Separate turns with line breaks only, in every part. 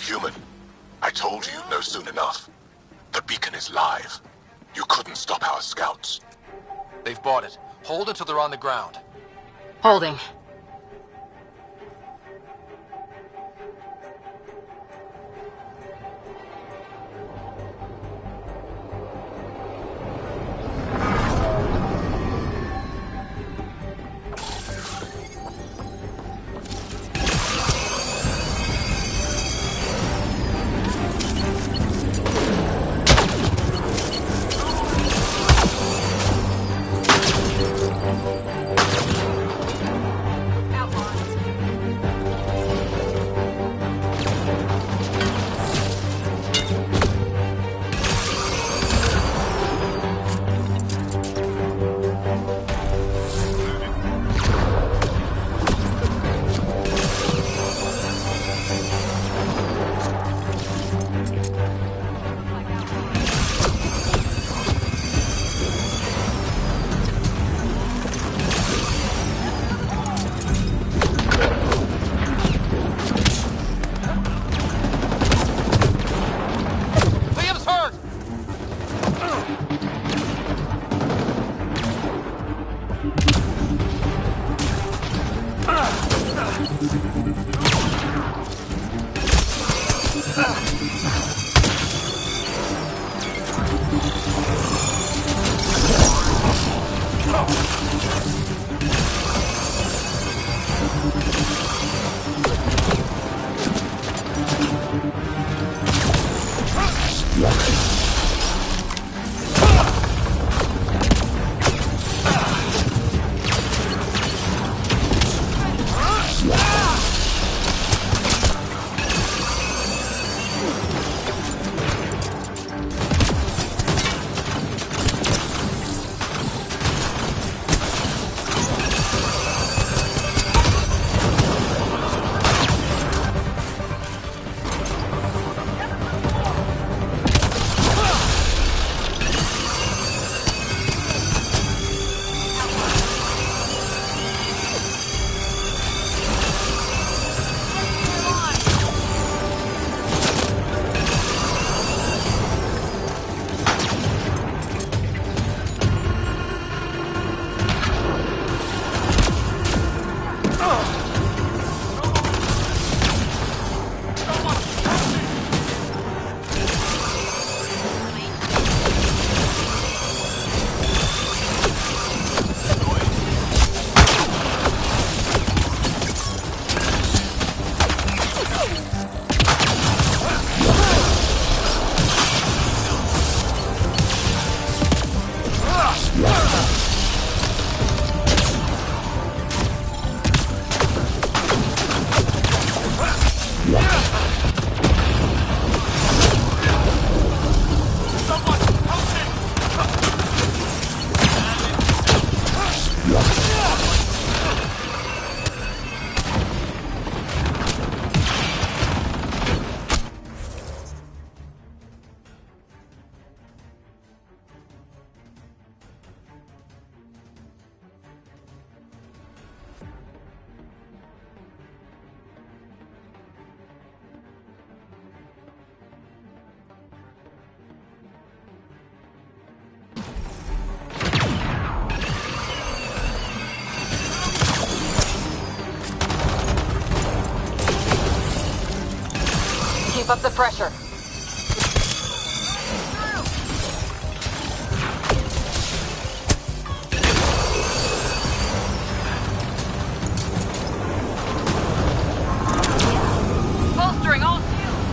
Human, I told you you'd know soon enough. The beacon is live. You couldn't stop our scouts.
They've bought it. Hold until they're on the ground.
Holding. Keep up the pressure. Bolstering all shields.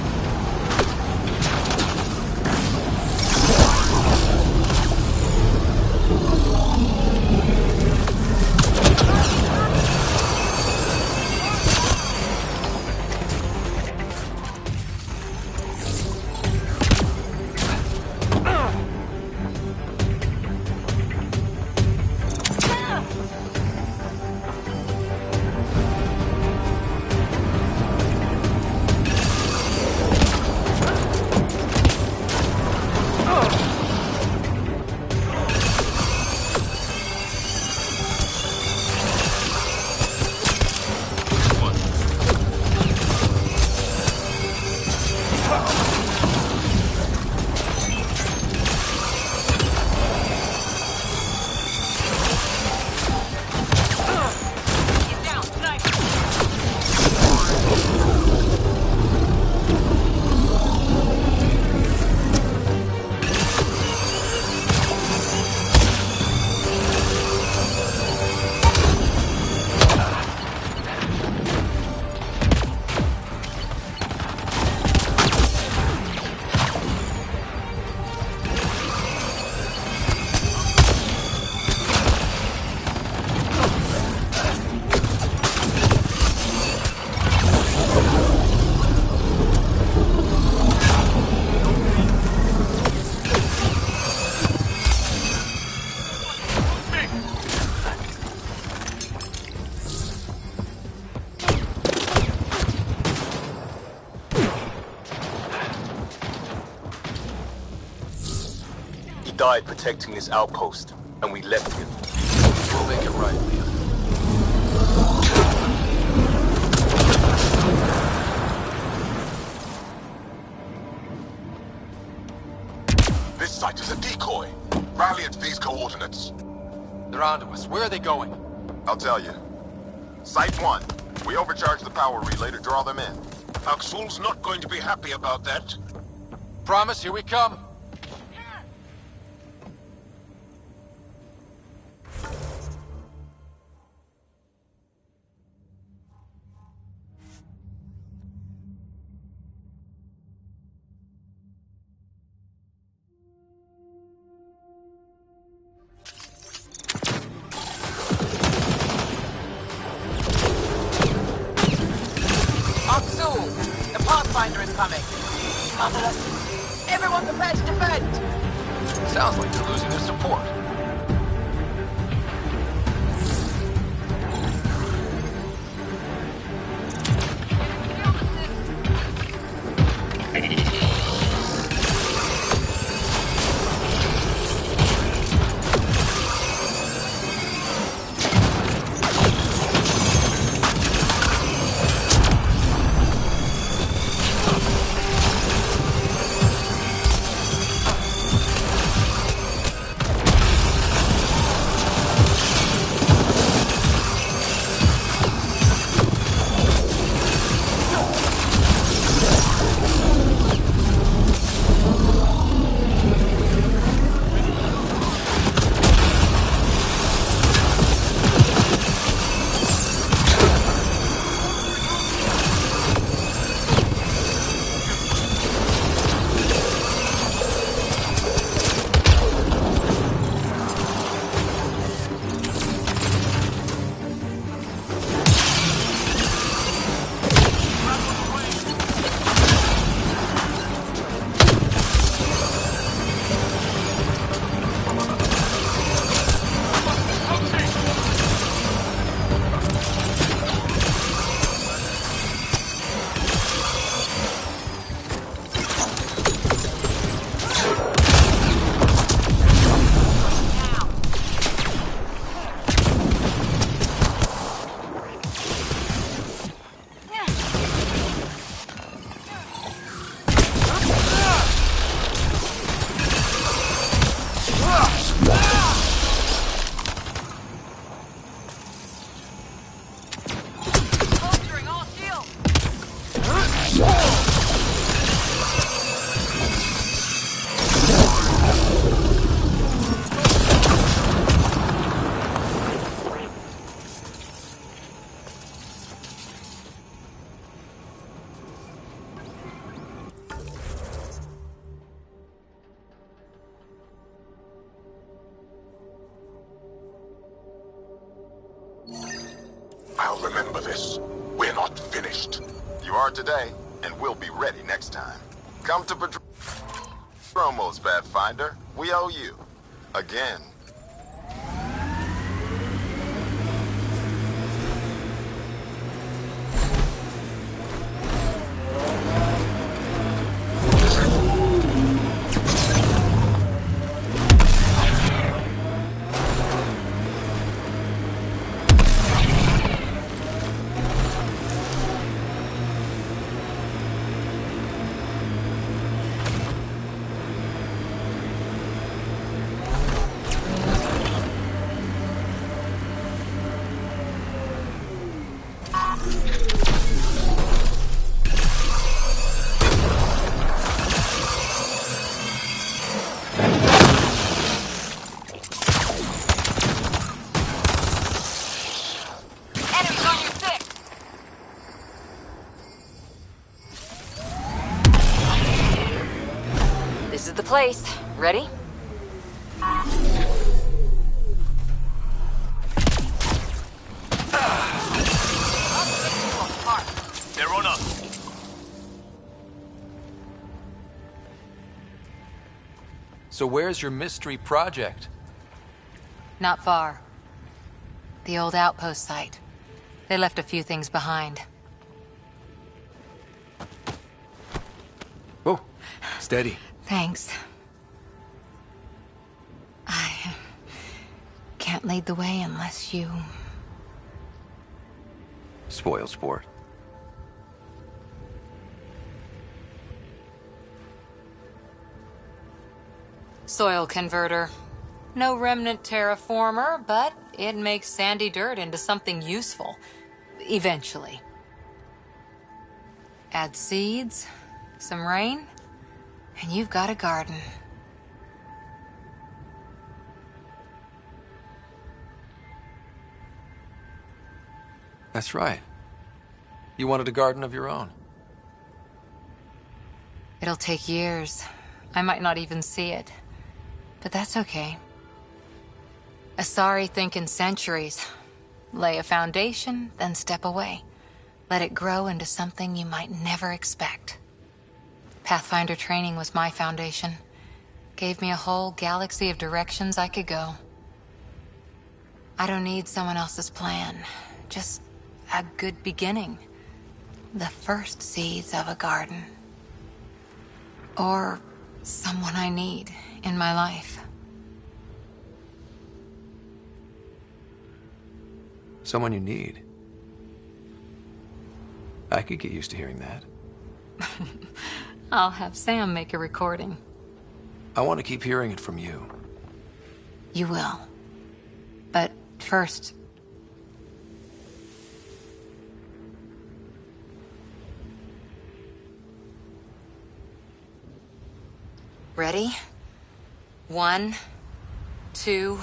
died protecting this outpost, and we left you.
We'll make it right, Liam.
This site is a decoy. Rally at these coordinates.
They're onto us. Where are they going?
I'll tell you. Site 1. We overcharged the power relay to draw them in.
Aksul's not going to be happy about that.
Promise, here we come.
Aksul! The Pathfinder is coming! Marvelous! Everyone prepare to defend!
Sounds like they're losing their support.
I'll remember this. We're not finished.
You are today, and we'll be ready next time. Come to Promos, Pathfinder. We owe you. Again.
This is the place. Ready?
They're on us.
So where's your mystery project?
Not far. The old outpost site. They left a few things behind.
Oh, steady.
Thanks. can't lead the way unless you...
Spoil sport.
Soil converter. No remnant terraformer, but it makes sandy dirt into something useful. Eventually. Add seeds, some rain, and you've got a garden.
That's right. You wanted a garden of your own.
It'll take years. I might not even see it. But that's okay. Asari think in centuries. Lay a foundation, then step away. Let it grow into something you might never expect. Pathfinder training was my foundation. Gave me a whole galaxy of directions I could go. I don't need someone else's plan. Just a good beginning. The first seeds of a garden. Or someone I need in my life.
Someone you need. I could get used to hearing that.
I'll have Sam make a recording.
I want to keep hearing it from you.
You will. But first... Ready? 1, 2...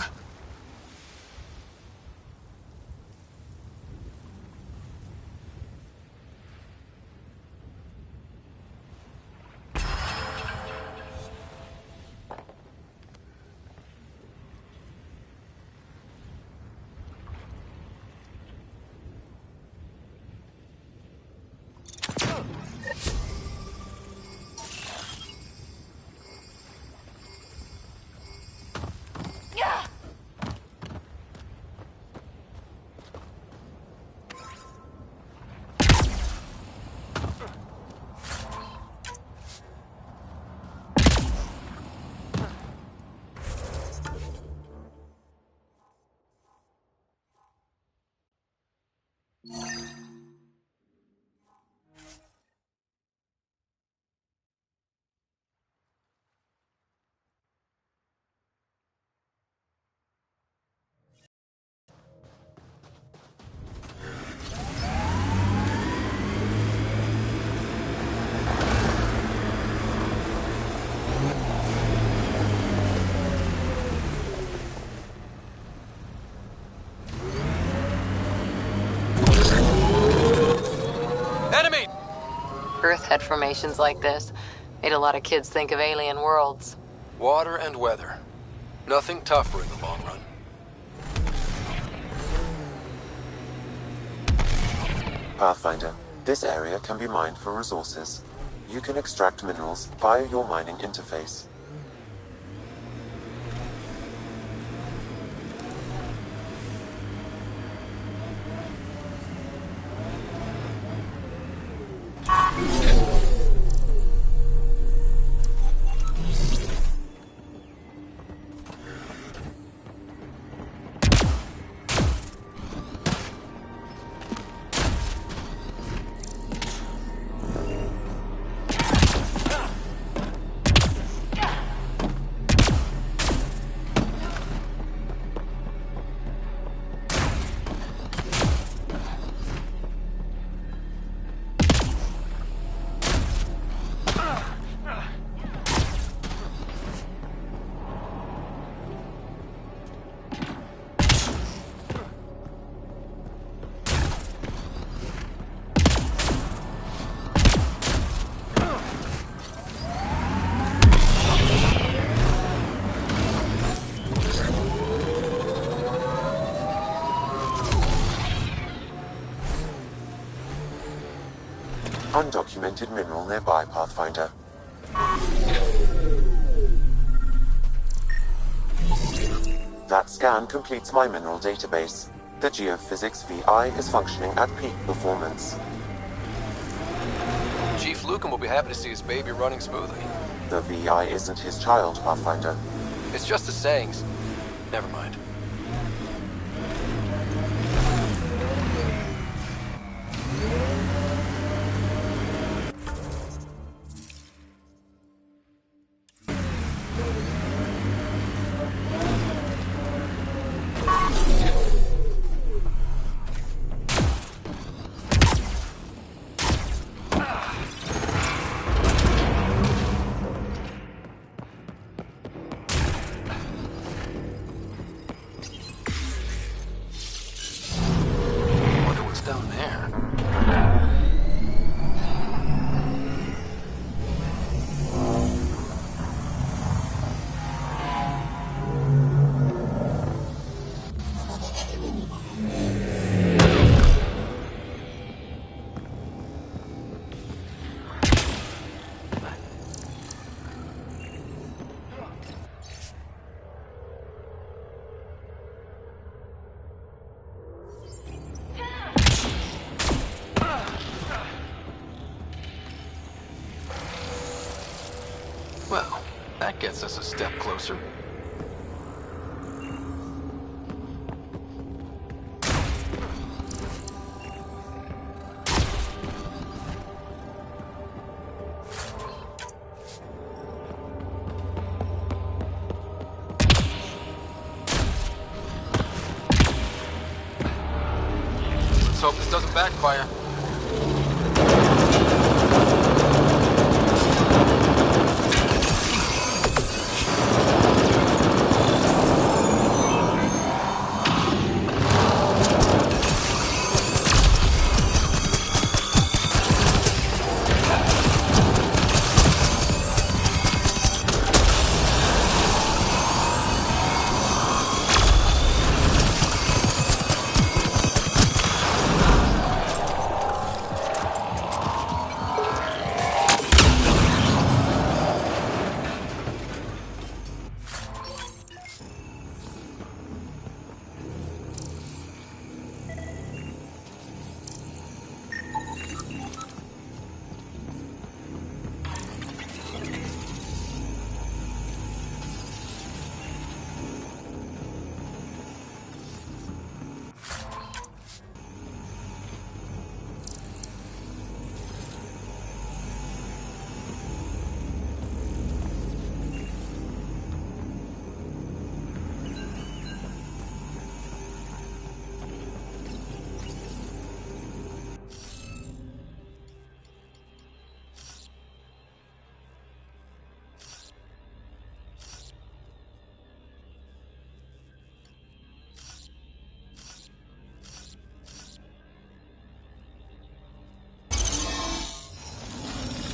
Earth had formations like this. Made a lot of kids think of alien worlds.
Water and weather. Nothing tougher in the long run.
Pathfinder, this area can be mined for resources. You can extract minerals via your mining interface. Undocumented mineral nearby, Pathfinder. That scan completes my mineral database. The geophysics VI is functioning at peak performance.
Chief Lucan will be happy to see his baby running smoothly.
The VI isn't his child, Pathfinder.
It's just the sayings. Never mind. That gets us a step closer. Let's hope this doesn't backfire.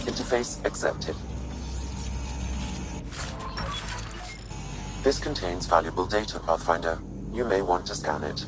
Interface accepted. This contains valuable data, Pathfinder. You may want to scan it.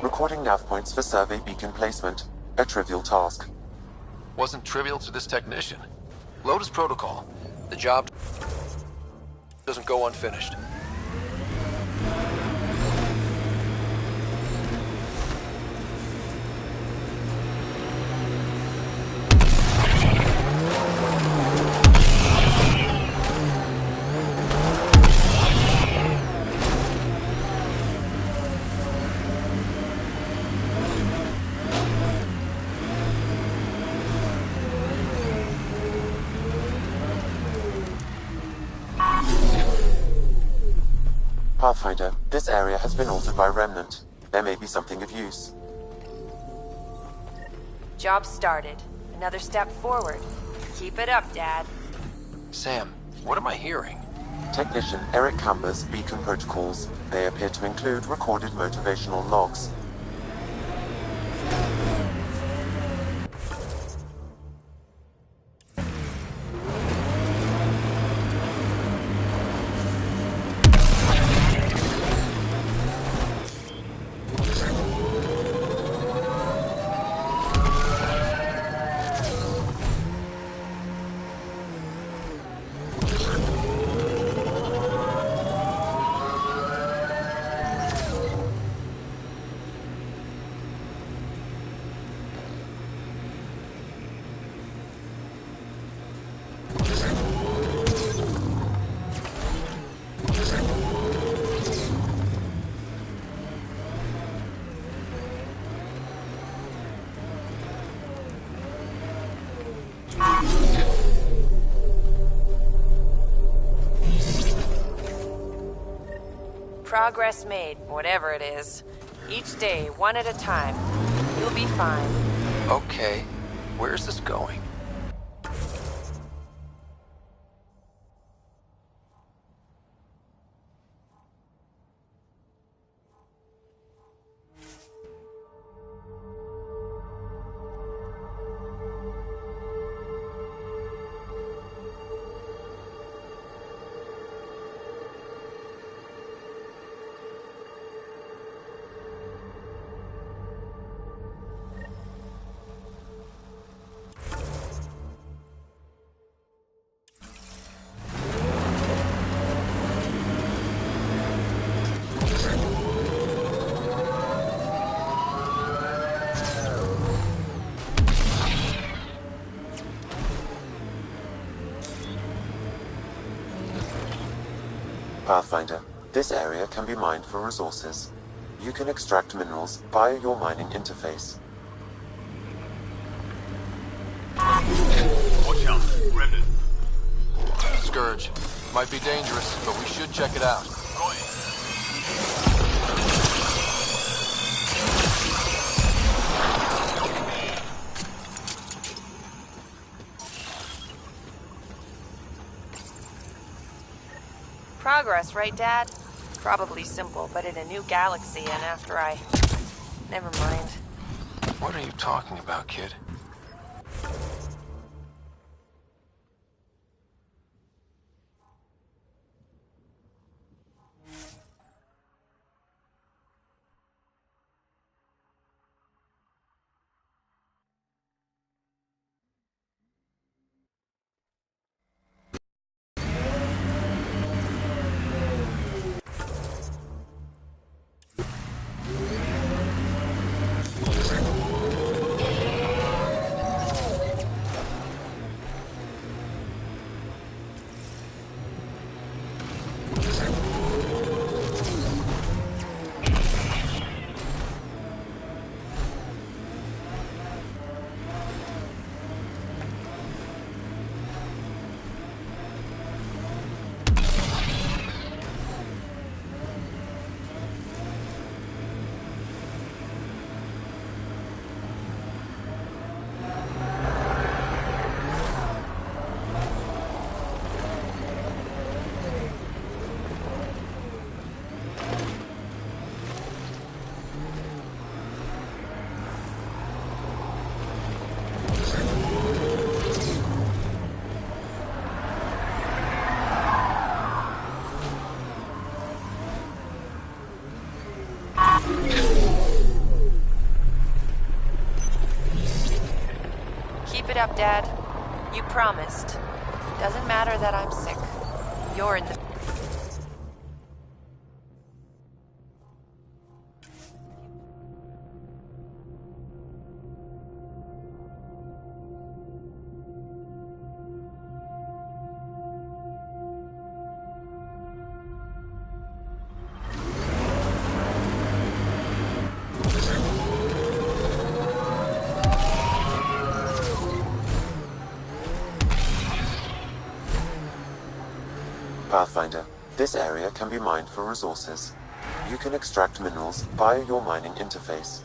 Recording nav points for survey beacon placement. A trivial task.
Wasn't trivial to this technician. Lotus protocol. The job doesn't go unfinished.
Pathfinder, this area has been altered by Remnant. There may be something of use.
Job started. Another step forward. Keep it up, Dad.
Sam, what am I hearing?
Technician Eric Camber's beacon protocols. They appear to include recorded motivational logs.
Progress made, whatever it is. Each day, one at a time. You'll be fine.
Okay, where's this going?
Pathfinder, this area can be mined for resources. You can extract minerals via your mining interface.
Watch out, Remnant.
Scourge. Might be dangerous, but we should check it out.
Got it.
Progress, right, Dad? Probably simple, but in a new galaxy, and after I... Never mind.
What are you talking about, kid?
Keep it up, Dad. You promised. Doesn't matter that I'm sick. You're in the...
Pathfinder, This area can be mined for resources. You can extract minerals via your mining interface.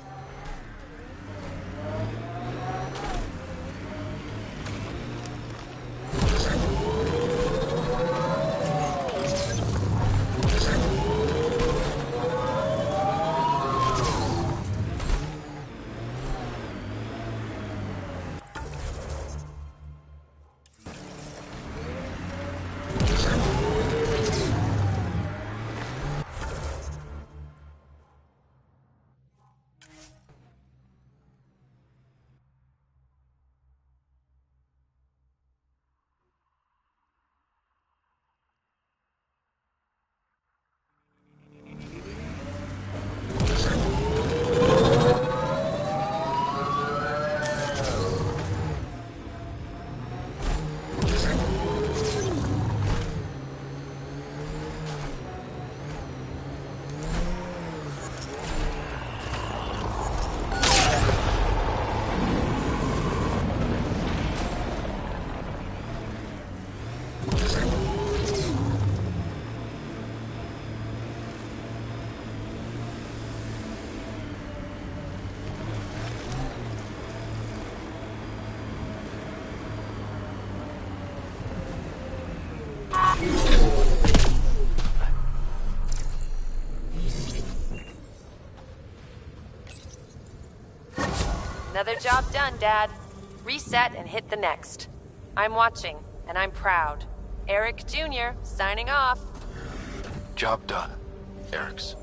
Another job done, Dad. Reset and hit the next. I'm watching, and I'm proud. Eric Jr. signing off.
Job done. Eric's.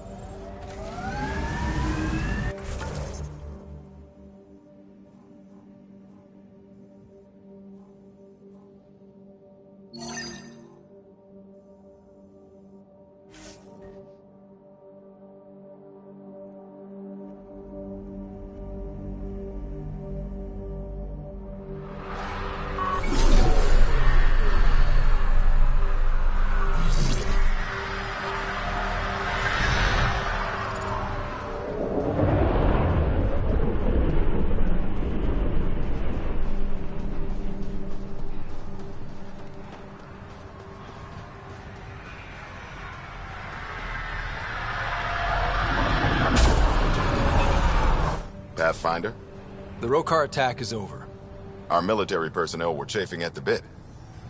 Pathfinder,
The Rokar attack is over.
our military personnel were chafing at the bit.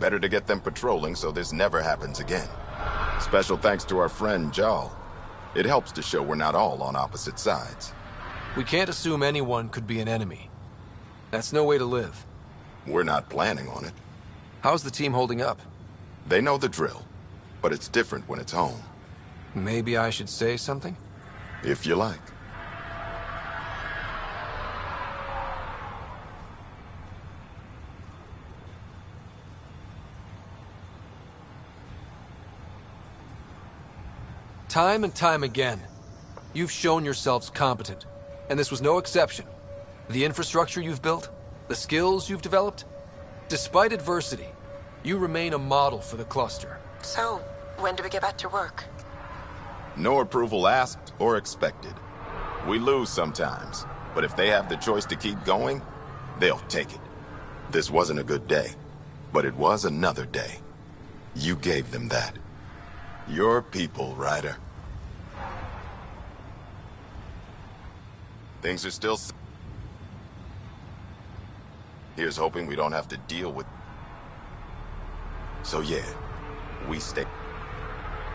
Better to get them patrolling so this never happens again. Special thanks to our friend Jal. It helps to show we're not all on opposite sides.
We can't assume anyone could be an enemy. That's no way to live.
We're not planning on it.
How's the team holding up?
They know the drill, but it's different when it's home,
Maybe I should say something?
if you like.
Time and time again, you've shown yourselves competent, and this was no exception. The infrastructure you've built, the skills you've developed, despite adversity, you remain a model for the cluster.
So, when do we get back to work?
No approval asked or expected. We lose sometimes, but if they have the choice to keep going, they'll take it. This wasn't a good day, but it was another day. You gave them that. Your people, Ryder. Things are still... Here's hoping we don't have to deal with... So yeah, we stay...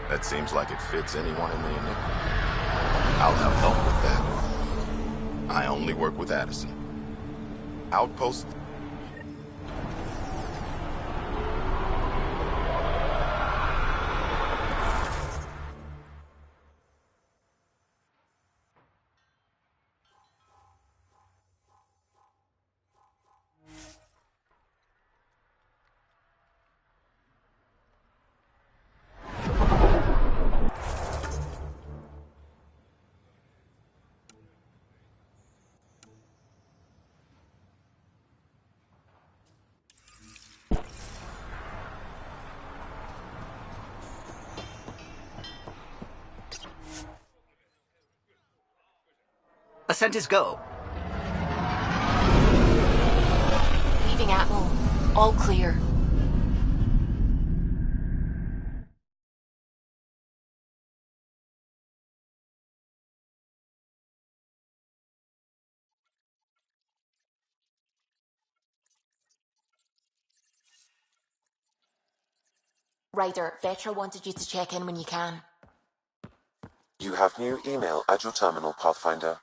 That seems like it fits anyone in the Enigma. I'll have help with that. I only work with Addison. Outpost...
Ascent is go.
Leaving Atmel. All clear.
Ryder, Vetra wanted you to check in when you can.
You have new email at your terminal, Pathfinder.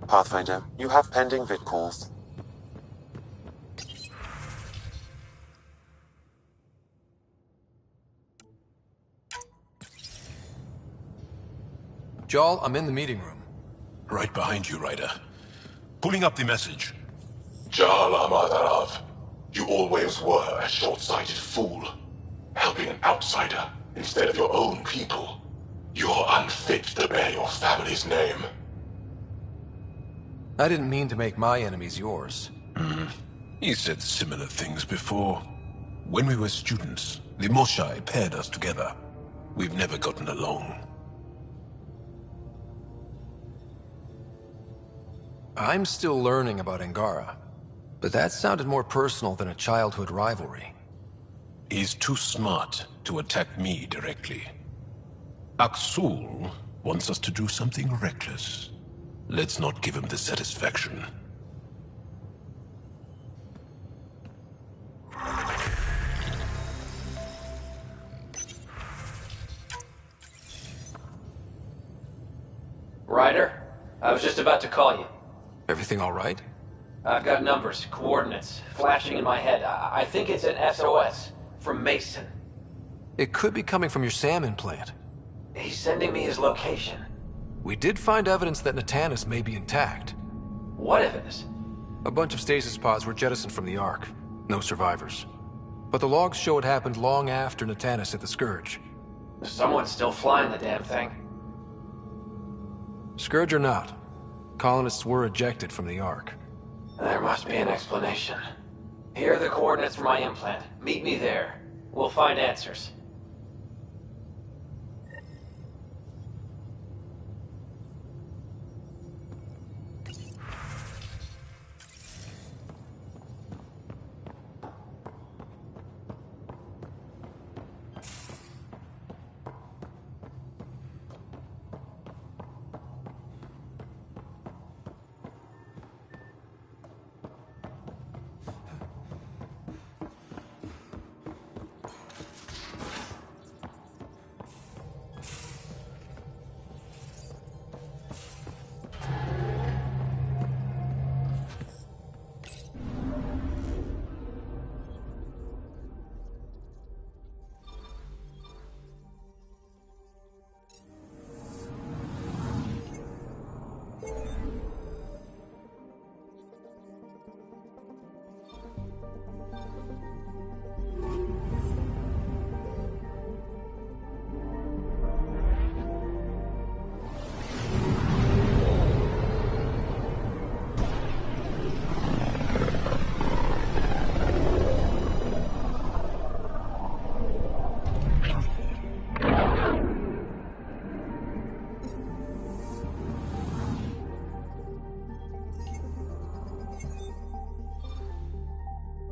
Pathfinder, you have pending vid calls.
Jarl, I'm in the meeting room.
Right behind you, Ryder. Pulling up the message. Jala Madarav, you always were a short-sighted fool. Helping an outsider instead of your own people. You're unfit to bear your family's name.
I didn't mean to make my enemies yours.
He said similar things before. When we were students, the Moshai paired us together. We've never gotten along.
I'm still learning about Angara, but that sounded more personal than a childhood rivalry.
He's too smart to attack me directly. Aksul wants us to do something reckless. Let's not give him the satisfaction.
Ryder, I was just about to call you.
Everything all right?
I've got numbers, coordinates, flashing in my head. I think it's an SOS from Mason.
It could be coming from your salmon plant.
He's sending me his location.
We did find evidence that Natanis may be intact.
What evidence?
A bunch of stasis pods were jettisoned from the Ark. No survivors. But the logs show it happened long after Natanis hit the Scourge.
Someone's still flying the damn thing.
Scourge or not, colonists were ejected from the Ark.
There must be an explanation. Here are the coordinates for my implant. Meet me there. We'll find answers.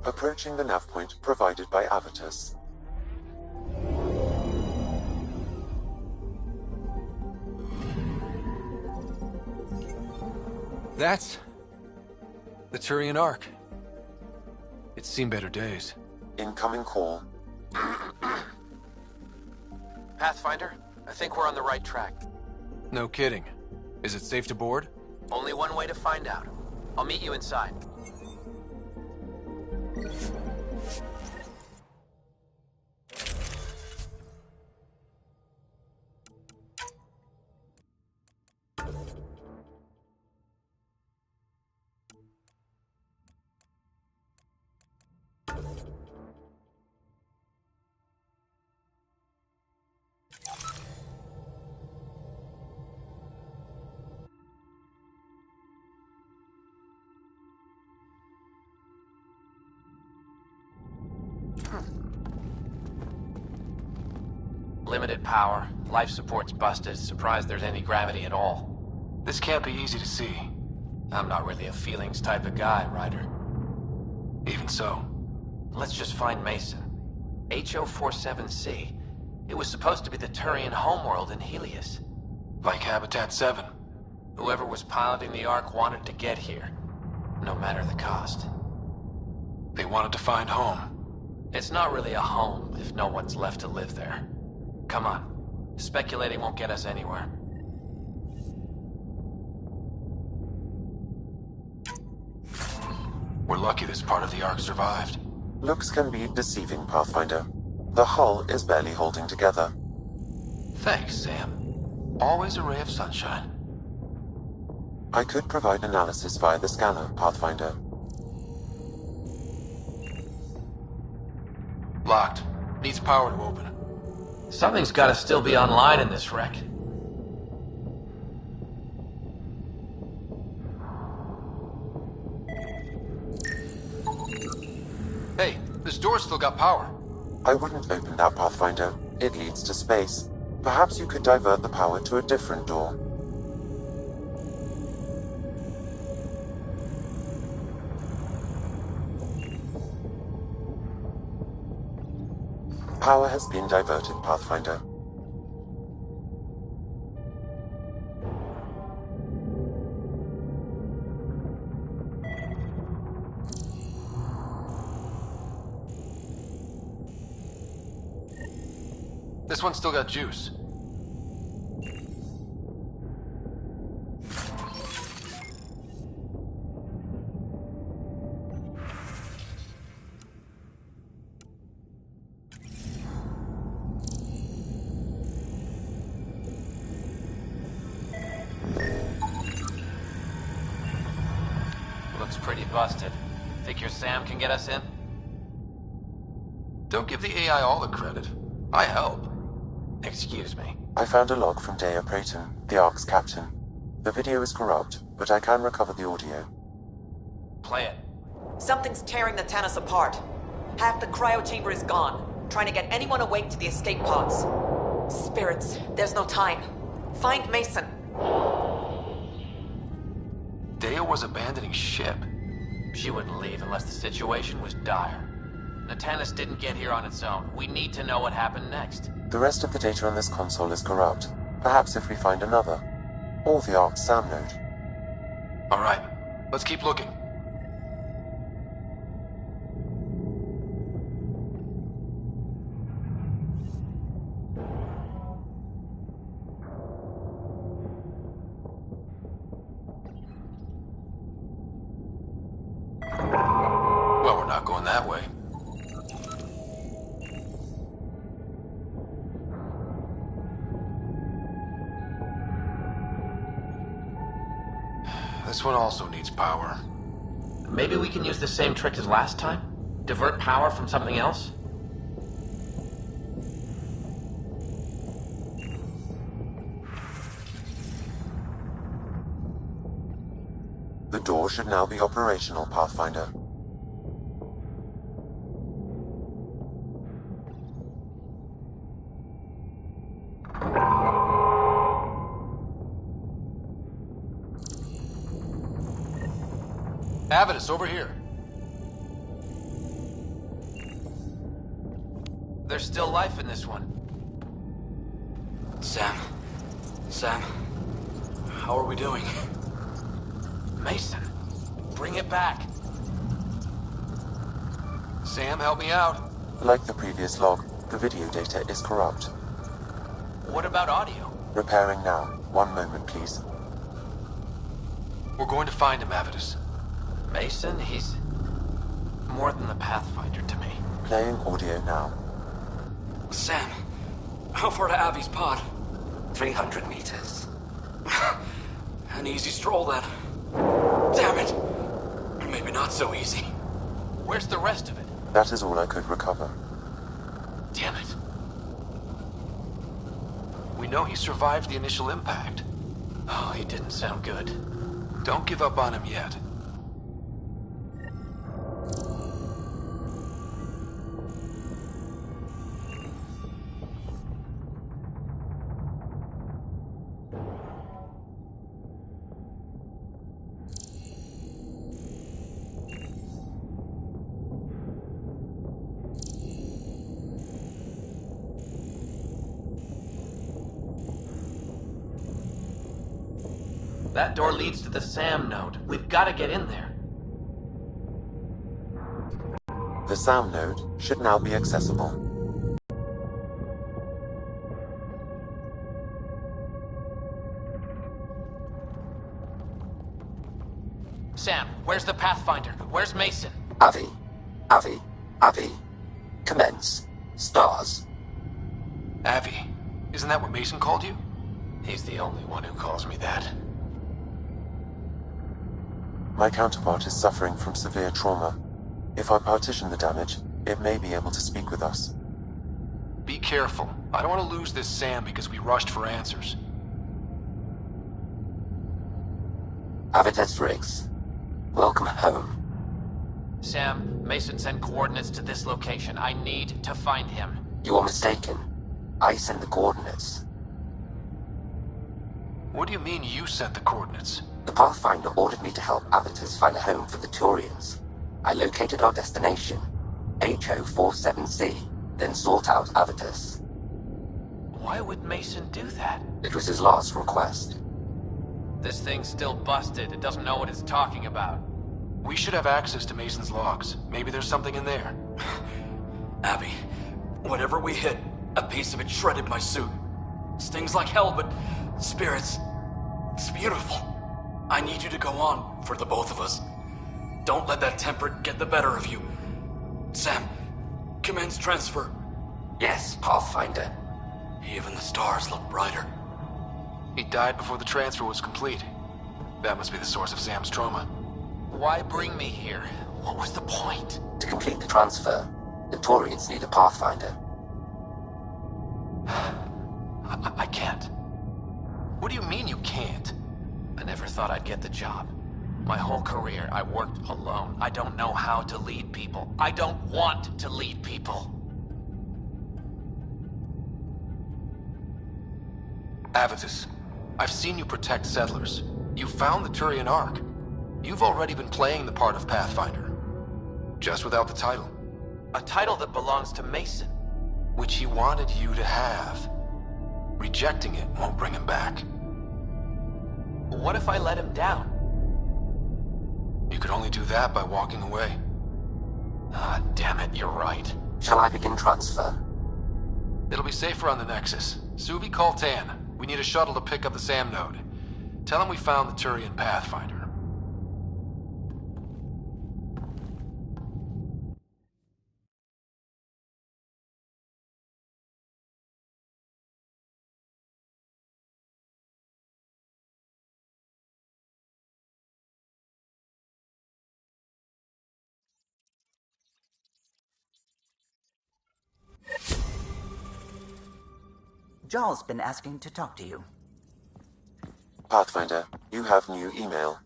Approaching the nav point provided by Avitus.
That's the Turian Ark. It's seen better days.
Incoming call.
Pathfinder, I think we're on the right track. No kidding. Is it safe to board?
Only one way to find out. I'll meet you inside. Limited power, life support's busted, surprised there's any gravity at all.
This can't be easy to see.
I'm not really a feelings type of guy, Ryder.
Even so.
Let's just find Mason. HO47C. It was supposed to be the Turian homeworld in Helios.
Like Habitat 7.
Whoever was piloting the Ark wanted to get here, no matter the cost.
They wanted to find home.
It's not really a home if no one's left to live there. Come on. Speculating won't get us anywhere.
We're lucky this part of the Ark survived.
Looks can be deceiving, Pathfinder. The hull is barely holding together.
Thanks, Sam. Always a ray of sunshine.
I could provide analysis via the scanner, Pathfinder.
Locked. Needs power to open.
Something's gotta still be online in this wreck.
Hey, this door's still got power.
I wouldn't open that, Pathfinder. It leads to space. Perhaps you could divert the power to a different door. Power has been diverted, Pathfinder.
This one's still got juice.
busted. Think your Sam can get us in?
Don't give the AI all the credit. I help.
Excuse me.
I found a log from Dea Prayton, the Ark's captain. The video is corrupt, but I can recover the audio.
Play it.
Something's tearing the Tannis apart. Half the cryo chamber is gone, trying to get anyone awake to the escape pods. Spirits, there's no time. Find Mason.
Dea was abandoning ship.
She wouldn't leave unless the situation was dire. The Tannis didn't get here on its own. We need to know what happened next.
The rest of the data on this console is corrupt. Perhaps if we find another. Or the Ark's SAM node.
Alright, let's keep looking. Well, we're not going that way. This one also needs power.
Maybe we can use the same trick as last time? Divert power from something else?
The door should now be operational, Pathfinder.
Avidus, over here.
There's still life in this one.
Sam, how are we doing?
Mason, bring it back.
Sam, help me out.
Like the previous log, the video data is corrupt.
What about audio?
Repairing now. 1 moment, please.
We're going to find him, Avidus.
Mason, he's more than the Pathfinder to me.
Playing audio now.
Sam, how far to Abby's pod?
300 meters.
An easy stroll then. Damn it! Maybe not so easy.
Where's the rest of it?
That is all I could recover.
Damn it.
We know he survived the initial impact.
Oh, he didn't sound good.
Don't give up on him yet.
That door leads to the SAM node. We've got to get in there.
The SAM node should now be accessible.
Sam, where's the Pathfinder? Where's Mason?
Avi. Commence. Stars.
Avi. Isn't that what Mason called you?
He's the only one who calls me that.
My counterpart is suffering from severe trauma. If I partition the damage, it may be able to speak with us.
Be careful. I don't want to lose this Sam because we rushed for answers.
Avitus Riggs. Welcome home.
Sam, Mason sent coordinates to this location. I need to find him.
You are mistaken. I sent the coordinates.
What do you mean you sent the coordinates?
The Pathfinder ordered me to help Avitus find a home for the Turians. I located our destination, HO47C, then sought out Avitus.
Why would Mason do that?
It was his last request.
This thing's still busted. It doesn't know what it's talking about.
We should have access to Mason's logs. Maybe there's something in there.
Abby, whatever we hit, a piece of it shredded my suit. Stings like hell, but spirits, it's beautiful. I need you to go on for the both of us. Don't let that temper get the better of you. Sam, commence transfer.
Yes, Pathfinder.
Even the stars look brighter.
He died before the transfer was complete. That must be the source of Sam's trauma. Why bring me here? What was the point?
To complete the transfer, the Turians need a Pathfinder.
I can't. What do you mean you can't? I never thought I'd get the job. My whole career, I worked alone. I don't know how to lead people. I don't want to lead people. Avitus, I've seen you protect settlers. You found the Turian Ark. You've already been playing the part of Pathfinder. Just without the title. A title that belongs to Mason. Which he wanted you to have. Rejecting it won't bring him back. What if I let him down? You could only do that by walking away. Ah, damn it, you're right.
Shall I begin transfer?
It'll be safer on the Nexus. Suvi, call Tan. We need a shuttle to pick up the SAM node. Tell him we found the Turian Pathfinder.
Jarl's been asking to talk to you.
Pathfinder, you have new email.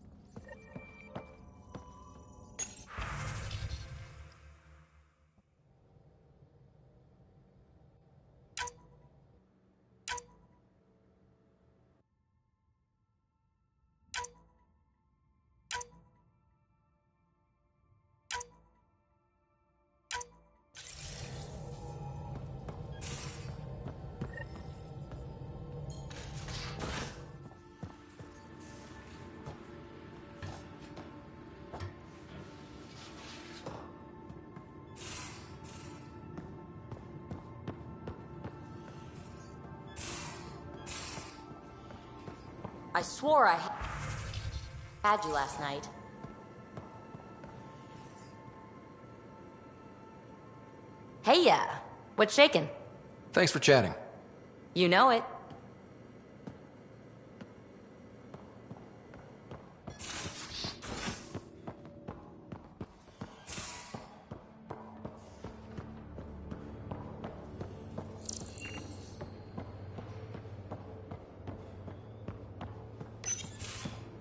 I swore I had you last night. Hey, what's shaking?
Thanks for chatting.
You know it.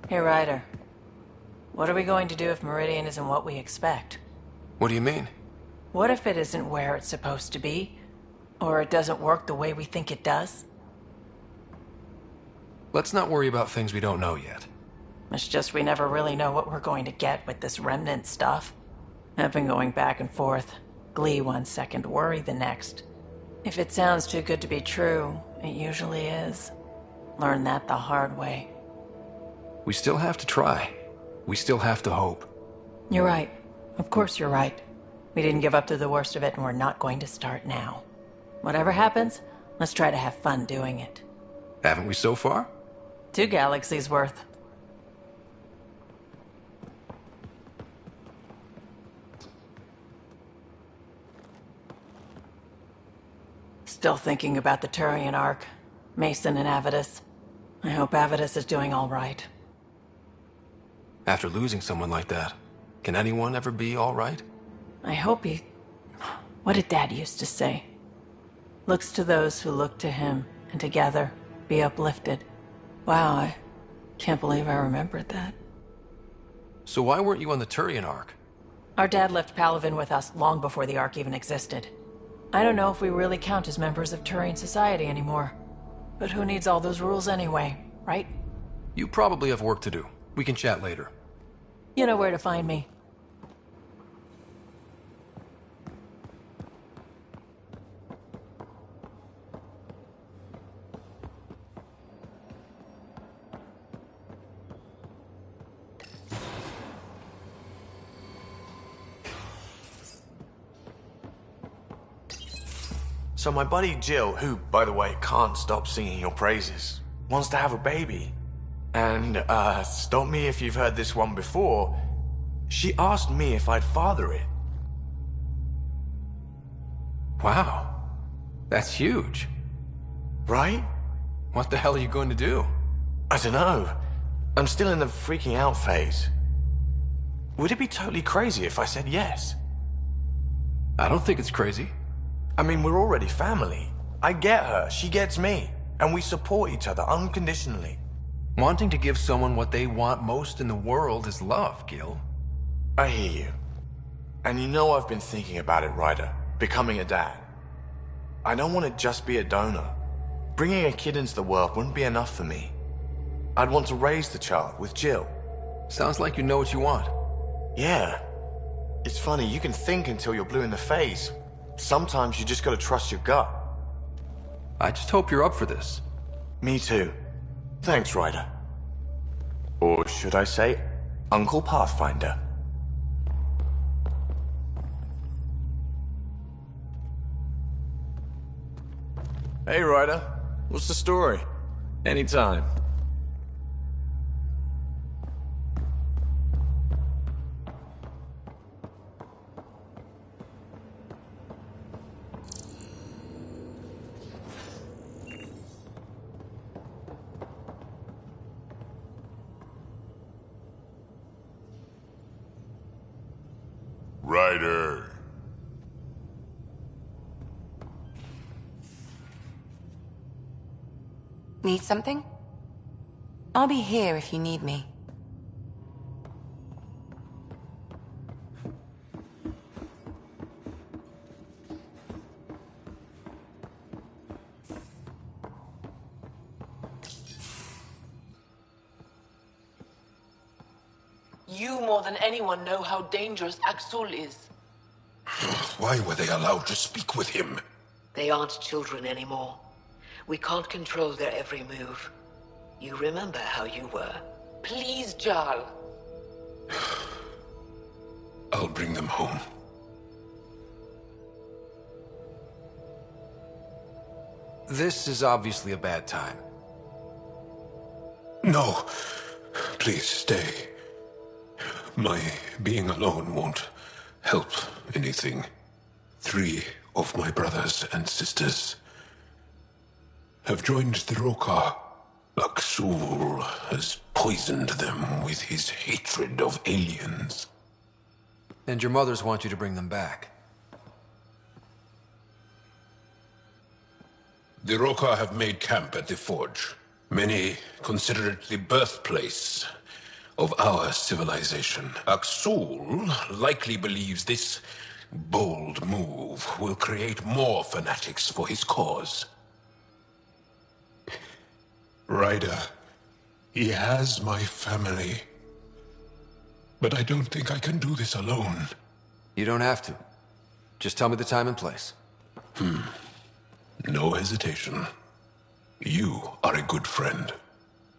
Hey, Ryder. What are we going to do if Meridian isn't what we expect?
What do you mean?
What if it isn't where it's supposed to be? Or it doesn't work the way we think it does?
Let's not worry about things we don't know yet.
It's just we never really know what we're going to get with this remnant stuff. I've been going back and forth. Glee 1 second, worry the next. If it sounds too good to be true, it usually is. Learn that the hard way.
We still have to try. We still have to hope.
You're right. Of course you're right. We didn't give up to the worst of it, and we're not going to start now. Whatever happens, let's try to have fun doing it.
Haven't we so far?
2 galaxies worth. Still thinking about the Turian Ark, Mason and Avitus. I hope Avitus is doing all right.
After losing someone like that, can anyone ever be all right?
I hope he... What did Dad used to say? Looks to those who look to him, and together be uplifted. Wow, I can't believe I remembered that.
So why weren't you on the Turian Ark?
Our dad left Palaven with us long before the Ark even existed. I don't know if we really count as members of Turian society anymore. But who needs all those rules anyway, right?
You probably have work to do. We can chat later.
You know where to find me.
So my buddy Jill, who, by the way, can't stop singing your praises, wants to have a baby. And, stop me if you've heard this one before, she asked me if I'd father it.
Wow. That's huge.
Right?
What the hell are you going to do?
I don't know. I'm still in the freaking out phase. Would it be totally crazy if I said yes?
I don't think it's crazy.
I mean, we're already family. I get her, she gets me, and we support each other unconditionally.
Wanting to give someone what they want most in the world is love, Gil.
I hear you. And you know I've been thinking about it, Ryder. Becoming a dad. I don't want to just be a donor. Bringing a kid into the world wouldn't be enough for me. I'd want to raise the child with Jill.
Sounds like you know what you want.
Yeah. It's funny, you can think until you're blue in the face. Sometimes you just gotta trust your gut.
I just hope you're up for this.
Me too. Thanks, Ryder. Or should I say, Uncle Pathfinder.
Hey, Ryder. What's the story? Anytime.
Ryder.
Need something? I'll be here if you need me.
You more than anyone know how dangerous Axul is.
Why were they allowed to speak with him?
They aren't children anymore. We can't control their every move. You remember how you were. Please, Jarl.
I'll bring them home.
This is obviously a bad time.
No. Please stay. My being alone won't help anything. 3 of my brothers and sisters have joined the Rokar. Axul has poisoned them with his hatred of aliens.
And your mothers want you to bring them back.
The Rokar have made camp at the Forge. Many consider it the birthplace of our civilization. Axul likely believes this bold move will create more fanatics for his cause. Ryder, he has my family. But I don't think I can do this alone.
You don't have to. Just tell me the time and place.
No hesitation. You are a good friend.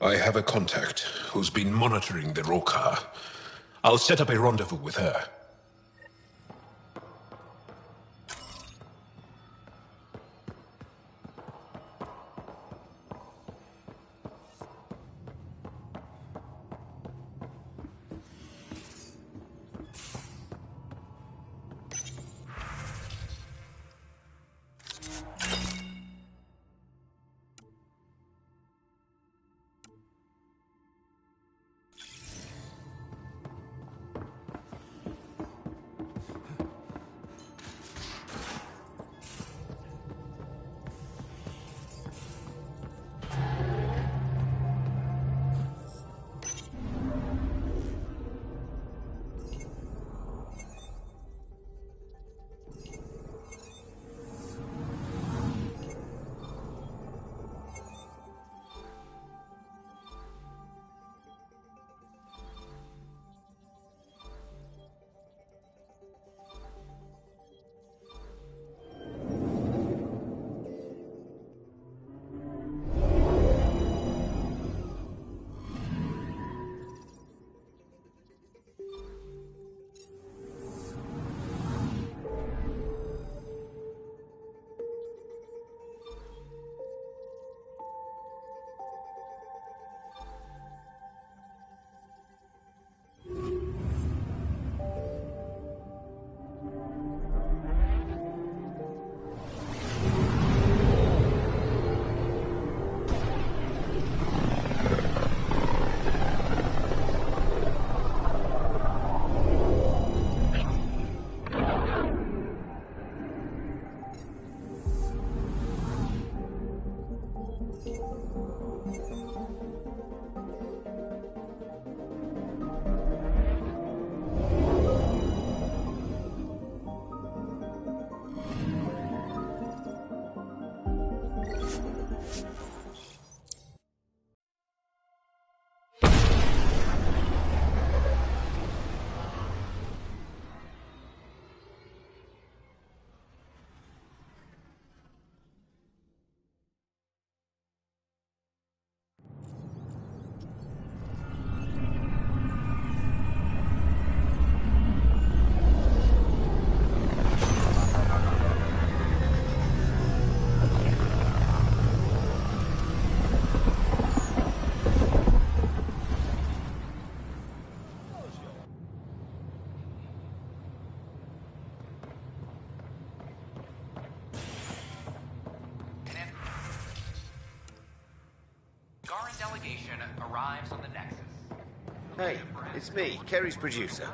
I have a contact who's been monitoring the Rokar. I'll set up a rendezvous with her.
Angaran delegation arrives on the Nexus.
Hey, it's me, Kerry's producer.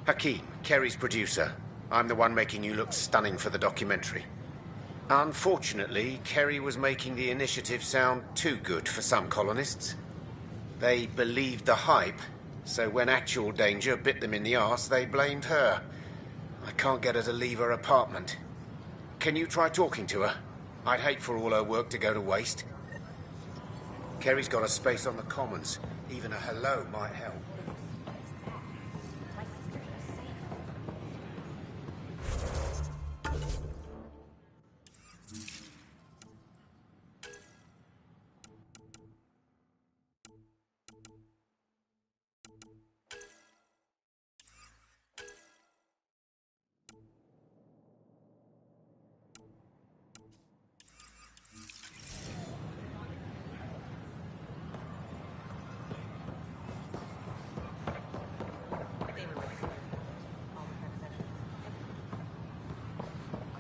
Hakeem, Kerry's producer. I'm the one making you look stunning for the documentary. Unfortunately, Kerry was making the initiative sound too good for some colonists. They believed the hype, so when actual danger bit them in the arse, they blamed her. I can't get her to leave her apartment. Can you try talking to her? I'd hate for all her work to go to waste. Kerry's got a space on the Commons. Even a hello might help.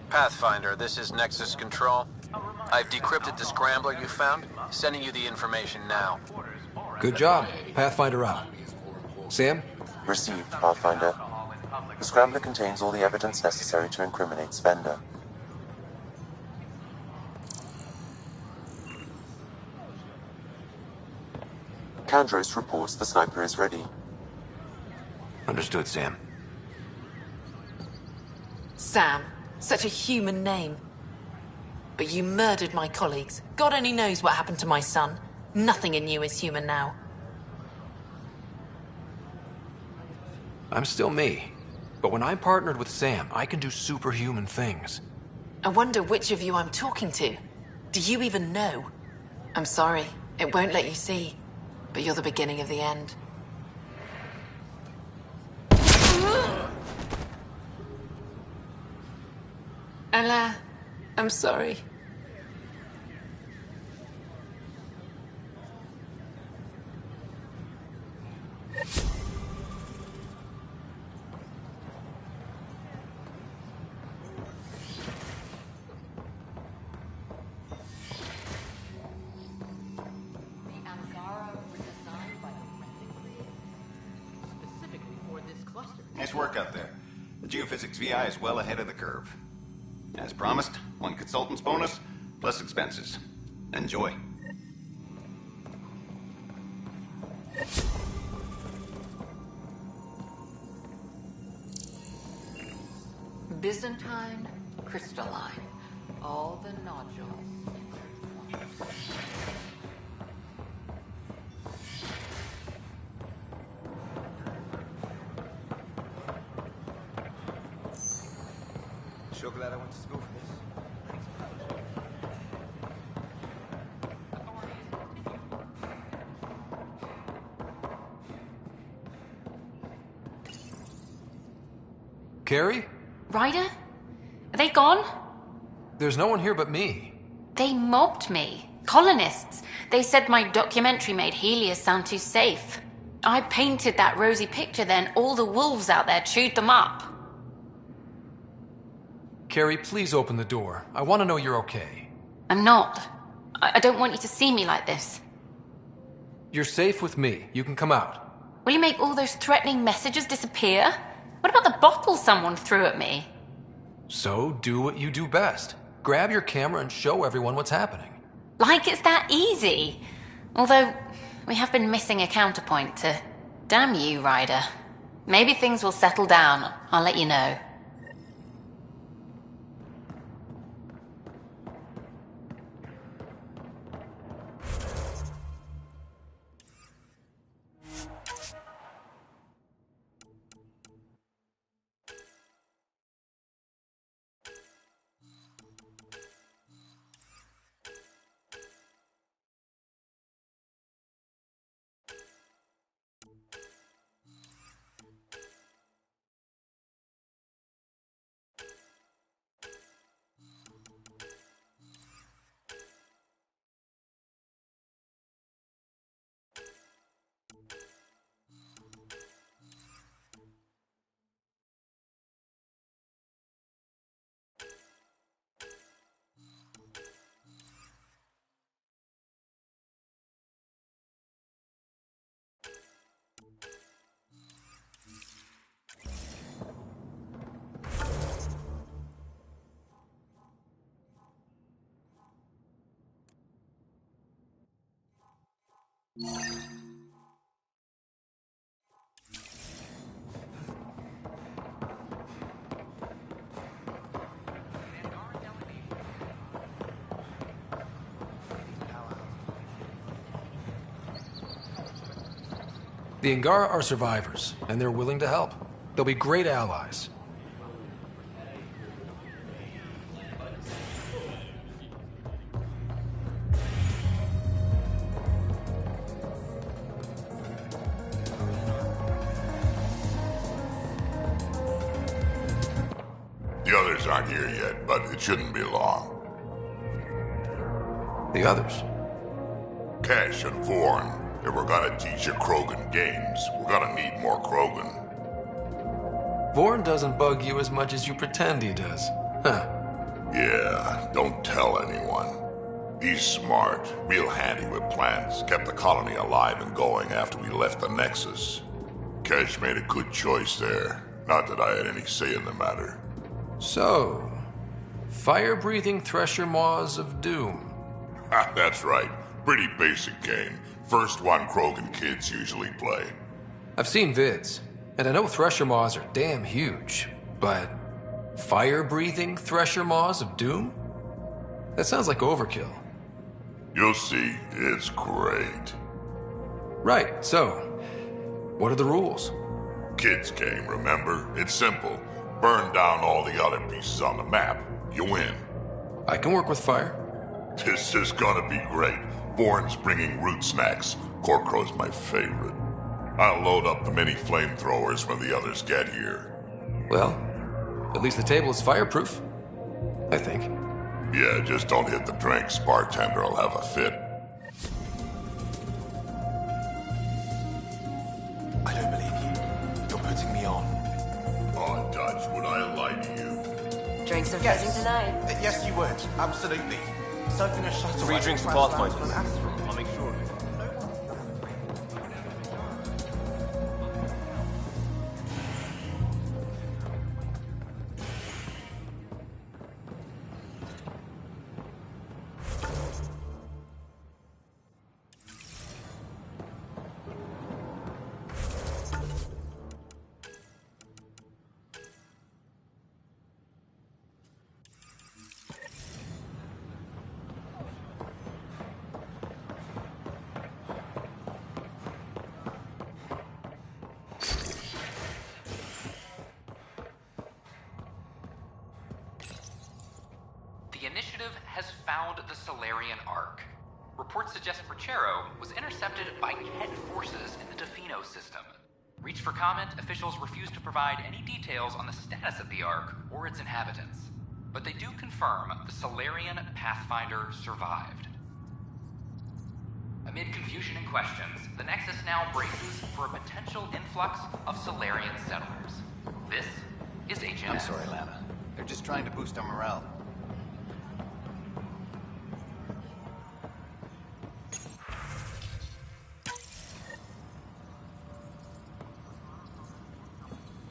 Pathfinder, this is Nexus Control. I've decrypted the scrambler you found, sending you the information now. Good job. Pathfinder out. Sam?
Received, Pathfinder. The scrambler contains all the evidence necessary to incriminate Spender. Kandros reports the sniper is ready.
Understood, Sam.
Sam. Such a human name. But you murdered my colleagues. God only knows what happened to my son. Nothing in you is human now.
I'm still me. But when I'm partnered with Sam, I can do superhuman things.
I wonder which of you I'm talking to. Do you even know? I'm sorry. It won't let you see. But you're the beginning of the end. Allah, I'm sorry.
Nice work out there. The geophysics VI is well ahead of the curve. As promised, 1 consultant's bonus, plus expenses. Enjoy.
Byzantine, crystalline, all the nodules.
Sure glad I went to school for this.
Carrie?
Ryder? Are they gone?
There's no one here but me.
They mobbed me. Colonists. They said my documentary made Helios sound too safe. I painted that rosy picture then. All the wolves out there chewed them up.
Carrie, please open the door. I want to know you're okay.
I'm not. I don't want you to see me like this.
You're safe with me. You can come out.
Will you make all those threatening messages disappear? What about the bottle someone threw at me?
So, do what you do best. Grab your camera and show everyone what's happening.
Like it's that easy. Although, we have been missing a counterpoint to... Damn you, Ryder. Maybe things will settle down. I'll let you know.
The Angara are survivors, and they're willing to help. They'll be great allies.
The others aren't here yet, but it shouldn't be long.
The others?
Cash and Vorn. If we're gonna teach you Krogan games, we're gonna need more Krogan.
Vorn doesn't bug you as much as you pretend he does. Huh.
Yeah, don't tell anyone. He's smart, real handy with plans, kept the colony alive and going after we left the Nexus. Cash made a good choice there. Not that I had any say in the matter.
So, fire-breathing Thresher Maws of Doom.
That's right. Pretty basic game. First one Krogan kids usually play.
I've seen vids, and I know Thresher Maws are damn huge, but fire-breathing Thresher Maws of Doom? That sounds like overkill.
You'll see, it's great.
Right, so, what are the rules?
Kids game, remember? It's simple. Burn down all the other pieces on the map. You win.
I can work with fire.
This is gonna be great. Vorn's bringing root snacks. Corkrow's my favorite. I'll load up the mini flamethrowers when the others get here.
Well, at least the table is fireproof. I think.
Yeah, just don't hit the drinks. Bartender will have a fit.
I don't believe you. You're putting me on.
Oh, Dutch, would I lie to you?
Drinks are fizzing tonight.
Yes, you would. Absolutely. Soaking a shuttle.
3 drinks for Pathfinders. I'll make sure.
The initiative has found the Solarian Ark. Reports suggest Perchero was intercepted by Kett forces in the Defino system. Reached for comment, officials refuse to provide any details on the status of the Ark or its inhabitants. But they do confirm the Solarian Pathfinder survived. Amid confusion and questions, the Nexus now braces for a potential influx of Solarian settlers. This is HMS.
I'm sorry, Lana. They're just trying to boost our morale.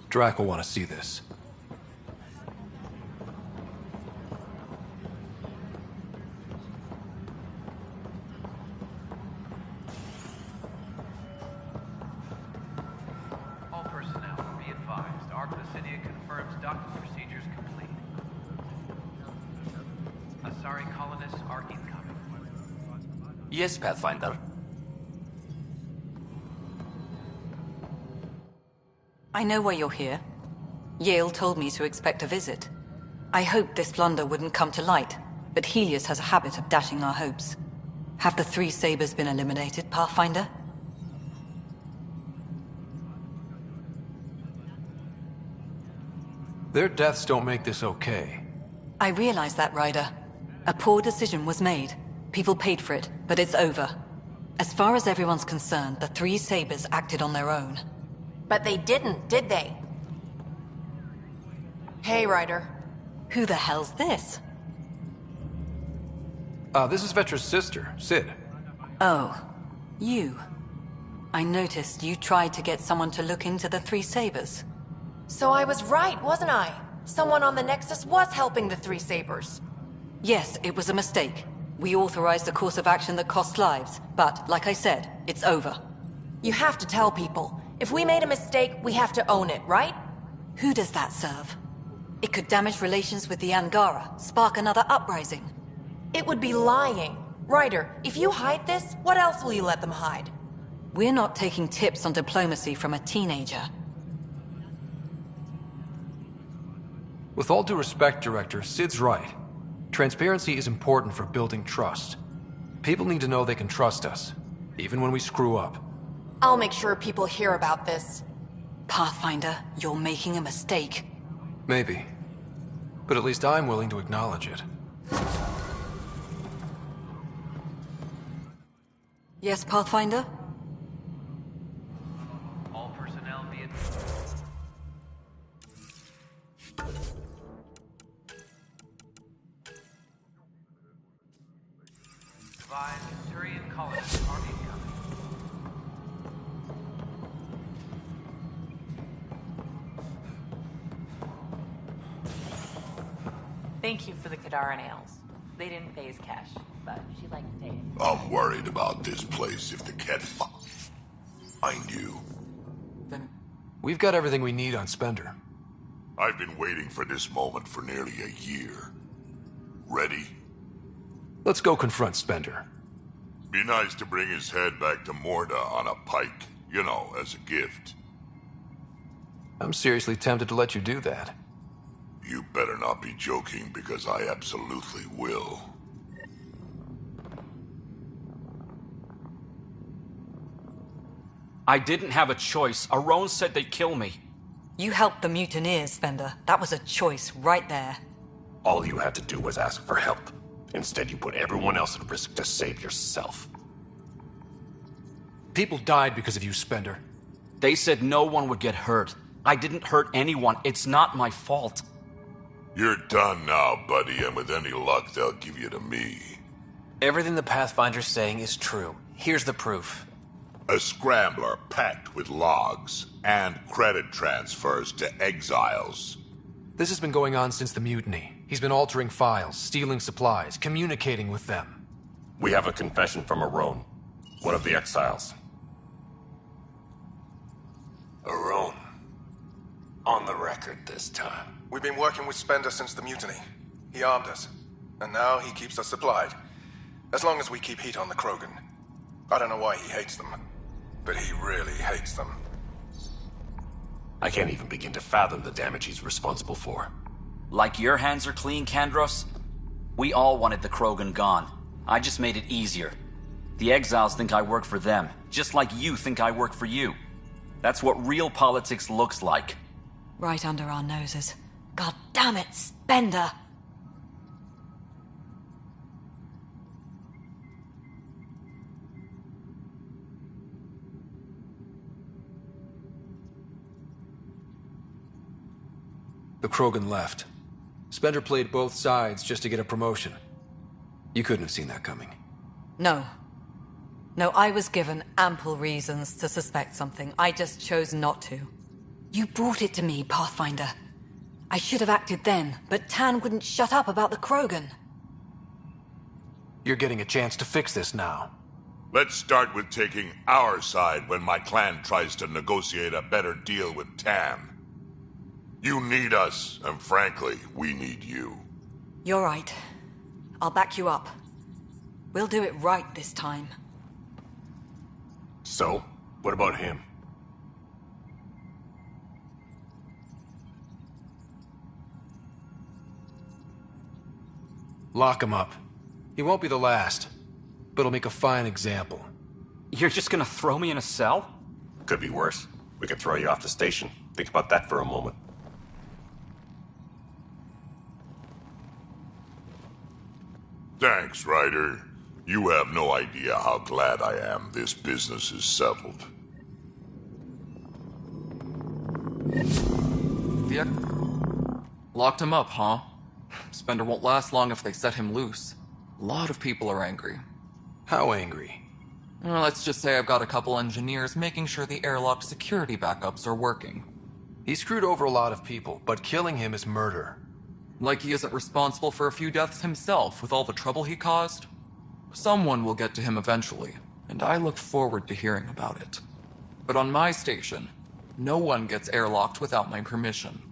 Drac will want to see this.
All personnel, be advised. Ark Placidia confirms docking procedures complete. Asari colonists are incoming.
Yes, Pathfinder.
I know why you're here. Yale told me to expect a visit. I hoped this blunder wouldn't come to light, but Helios has a habit of dashing our hopes. Have the 3 Sabers been eliminated, Pathfinder?
Their deaths don't make this okay.
I realize that, Ryder. A poor decision was made. People paid for it, but it's over. As far as everyone's concerned, the 3 Sabers acted on their own.
But they didn't, did they? Hey, Ryder.
Who the hell's this?
This is Vetra's sister, Sid.
Oh, you. I noticed you tried to get someone to look into the 3 Sabers.
So I was right, wasn't I? Someone on the Nexus was helping the 3 Sabers.
Yes, it was a mistake. We authorized a course of action that cost lives, but, like I said, it's over.
You have to tell people. If we made a mistake, we have to own it, right?
Who does that serve? It could damage relations with the Angara, spark another uprising.
It would be lying. Ryder, if you hide this, what else will you let them hide?
We're not taking tips on diplomacy from a teenager.
With all due respect, Director, Sid's right. Transparency is important for building trust. People need to know they can trust us, even when we screw up.
I'll make sure people hear about this.
Pathfinder, you're making a mistake.
Maybe. But at least I'm willing to acknowledge it.
Yes, Pathfinder?
All personnel be advised, Turian colonists are incoming.
Thank you for the Kadara nails. They didn't pay as cash, but she liked to take it.
I'm worried about this place if the cat find you.
Then we've got everything we need on Spender.
I've been waiting for this moment for nearly a year. Ready?
Let's go confront Spender.
Be nice to bring his head back to Morda on a pike, you know, as a gift.
I'm seriously tempted to let you do that.
You better not be joking, because I absolutely will.
I didn't have a choice. Aron said they'd kill me.
You helped the mutineers, Spender. That was a choice right there.
All you had to do was ask for help. Instead, you put everyone else at risk to save yourself.
People died because of you, Spender.
They said no one would get hurt. I didn't hurt anyone. It's not my fault.
You're done now, buddy, and with any luck, they'll give you to me.
Everything the Pathfinder's saying is true. Here's the proof.
A scrambler packed with logs and credit transfers to exiles.
This has been going on since the mutiny. He's been altering files, stealing supplies, communicating with them.
We have a confession from Aron, one of the exiles.
Aron. On the record this time. We've been working with Spender since the mutiny. He armed us, and now he keeps us supplied. As long as we keep heat on the Krogan. I don't know why he hates them, but he really hates them.
I can't even begin to fathom the damage he's responsible for.
Like your hands are clean, Kandros? We all wanted the Krogan gone. I just made it easier. The exiles think I work for them, just like you think I work for you. That's what real politics looks like.
Right under our noses. God damn it, Spender!
The Krogan left. Spender played both sides just to get a promotion. You couldn't have seen that coming.
No. No, I was given ample reasons to suspect something. I just chose not to. You brought it to me, Pathfinder. I should have acted then, but Tan wouldn't shut up about the Krogan.
You're getting a chance to fix this now.
Let's start with taking our side when my clan tries to negotiate a better deal with Tan. You need us, and frankly, we need you.
You're right. I'll back you up. We'll do it right this time.
So, what about him?
Lock him up. He won't be the last, but he'll make a fine example.
You're just gonna throw me in a cell?
Could be worse. We could throw you off the station. Think about that for a moment.
Thanks, Ryder. You have no idea how glad I am this business is settled.
Locked him up, huh? Spender won't last long if they set him loose. A lot of people are angry.
How angry?
Well, let's just say I've got a couple engineers making sure the airlock security backups are working.
He screwed over a lot of people, but killing him is murder.
Like he isn't responsible for a few deaths himself with all the trouble he caused? Someone will get to him eventually, and I look forward to hearing about it. But on my station, no one gets airlocked without my permission.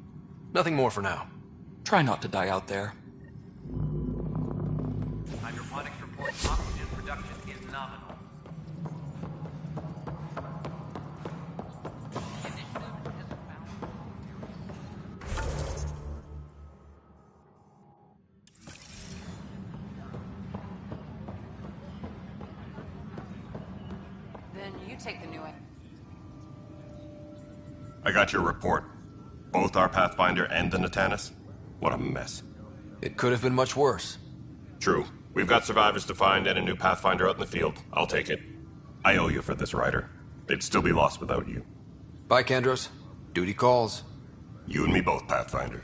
Nothing more for now.
Try not to die out there.
Hydroponics report oxygen production is nominal.
Then you take the new one.
I got your report. Both our Pathfinder and the Natanus? What a mess.
It could have been much worse.
True. We've got survivors to find and a new Pathfinder out in the field. I'll take it. I owe you for this, Ryder. They'd still be lost without you.
Bye, Kandros. Duty calls.
You and me both, Pathfinder.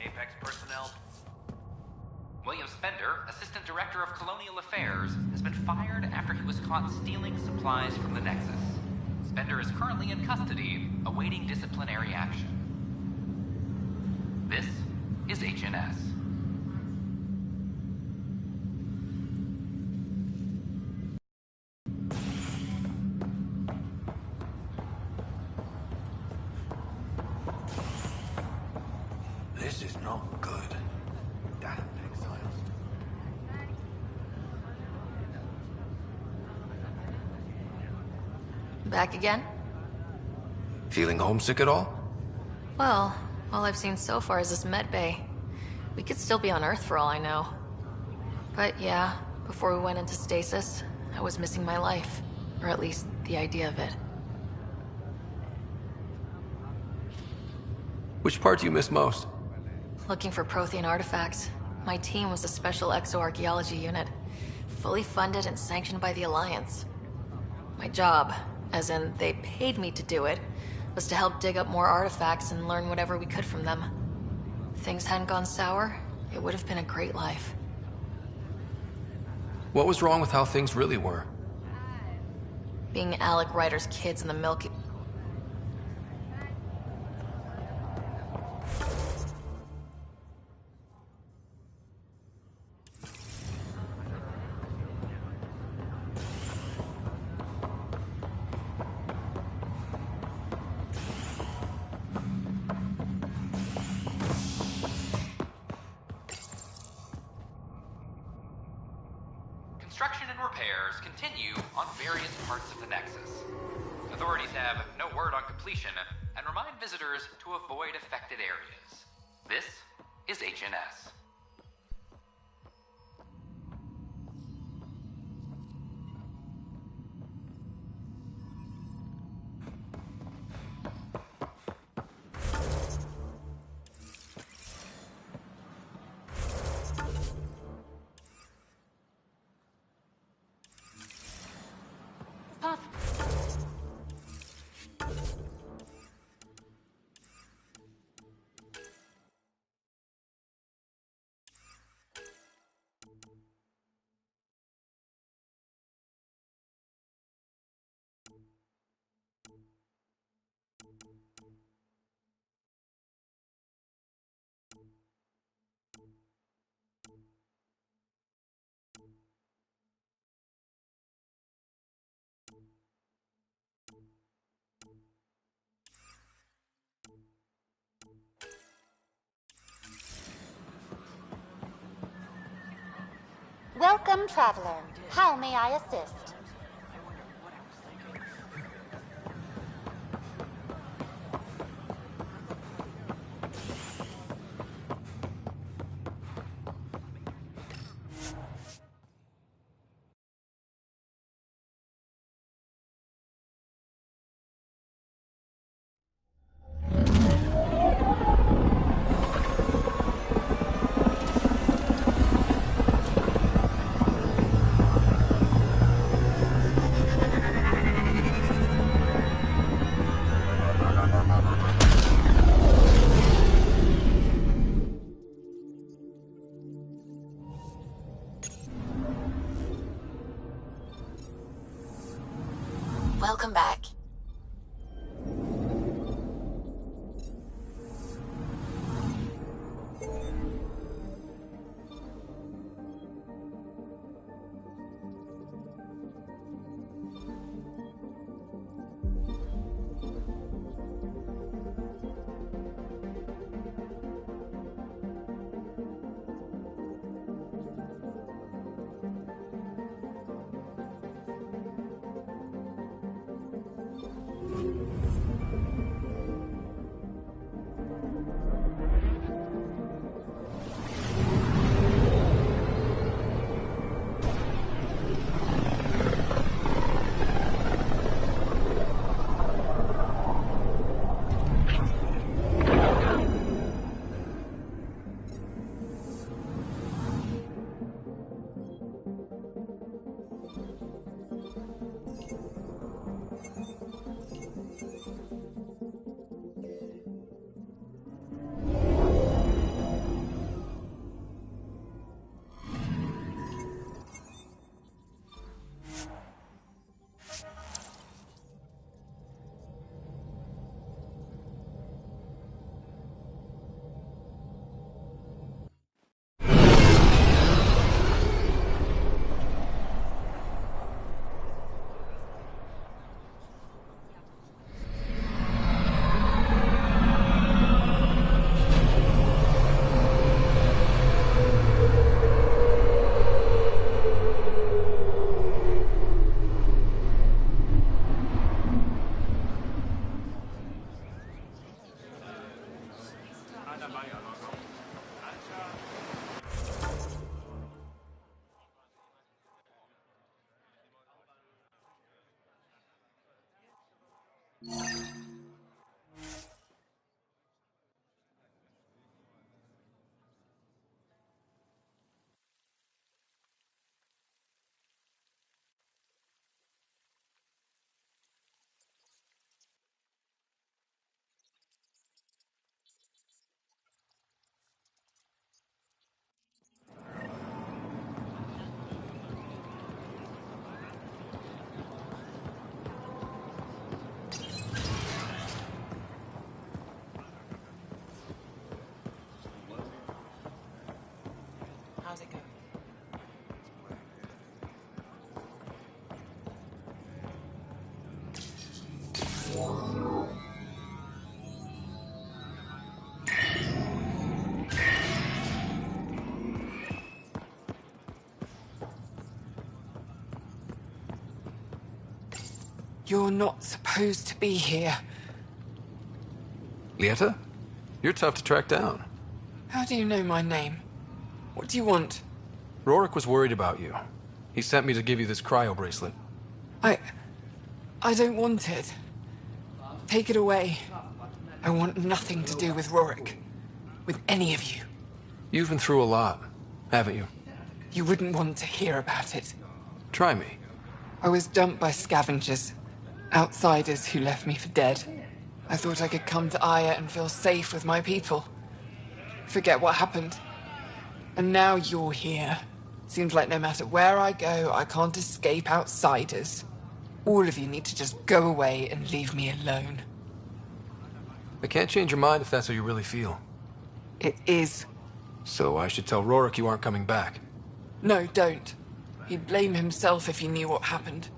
Apex personnel.
William Spender, Assistant Director of Colonial Affairs, has been fired after he was caught stealing supplies from the Nexus. Spender is currently in custody, awaiting disciplinary action. This is HNS.
This is not good. Damn exiles.
Back again?
Feeling homesick at all?
Well, all I've seen so far is this med bay. We could still be on Earth for all I know. But yeah, before we went into stasis, I was missing my life. Or at least, the idea of it.
Which part do you miss most?
Looking for Prothean artifacts. My team was a special exoarchaeology unit. Fully funded and sanctioned by the Alliance. My job, as in they paid me to do it, was to help dig up more artifacts and learn whatever we could from them. If things hadn't gone sour, it would have been a great life.
What was wrong with how things really were?
Being Alec Ryder's kids in the Milky...
Construction and repairs continue on various parts of the Nexus. Authorities have no word on completion and remind visitors to avoid affected areas. This is HNS.
Welcome, traveler. How may I assist?
Welcome back.
How's it going?
You're not supposed to be here.
Lieta? You're tough to track down.
How do you know my name? What do you want?
Rorik was worried about you. He sent me to give you this cryo bracelet.
I don't want it. Take it away. I want nothing to do with Rorik. With any of you.
You've been through a lot, haven't you?
You wouldn't want to hear about it.
Try me.
I was dumped by scavengers. Outsiders who left me for dead. I thought I could come to Aya and feel safe with my people. Forget what happened. And now you're here. Seems like no matter where I go, I can't escape outsiders. All of you need to just go away and leave me alone.
I can't change your mind if that's how you really feel.
It is.
So I should tell Rorik you aren't coming back.
No, don't. He'd blame himself if he knew what happened.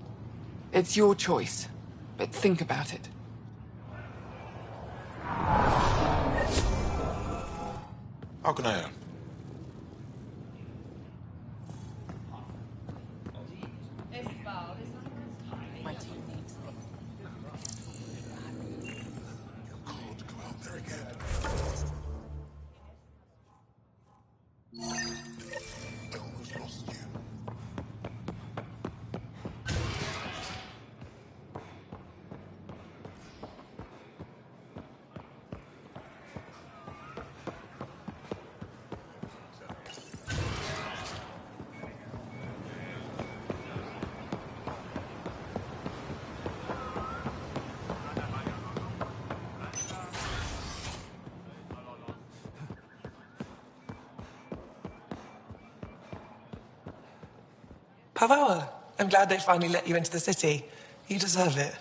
It's your choice, but think about it.
How can I help?
Pavawa, I'm glad they finally let you into the city. You deserve it.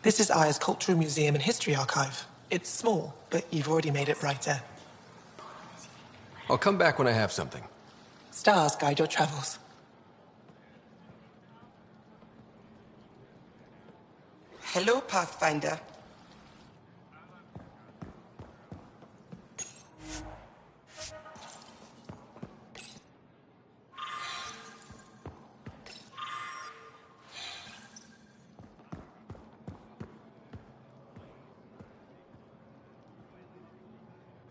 This is Aya's Cultural Museum and History Archive. It's small, but you've already made it brighter.
I'll come back when I have something.
Stars guide your travels.
Hello, Pathfinder.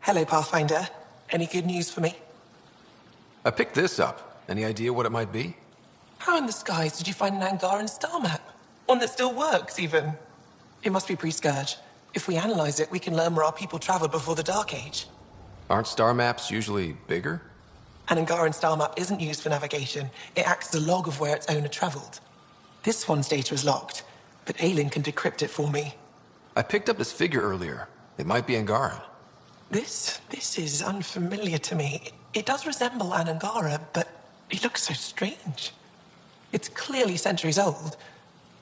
Hello, Pathfinder. Any good news for me?
I picked this up. Any idea what it might be?
How in the skies did you find an Angaran star map? One that still works, even. It must be pre-Scourge. If we analyze it, we can learn where our people traveled before the Dark Age.
Aren't star maps usually bigger?
An Angaran star map isn't used for navigation. It acts as a log of where its owner traveled. This one's data is locked, but Aelin can decrypt it for me.
I picked up this figure earlier. It might be Angaran.
This is unfamiliar to me. It does resemble an Angara, but it looks so strange. It's clearly centuries old.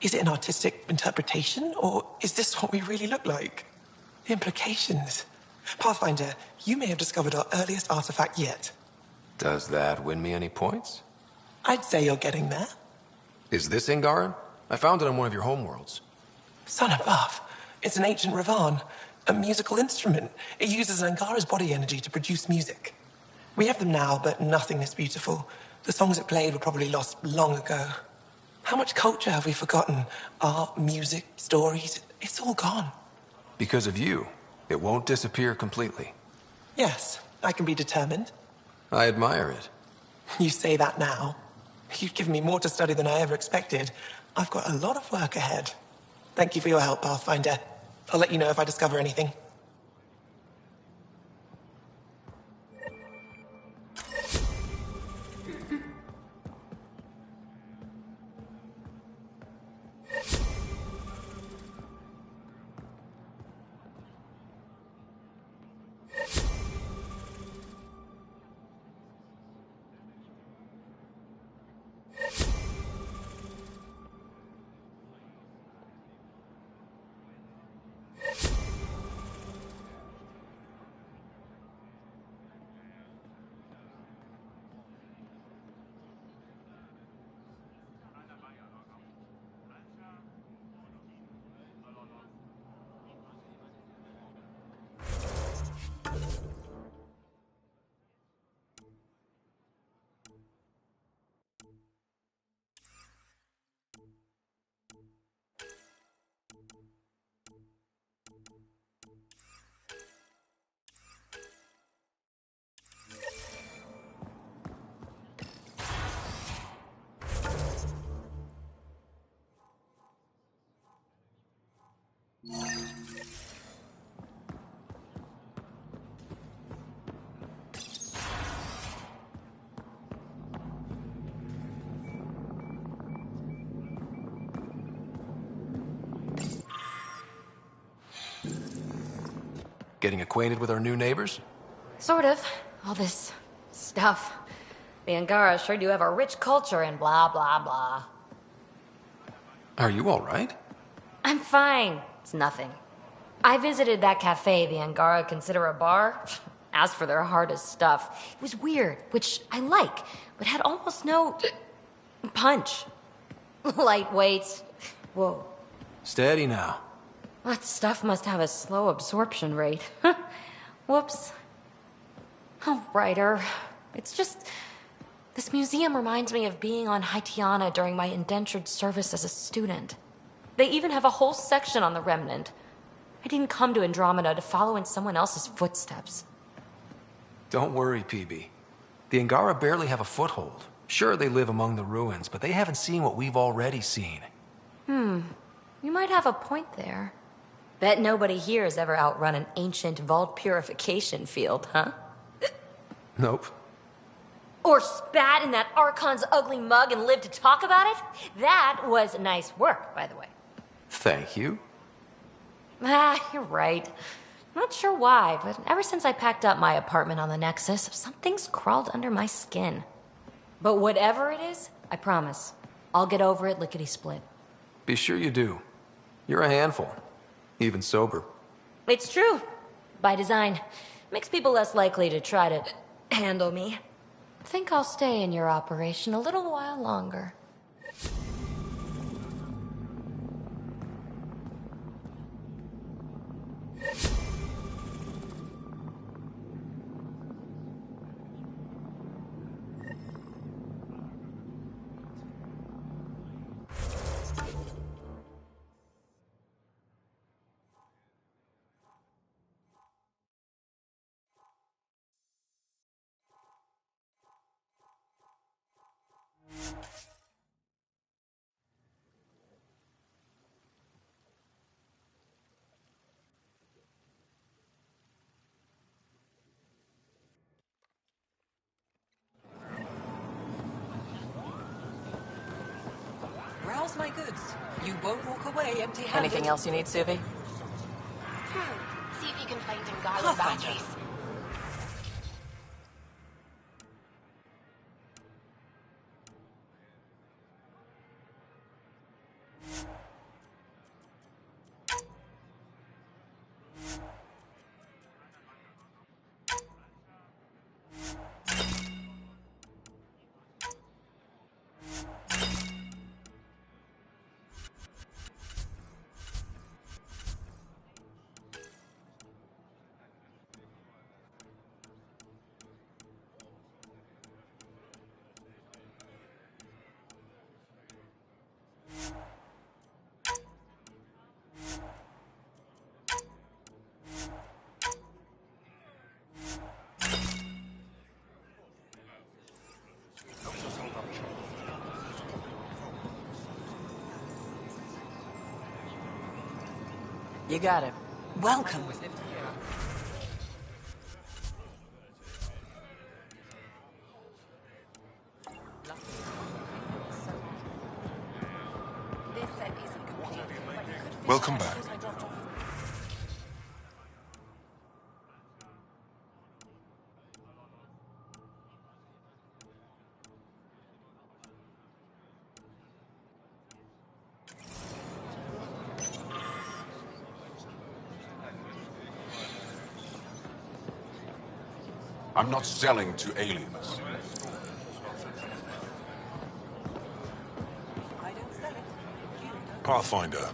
Is it an artistic interpretation, or is this what we really look like? The implications. Pathfinder, you may have discovered our earliest artifact yet.
Does that win me any points?
I'd say you're getting there.
Is this Angaran? I found it on one of your homeworlds.
Son above. It's an ancient Ravan. A musical instrument. It uses Angara's body energy to produce music. We have them now, but nothing this beautiful. The songs it played were probably lost long ago. How much culture have we forgotten? Art, music, stories, it's all gone.
Because of you, it won't disappear completely.
Yes, I can be determined.
I admire it.
You say that now. You've given me more to study than I ever expected. I've got a lot of work ahead. Thank you for your help, Pathfinder. I'll let you know if I discover anything.
Getting acquainted with our new neighbors?
Sort of. All this stuff. The Angara sure do have a rich culture and blah, blah, blah.
Are you all right?
I'm fine. It's nothing. I visited that cafe the Angara consider a bar. Asked for their hardest stuff. It was weird, which I like, but had almost no punch. Lightweight. Whoa.
Steady now.
That stuff must have a slow absorption rate. Whoops. Oh, Ryder. It's just... This museum reminds me of being on Haitiana during my indentured service as a student. They even have a whole section on the Remnant. I didn't come to Andromeda to follow in someone else's footsteps.
Don't worry, PB. The Angara barely have a foothold. Sure, they live among the ruins, but they haven't seen what we've already seen.
You might have a point there. Bet nobody here has ever outrun an ancient vault purification field, huh?
Nope.
Or spat in that Archon's ugly mug and lived to talk about it? That was nice work, by the way.
Thank you.
You're right. Not sure why, but ever since I packed up my apartment on the Nexus, something's crawled under my skin. But whatever it is, I promise, I'll get over it lickety-split.
Be sure you do. You're a handful. Even sober.
It's true. By design. Makes people less likely to try to handle me. Think I'll stay in your operation a little while longer.
Browse my goods. You won't walk away empty-handed.
Anything else you need, Suvi?
See if you can find Ngala's batteries.
You got it.
Welcome.
Welcome back. I'm not selling to aliens. Pathfinder.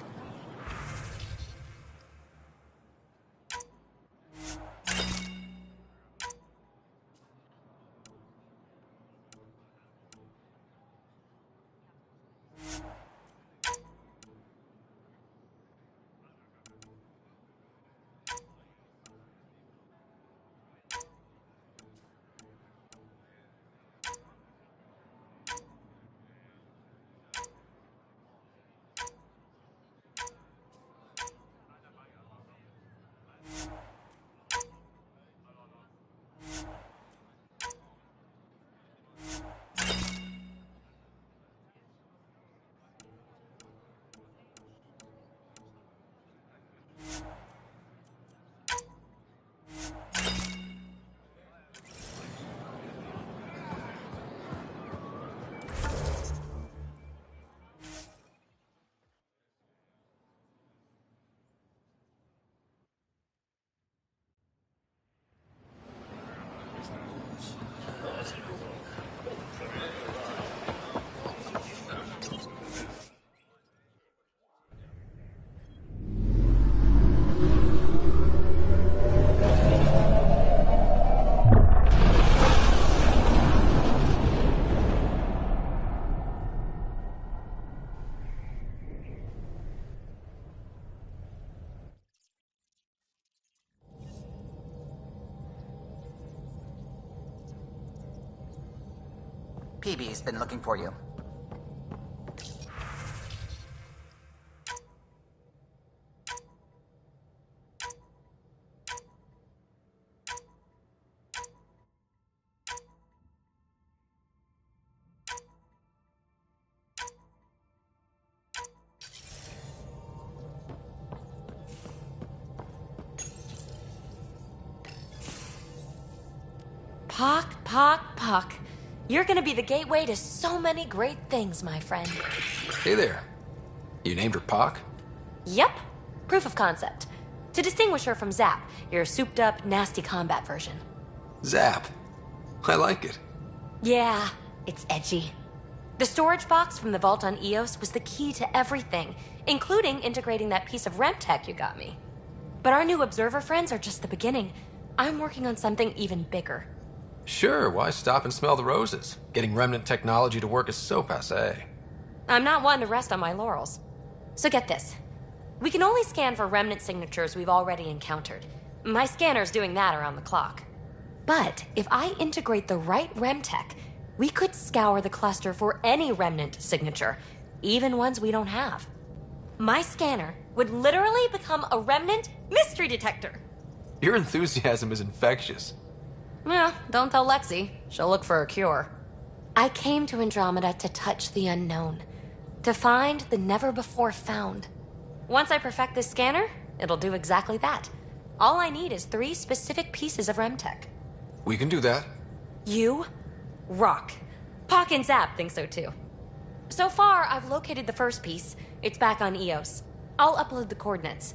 PB's been looking for you.
Pock. You're gonna be the gateway to so many great things, my friend.
Hey there. You named her Pock?
Yep. Proof of concept. To distinguish her from Zap, your souped-up, nasty combat version.
Zap. I like it.
Yeah, it's edgy. The storage box from the vault on Eos was the key to everything, including integrating that piece of REM tech you got me. But our new observer friends are just the beginning. I'm working on something even bigger.
Sure, why stop and smell the roses? Getting remnant technology to work is so passé.
I'm not one to rest on my laurels. So get this. We can only scan for remnant signatures we've already encountered. My scanner's doing that around the clock. But if I integrate the right REM tech, we could scour the cluster for any remnant signature, even ones we don't have. My scanner would literally become a remnant mystery detector.
Your enthusiasm is infectious.
Well, don't tell Lexi. She'll look for a cure. I came to Andromeda to touch the unknown. To find the never-before-found. Once I perfect this scanner, it'll do exactly that. All I need is 3 specific pieces of REMTech.
We can do that.
You rock. Pock and Zap think so too. So far, I've located the first piece. It's back on Eos. I'll upload the coordinates.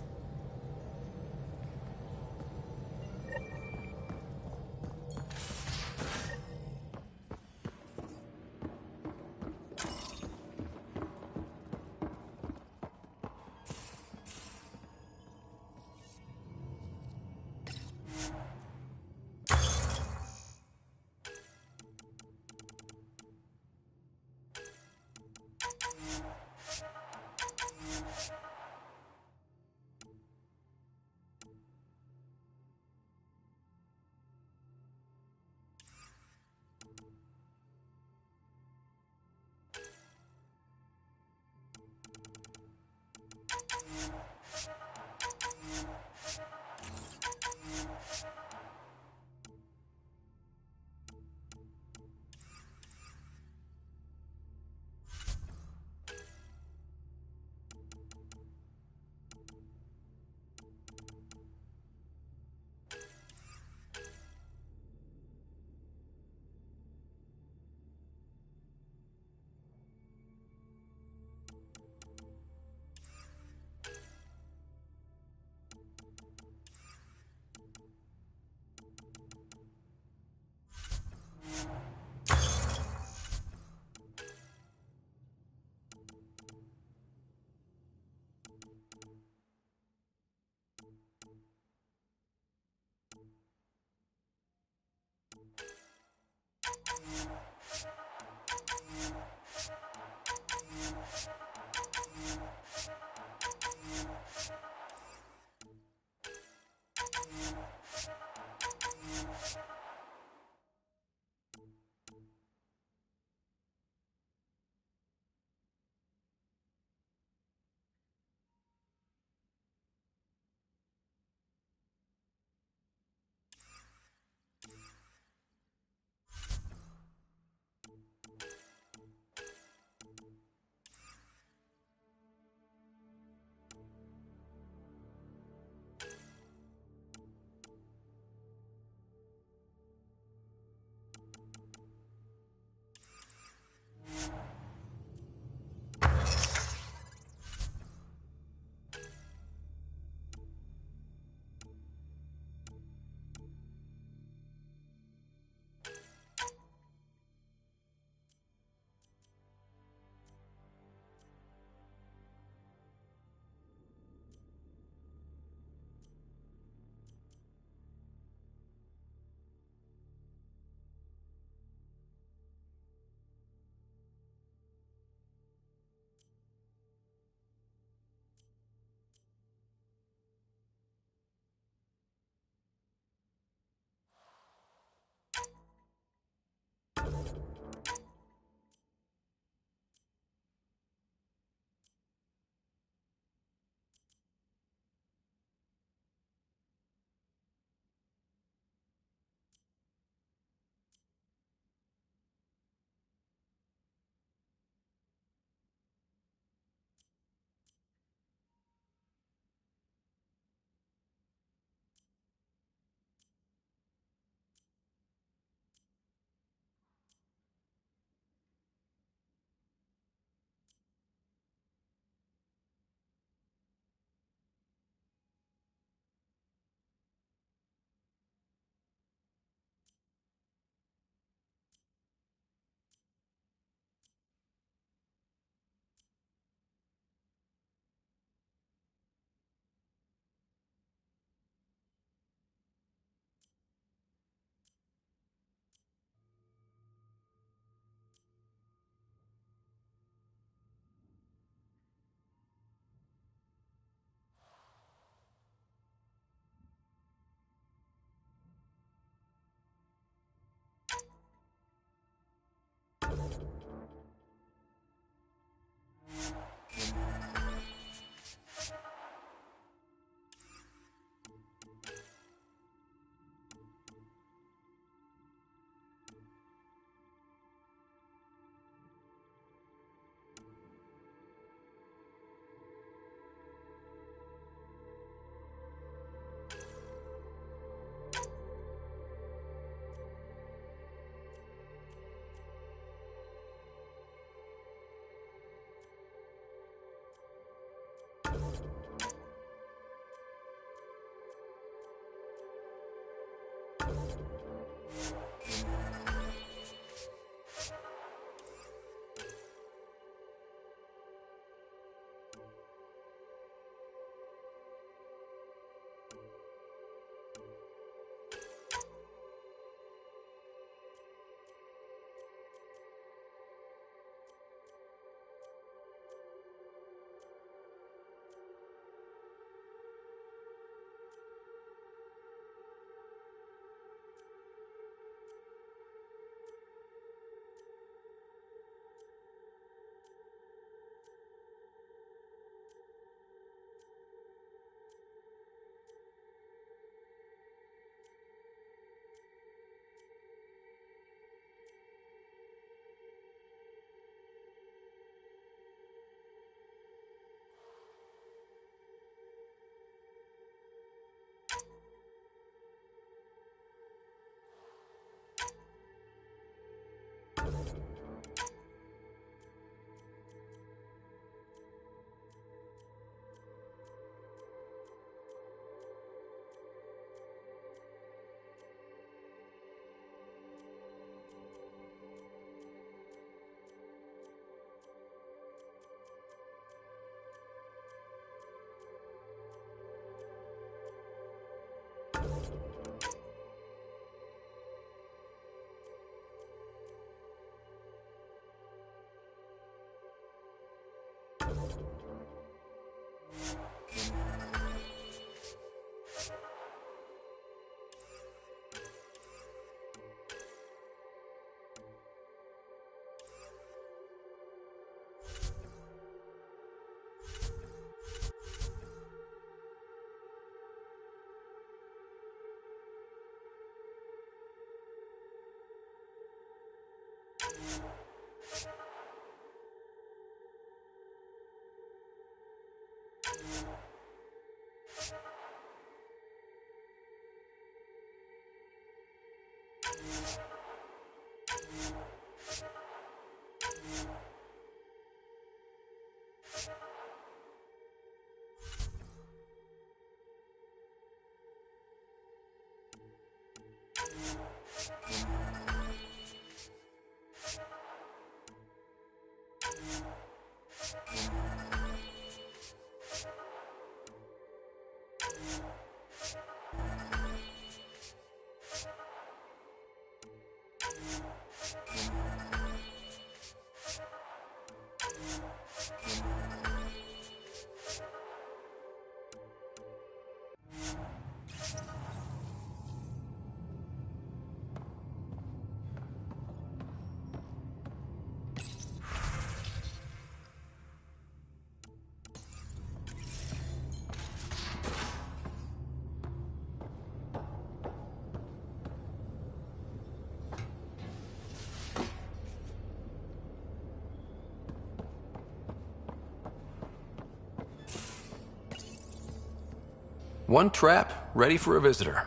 One trap, ready for a visitor.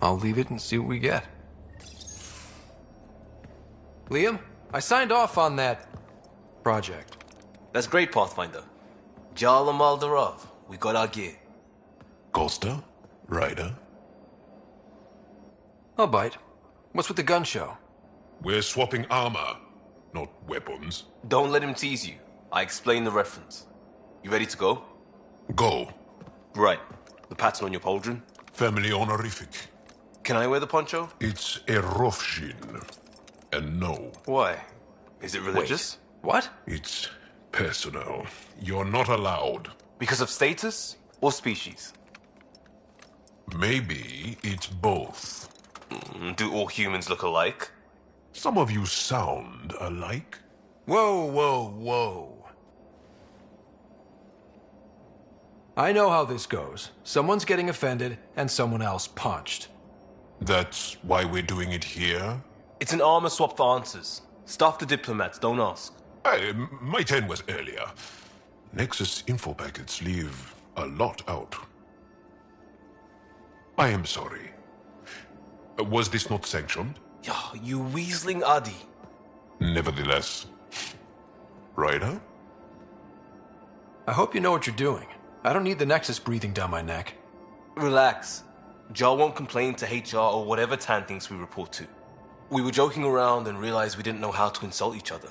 I'll leave it and see what we get. Liam, I signed off on that project.
That's great, Pathfinder. Jal Maldarov, we got our gear.
Costa? Ryder?
I'll bite. What's with the gun show?
We're swapping armor, not weapons.
Don't let him tease you. I explained the reference. You ready to go?
Go.
Right. The pattern on your pauldron?
Family honorific.
Can I wear the poncho?
It's a Rofshin. And no.
Why? Is it religious?
Wait, what?
It's personal. You're not allowed.
Because of status or species?
Maybe it's both.
Do all humans look alike?
Some of you sound alike.
Whoa, whoa, whoa. I know how this goes. Someone's getting offended, and someone else punched.
That's why we're doing it here?
It's an armor swap for answers. Stuff the diplomats, don't ask.
Hey, my turn was earlier. Nexus info packets leave a lot out. I am sorry. Was this not sanctioned?
You weaseling Adi.
Nevertheless. Ryder?
I hope you know what you're doing. I don't need the Nexus breathing down my neck.
Relax. Jar won't complain to HR or whatever Tan thinks we report to. We were joking around and realized we didn't know how to insult each other.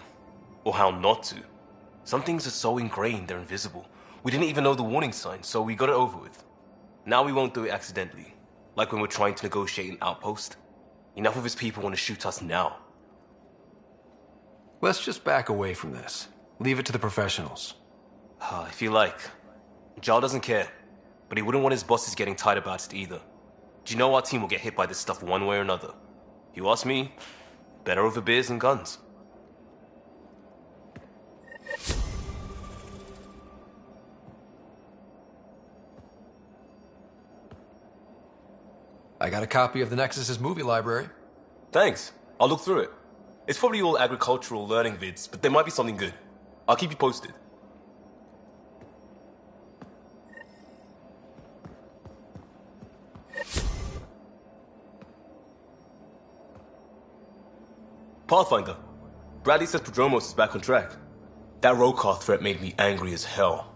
Or how not to. Some things are so ingrained they're invisible. We didn't even know the warning sign, so we got it over with. Now we won't do it accidentally. Like when we're trying to negotiate an outpost. Enough of his people want to shoot us now.
Let's just back away from this. Leave it to the professionals.
If you like. Jar doesn't care, but he wouldn't want his bosses getting tight about it either. Do you know our team will get hit by this stuff one way or another? You ask me, better over beers and guns.
I got a copy of the Nexus's movie library.
Thanks. I'll look through it. It's probably all agricultural learning vids, but there might be something good. I'll keep you posted. Pathfinder. Bradley says Prodromos is back on track. That Rokar threat made me angry as hell,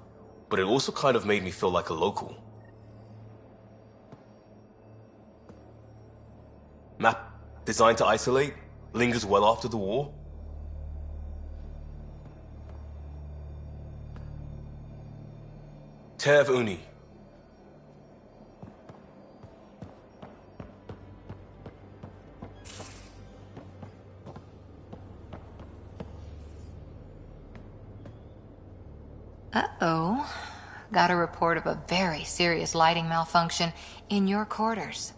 but it also kind of made me feel like a local. Map designed to isolate, lingers well after the war. Tev Uni.
Uh-oh. got a report of a very serious lighting malfunction in your quarters.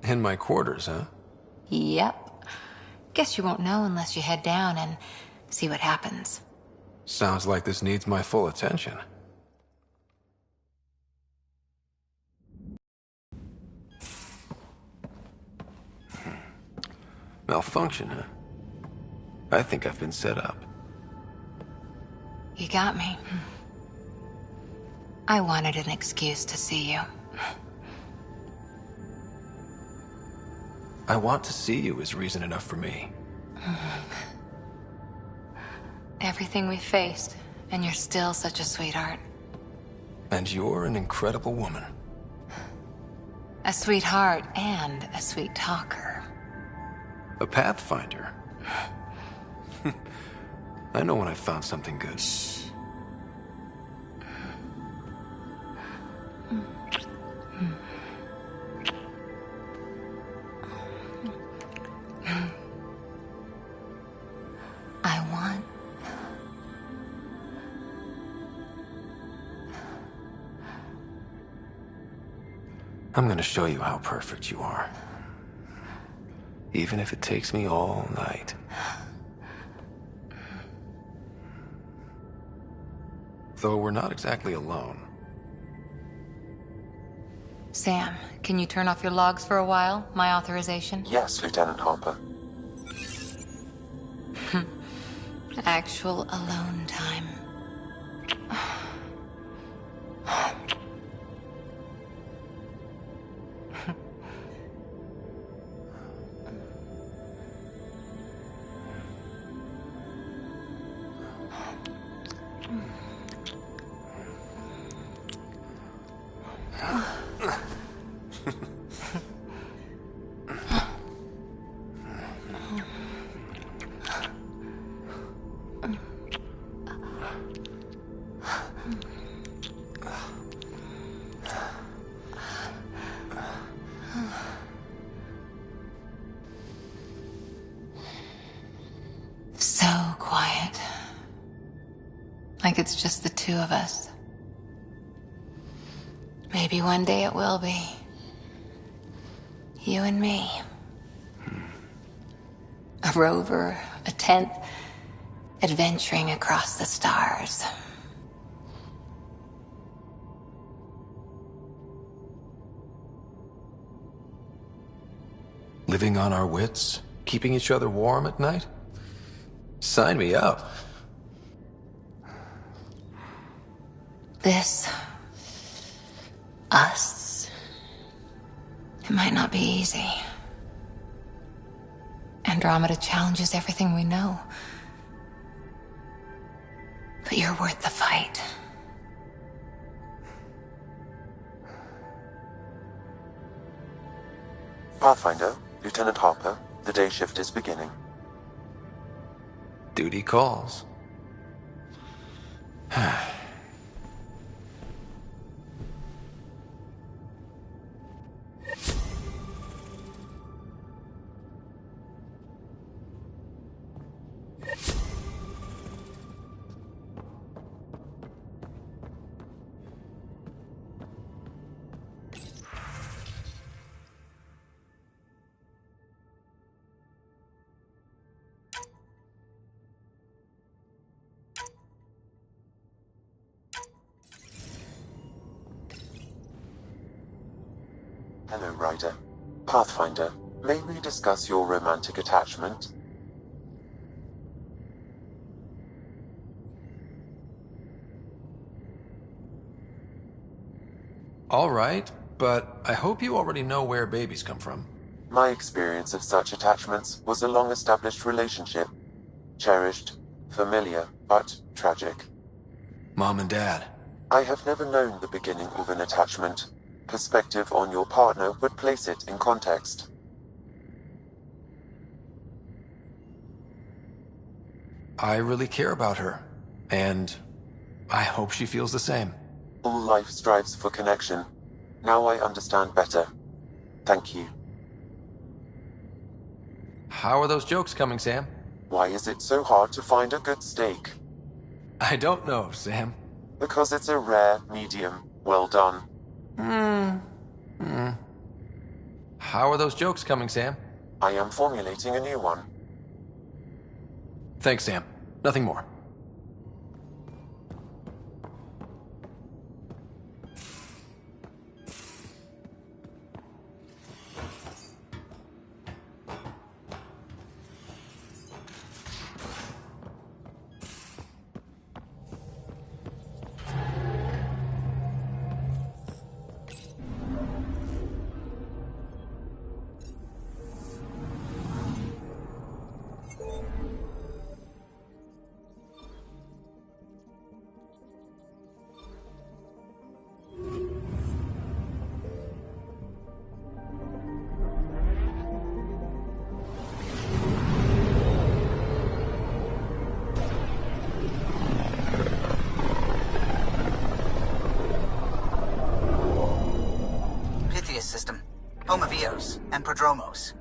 In my quarters, huh?
Yep. Guess you won't know unless you head down and see what happens.
Sounds like this needs my full attention. Malfunction, huh? I think I've been set up.
You got me. I wanted an excuse to see you.
I want to see you is reason enough for me.
Everything we faced, and you're still such a sweetheart.
And you're an incredible woman.
A sweetheart and a sweet talker.
A pathfinder. I know when I've found something good. I'm gonna show you how perfect you are. Even if it takes me all night. Though we're not exactly alone.
Sam, can you turn off your logs for a while? My authorization?
Yes, Lieutenant Harper.
Actual alone time. So quiet. Like it's just the two of us. Maybe one day it will be. You and me. A rover, a tent, adventuring across the stars.
Living on our wits? Keeping each other warm at night? Sign me up.
This... us... it might not be easy. Andromeda challenges everything we know. But you're worth the fight.
Pathfinder, Lieutenant Harper, the day shift is beginning.
Duty calls.
Hello, Ryder. Pathfinder, may we discuss your romantic attachment?
All right, but I hope you already know where babies come from.
My experience of such attachments was a long-established relationship. Cherished, familiar, but tragic.
Mom and Dad.
I have never known the beginning of an attachment. Perspective on your partner would place it in context.
I really care about her, and I hope she feels the same.
All life strives for connection. Now I understand better. Thank you.
How are those jokes coming, Sam?
Why is it so hard to find a good steak?
I don't know, Sam.
Because it's a rare medium. Well done.
How are those jokes coming, Sam?
I am formulating a new one.
Thanks, Sam. Nothing more.
System, home of Eos and Prodromos.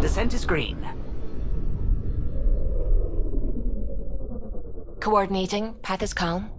Descent is green.
Coordinating. Path is calm.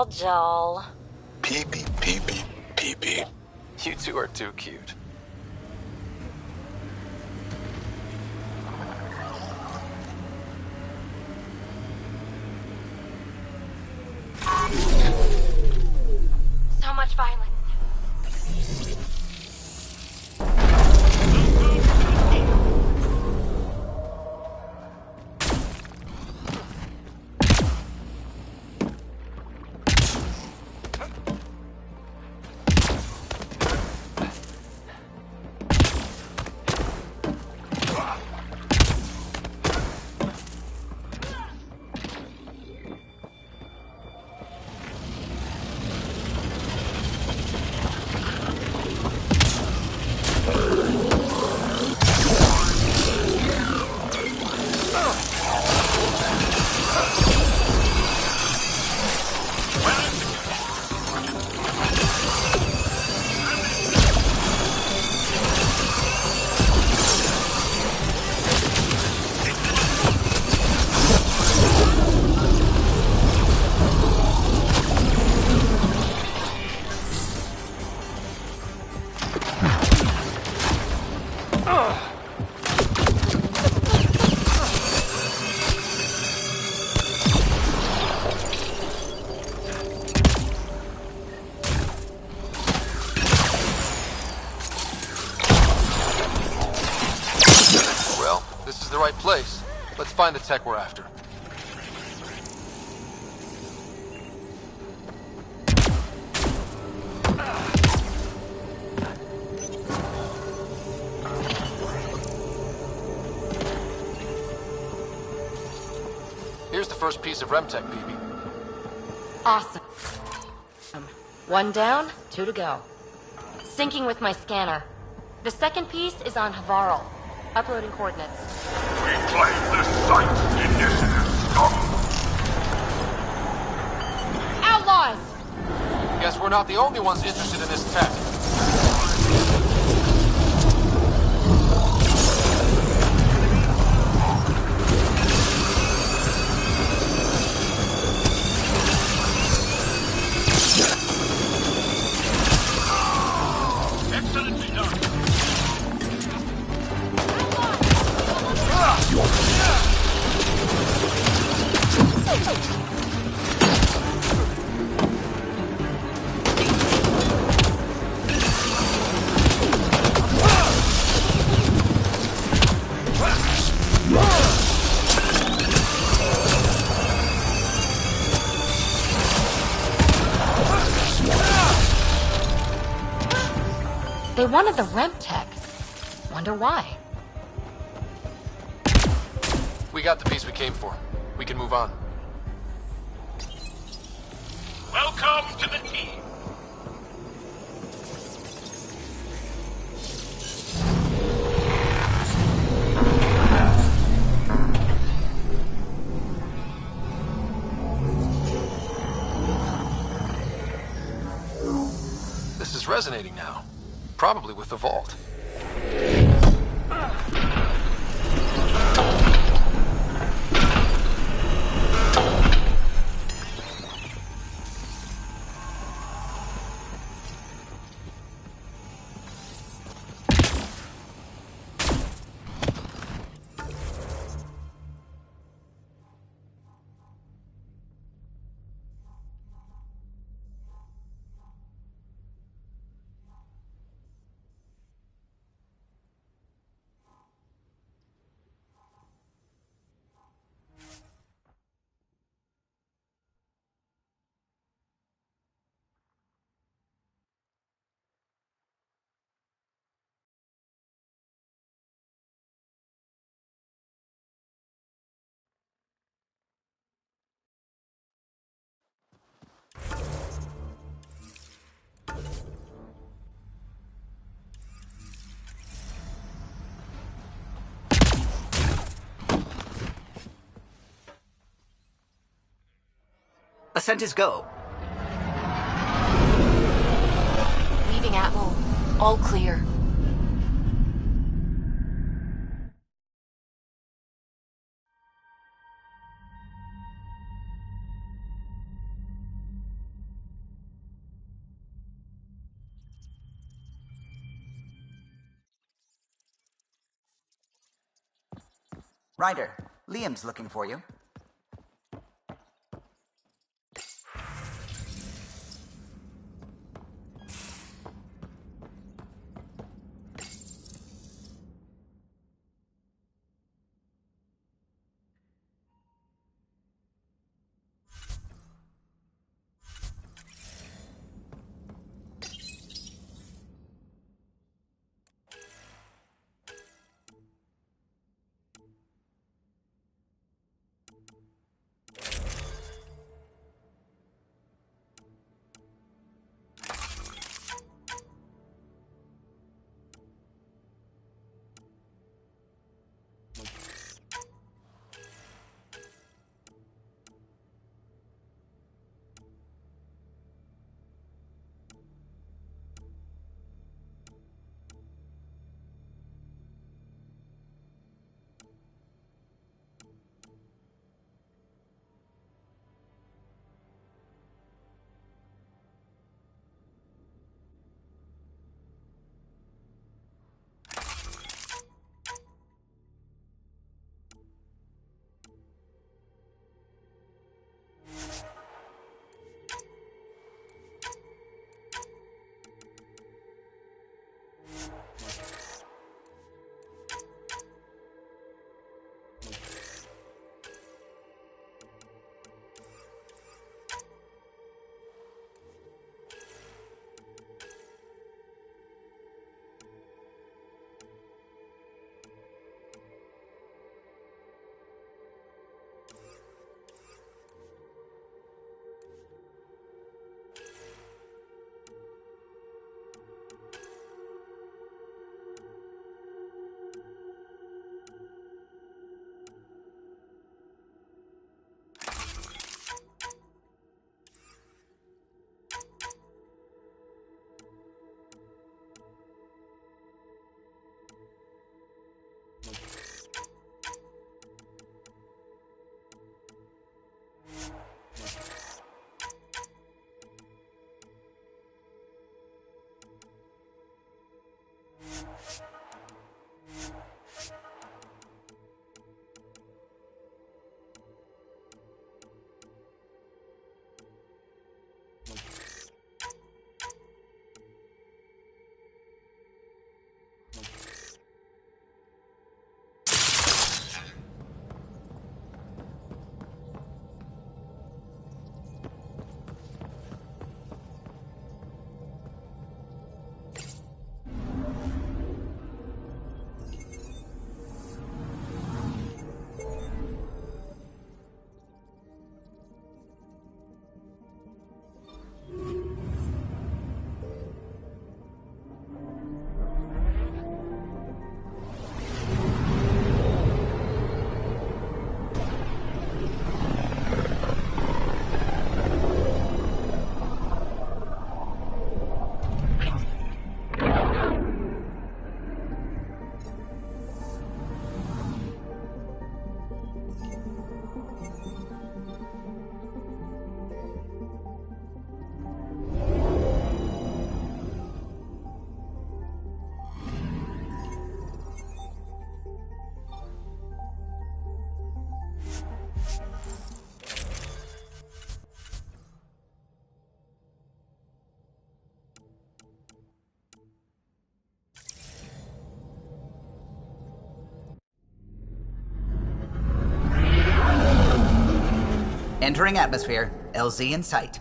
Joel.
Pee-pee.
You two are too cute.
So much violence.
This is the right place. Let's find the tech we're after. first piece of Remtech, BB.
Awesome. One down, two to go. Syncing with my scanner. The second piece is on Havarl. Uploading coordinates.
Reclaim the site! Initiative stop!
Outlaws!
Guess we're not the only ones interested in this tech.
Excellently done!
They wanted the Remtech. Wonder why.
We got the piece we came for. We can move on.
Welcome to the team!
This is resonating now. Probably with the vault.
Ascent is go.
Leaving Atmo. All clear.
Ryder, Liam's looking for you. Entering atmosphere. LZ in sight.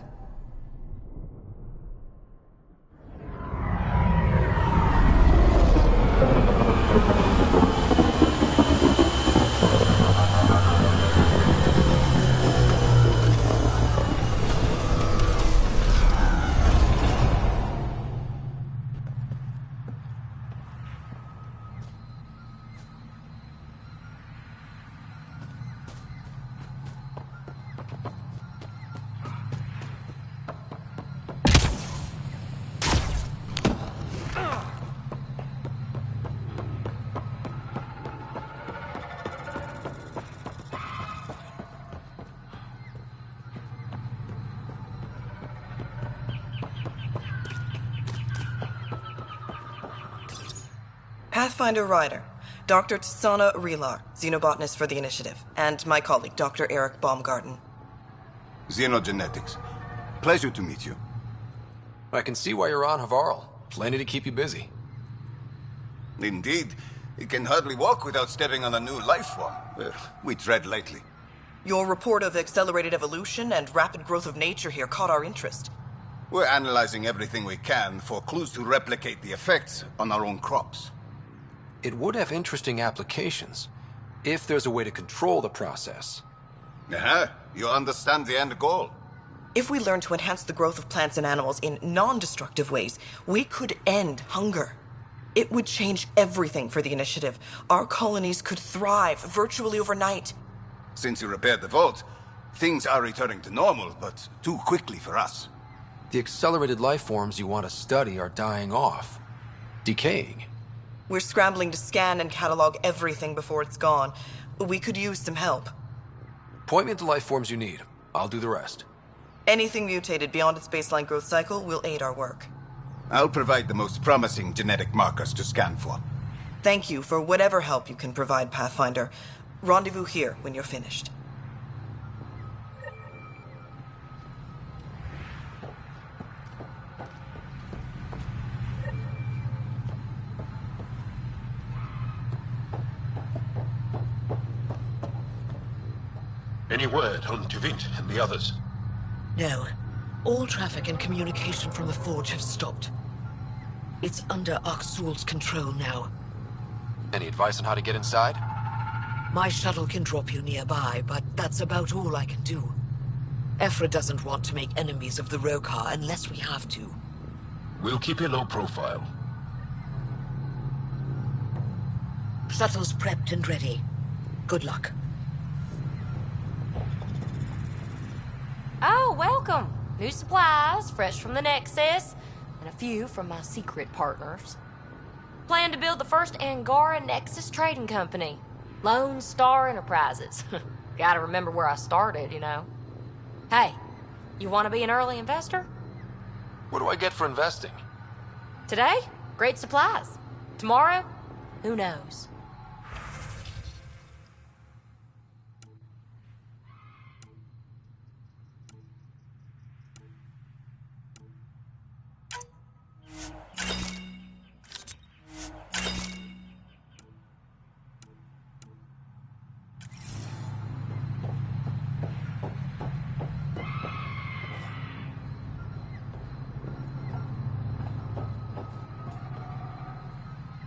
Pathfinder Ryder, Dr. Tsana Relar, xenobotanist for the Initiative, and my colleague, Dr. Eric Baumgarten.
Xenogenetics. Pleasure to meet you.
I can see why you're on Havarl. Plenty to keep you busy.
Indeed. It can hardly walk without stepping on a new life form. We tread lightly.
Your report of accelerated evolution and rapid growth of nature here caught our interest.
We're analyzing everything we can for clues to replicate the effects on our own crops.
It would have interesting applications, if there's a way to control the process.
You understand the end goal.
If we learn to enhance the growth of plants and animals in non-destructive ways, we could end hunger. It would change everything for the Initiative. Our colonies could thrive virtually overnight.
Since you repaired the vault, things are returning to normal, but too quickly for us.
The accelerated life forms you want to study are dying off, decaying.
We're scrambling to scan and catalog everything before it's gone. We could use some help.
Point me to life forms you need. I'll do the rest.
Anything mutated beyond its baseline growth cycle will aid our work.
I'll provide the most promising genetic markers to scan for.
Thank you for whatever help you can provide, Pathfinder. Rendezvous here when you're finished.
Any word on Tuvint and the others?
No. All traffic and communication from the Forge have stopped. It's under Aksul's control now.
Any advice on how to get inside?
My shuttle can drop you nearby, but that's about all I can do. Ephra doesn't want to make enemies of the Rokar unless we have to.
We'll keep a low profile.
Shuttle's prepped and ready. Good luck.
Oh, welcome. New supplies, fresh from the Nexus, and a few from my secret partners. Plan to build the first Angara Nexus trading company. Lone Star Enterprises. Gotta remember where I started, you know. Hey, you want to be an early investor?
What do I get for investing?
Today, great supplies. Tomorrow? Who knows?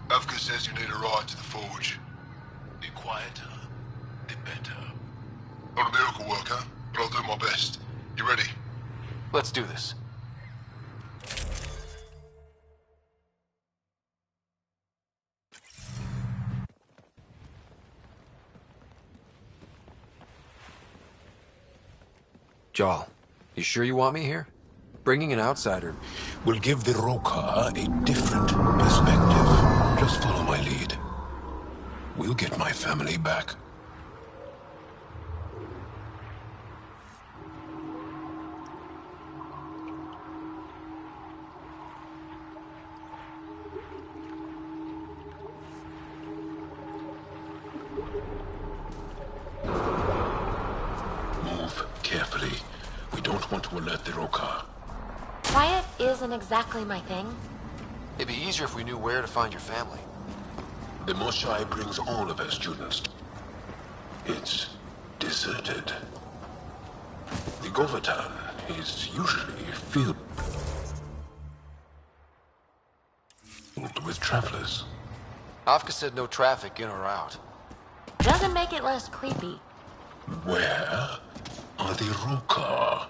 Avka says you need a ride to the forge. The quieter, the better. Not a miracle worker, but I'll do my best. You ready?
Let's do this. Jarl, you sure you want me here? Bringing an outsider
will give the Roka a different perspective. Just follow my lead. We'll get my family back. Move carefully. We don't want to alert the Roka.
Quiet isn't exactly my thing.
It'd be easier if we knew where to find your family.
The Moshai brings all of our students. It's deserted. The Govatan is usually filled with travelers.
Avka said no traffic in or out.
Doesn't make it less creepy.
Where are the Roka?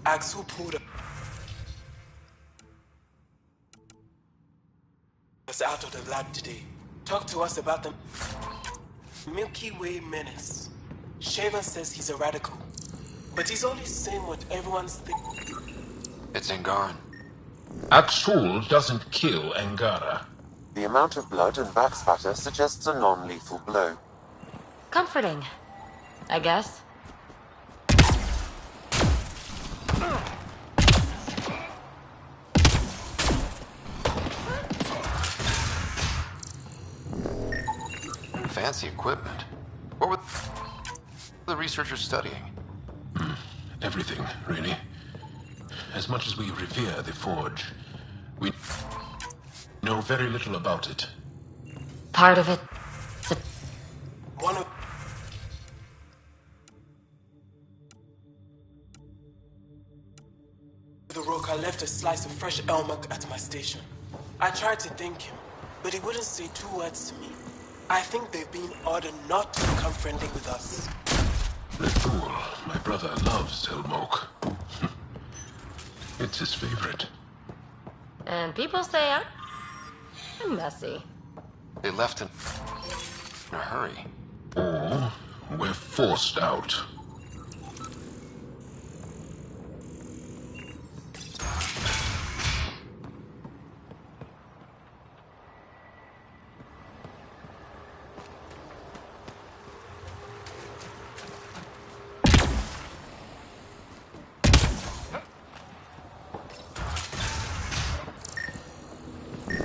Axel pulled us out of the lab today. Talk to us about the Milky Way menace. Shaven says he's a radical, but he's only saying what everyone's thinking.
It's Angaran.
Axul doesn't kill Angara.
The amount of blood and back spatter suggests a non-lethal blow.
Comforting, I guess.
Fancy equipment. What were the researchers studying?
Everything, really. As much as we revere the Forge, we know very little about it.
Part of it.
One of the Roka left a slice of fresh elmuck at my station. I tried to thank him, but he wouldn't say 2 words to me. I think they've been ordered not to become friendly with us.
The fool, my brother loves Elmok. It's his favorite.
And people say I'm messy.
They left in a hurry.
Or we're forced out.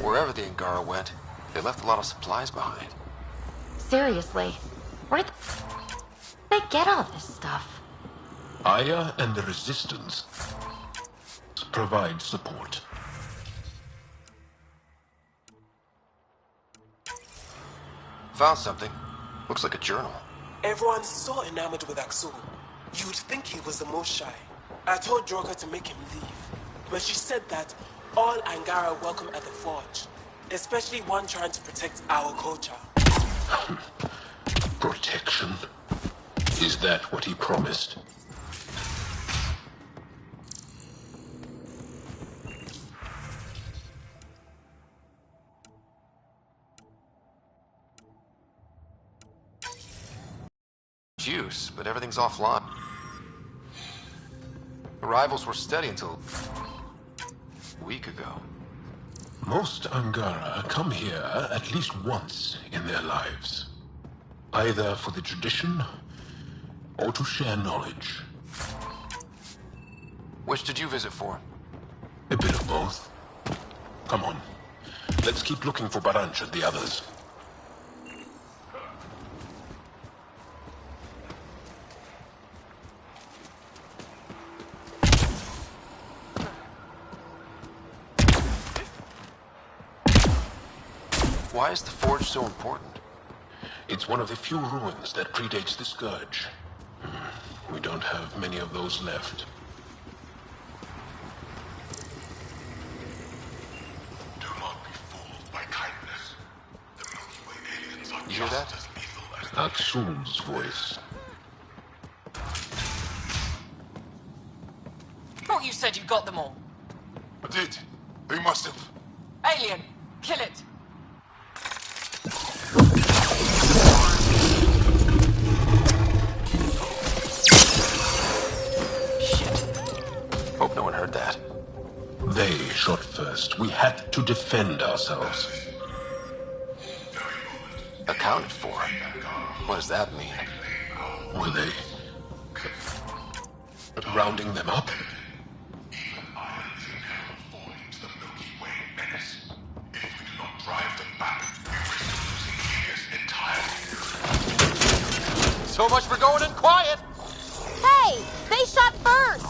Wherever the Angara went, they left a lot of supplies behind.
Seriously, where'd they get all this stuff?
Aya and the Resistance provide support.
Found something. Looks like a journal.
Everyone's so enamored with Axul. You'd think he was the most shy. I told Droka to make him leave, but she said that all Angara are welcome at the Forge, especially one trying to protect our culture.
Protection? Is that what he promised?
Juice, but everything's offline. Arrivals were steady until a week ago.
Most Angara come here at least once in their lives. Either for the tradition, or to share knowledge.
Which did you visit for?
A bit of both. Come on. Let's keep looking for Baranch and the others.
Why is the forge so important?
It's one of the few ruins that predates the Scourge. We don't have many of those left.
Do not be fooled by kindness. The Milky Way aliens are
You hear that?
just as lethal as
Aksul's voice.
Thought you said you got them all.
I did. They must have.
Alien, kill it.
Hope no one heard that.
They shot first. We had to defend ourselves.
Accounted for? What does that mean?
Were they rounding them up?
So much for going in quiet!
Hey! They shot first!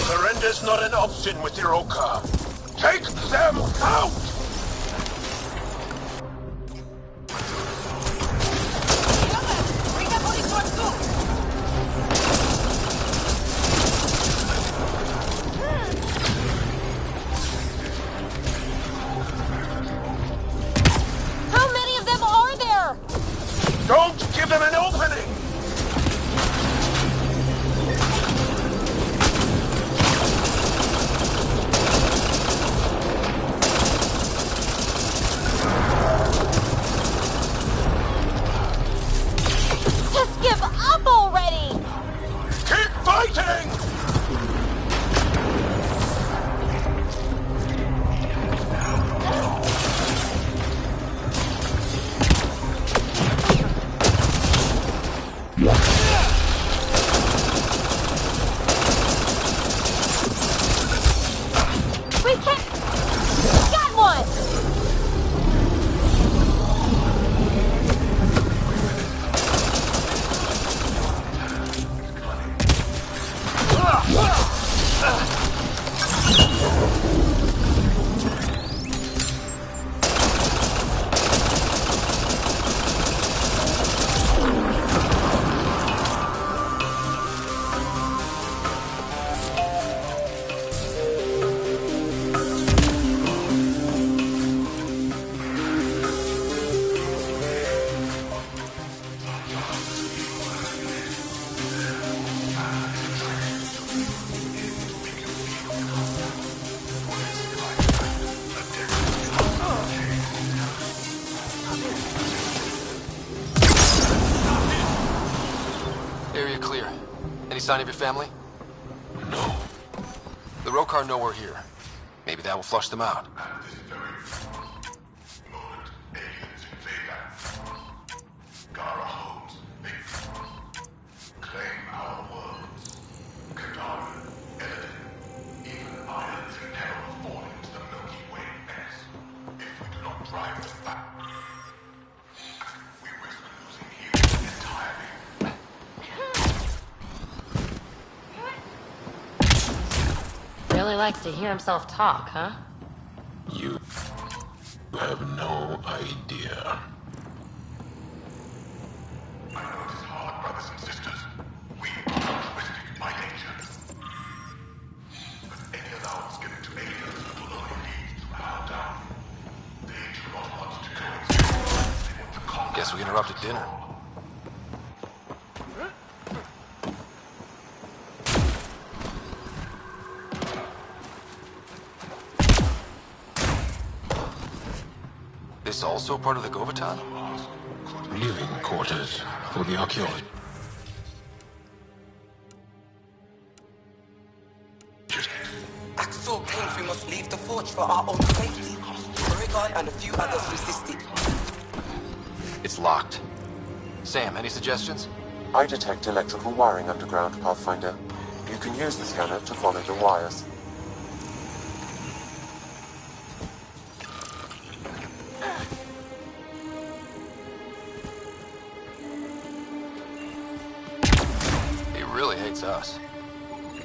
Surrender's not an option with Iroka. Take them out!
How many of them are there?
Don't give them an opening!
Just give up already!
Keep fighting!
We can't... Got one!
Area clear. Any sign of your family?
No.
The Rokar know we're here. Maybe that will flush them out.
Really likes to hear himself talk, huh?
You have no idea.
brothers and sisters. We are altruistic by nature. But any allowance given to aliens will only lead to our down. They do not want to coexist. They want to conquer.
Guess we interrupted dinner. This also part of the Govatan?
Living quarters for the archaeology.
Axel claims we must leave the forge for our own safety. Oregon and a few others resisted.
It's locked. Sam, any suggestions?
I detect electrical wiring underground, Pathfinder. You can use the scanner to follow the wires.
He really hates us.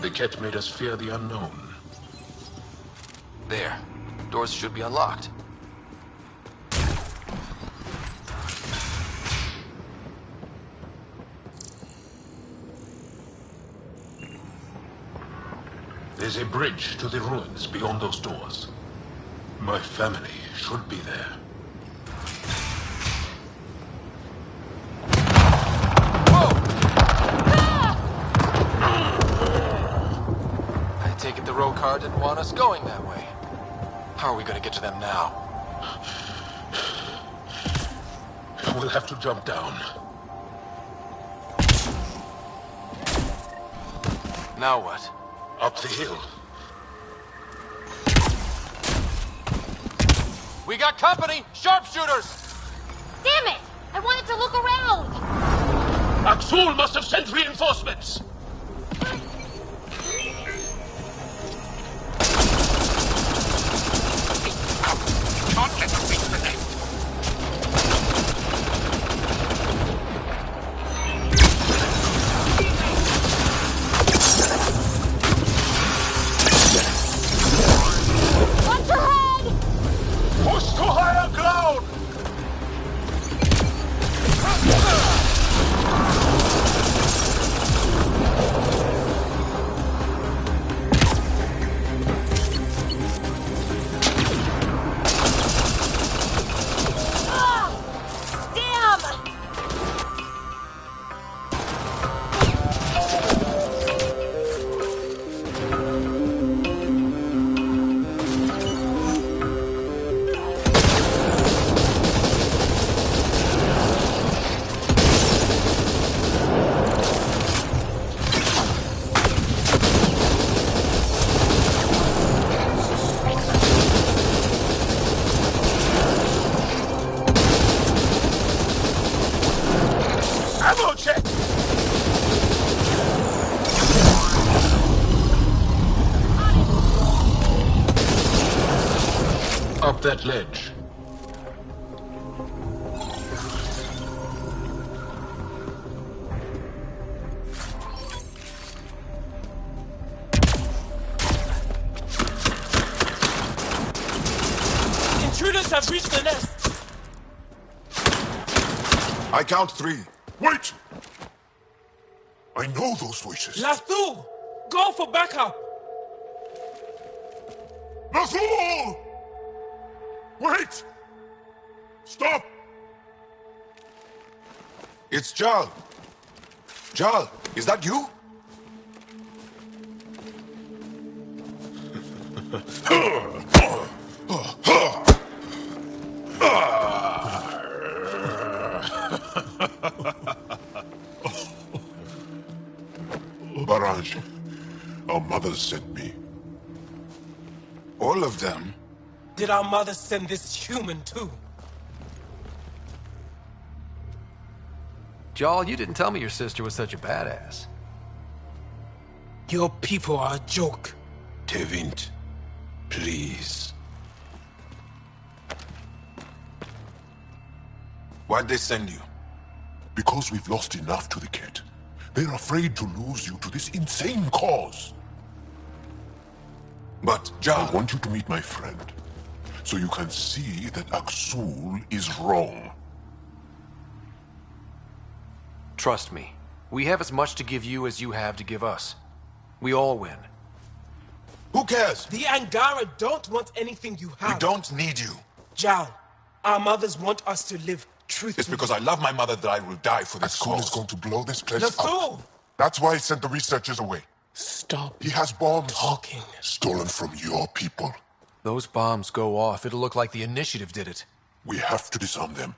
The cat made us fear the unknown. There. Doors should be unlocked. There's a bridge to the ruins beyond those doors. My family should be there.
I take it the road car didn't want us going that way. How are we gonna get to them now?
We'll have to jump down.
Now what?
Up the hill.
We got company! Sharpshooters!
Damn it! I wanted to look around!
Aksul must have sent reinforcements! Can't let them reach the name.
Watch your head!
Push to higher ground! Ammo check! Up that ledge.
Intruders have reached the nest.
I count 3. Wait! I know those voices.
Lathul! Go for backup!
Lathul! Wait! Stop! It's Jal. Jal, is that you? Barrage, our mothers sent me. All of them?
Did our mother send this human too?
Jarl, you didn't tell me your sister was such a badass.
Your people are a joke.
Tevint, please.
Why'd they send you? Because we've lost enough to the kid. They're afraid to lose you to this insane cause. But, Jal, I want you to meet my friend, so you can see that Aksul is wrong.
Trust me, we have as much to give you as you have to give us. We all win.
Who cares?
The Angara don't want anything you have.
We don't need you.
Jal, our mothers want us to live truthfully.
It's because I love my mother that I will die for this cause. Aksul is going to blow this place
Lathul!
up. That's why he sent the researchers away.
Stop.
He has bombs.
Talking.
Stolen from your people.
Those bombs go off, it'll look like the Initiative did it.
We have to disarm them.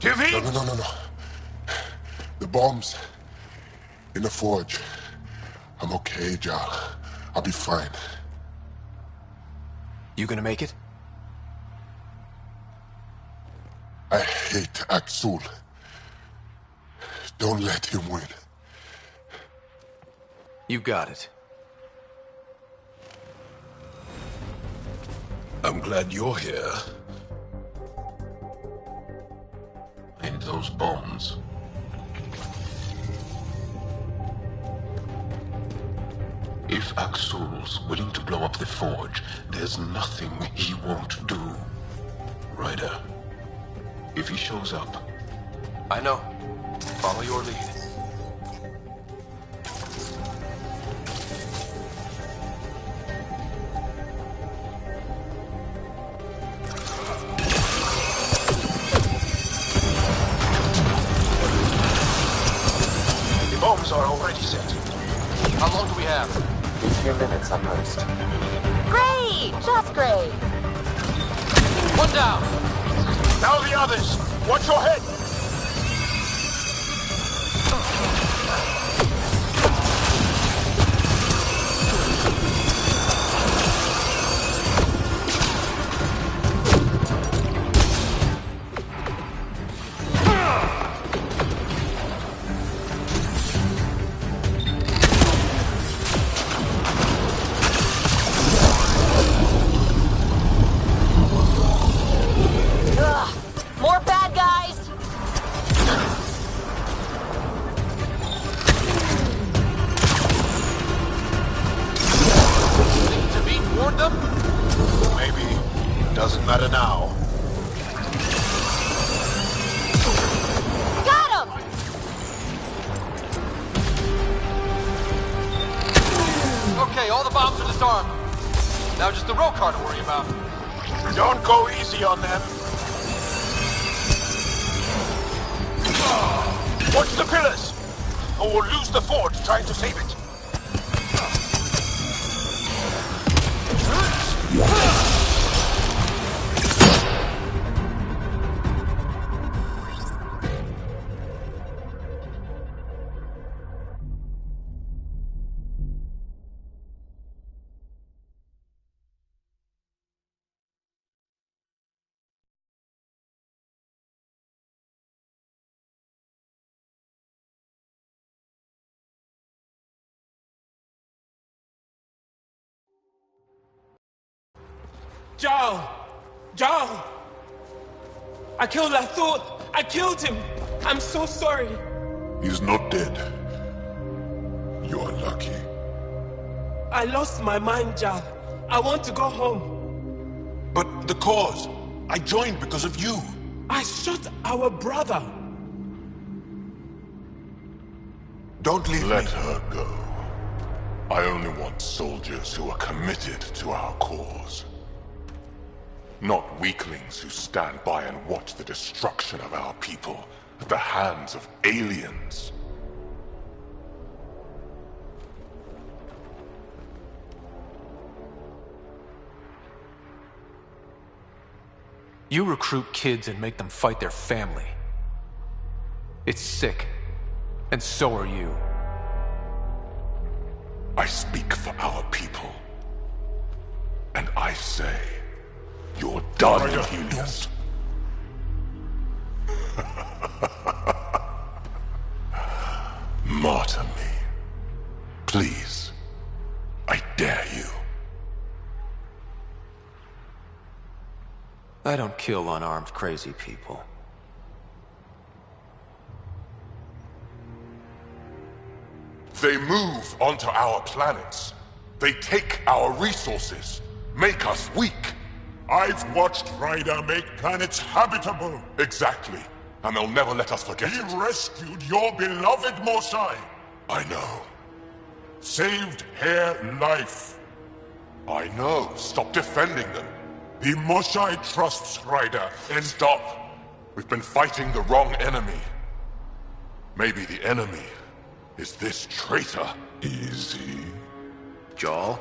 No. The bombs in the forge. I'm okay, Jal. I'll be fine.
You gonna make it?
I hate Aksul. Don't let him win.
You got it.
I'm glad you're here. And those bombs. If Aksul's willing to blow up the forge, there's nothing he won't do. Ryder, if he shows up...
I know. Follow your lead.
The bombs are already set.
How long do we have?
A few minutes at most.
Great! Just great!
One down!
Now the others! Watch your head!
More bad guys!
Think Tavit warned them?
Maybe. Doesn't matter now.
Got him!
Okay, all the bombs are disarmed. Now just the roll car to worry about.
Don't go easy on them. Watch the pillars, or we'll lose the forge trying to save it.
Jarl! Jarl! I killed Lathor! I killed him! I'm so sorry!
He's not dead. You are lucky.
I lost my mind, Jarl. I want to go home.
But the cause. I joined because of you.
I shot our brother.
Don't leave Let her go. I only want soldiers who are committed to our cause. Not weaklings who stand by and watch the destruction of our people at the hands of aliens.
You recruit kids and make them fight their family. It's sick. And so are you.
I speak for our people. And I say, you're done, Helios. Martyr me. Please. I dare you.
I don't kill unarmed crazy people.
They move onto our planets. They take our resources, make us weak. I've watched Ryder make planets habitable. Exactly. And they'll never let us forget it. He rescued your beloved Mosai. I know. Saved her life. I know. Stop defending them. The Mosai trusts Ryder and... Stop. We've been fighting the wrong enemy. Maybe the enemy is this traitor. Easy.
Jarl?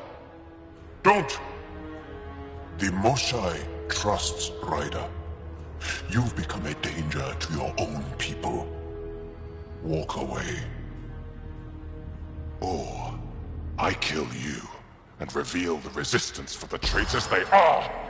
Don't! The Mosai trusts Ryder. You've become a danger to your own people. Walk away. Or I kill you and reveal the resistance for the traitors they are!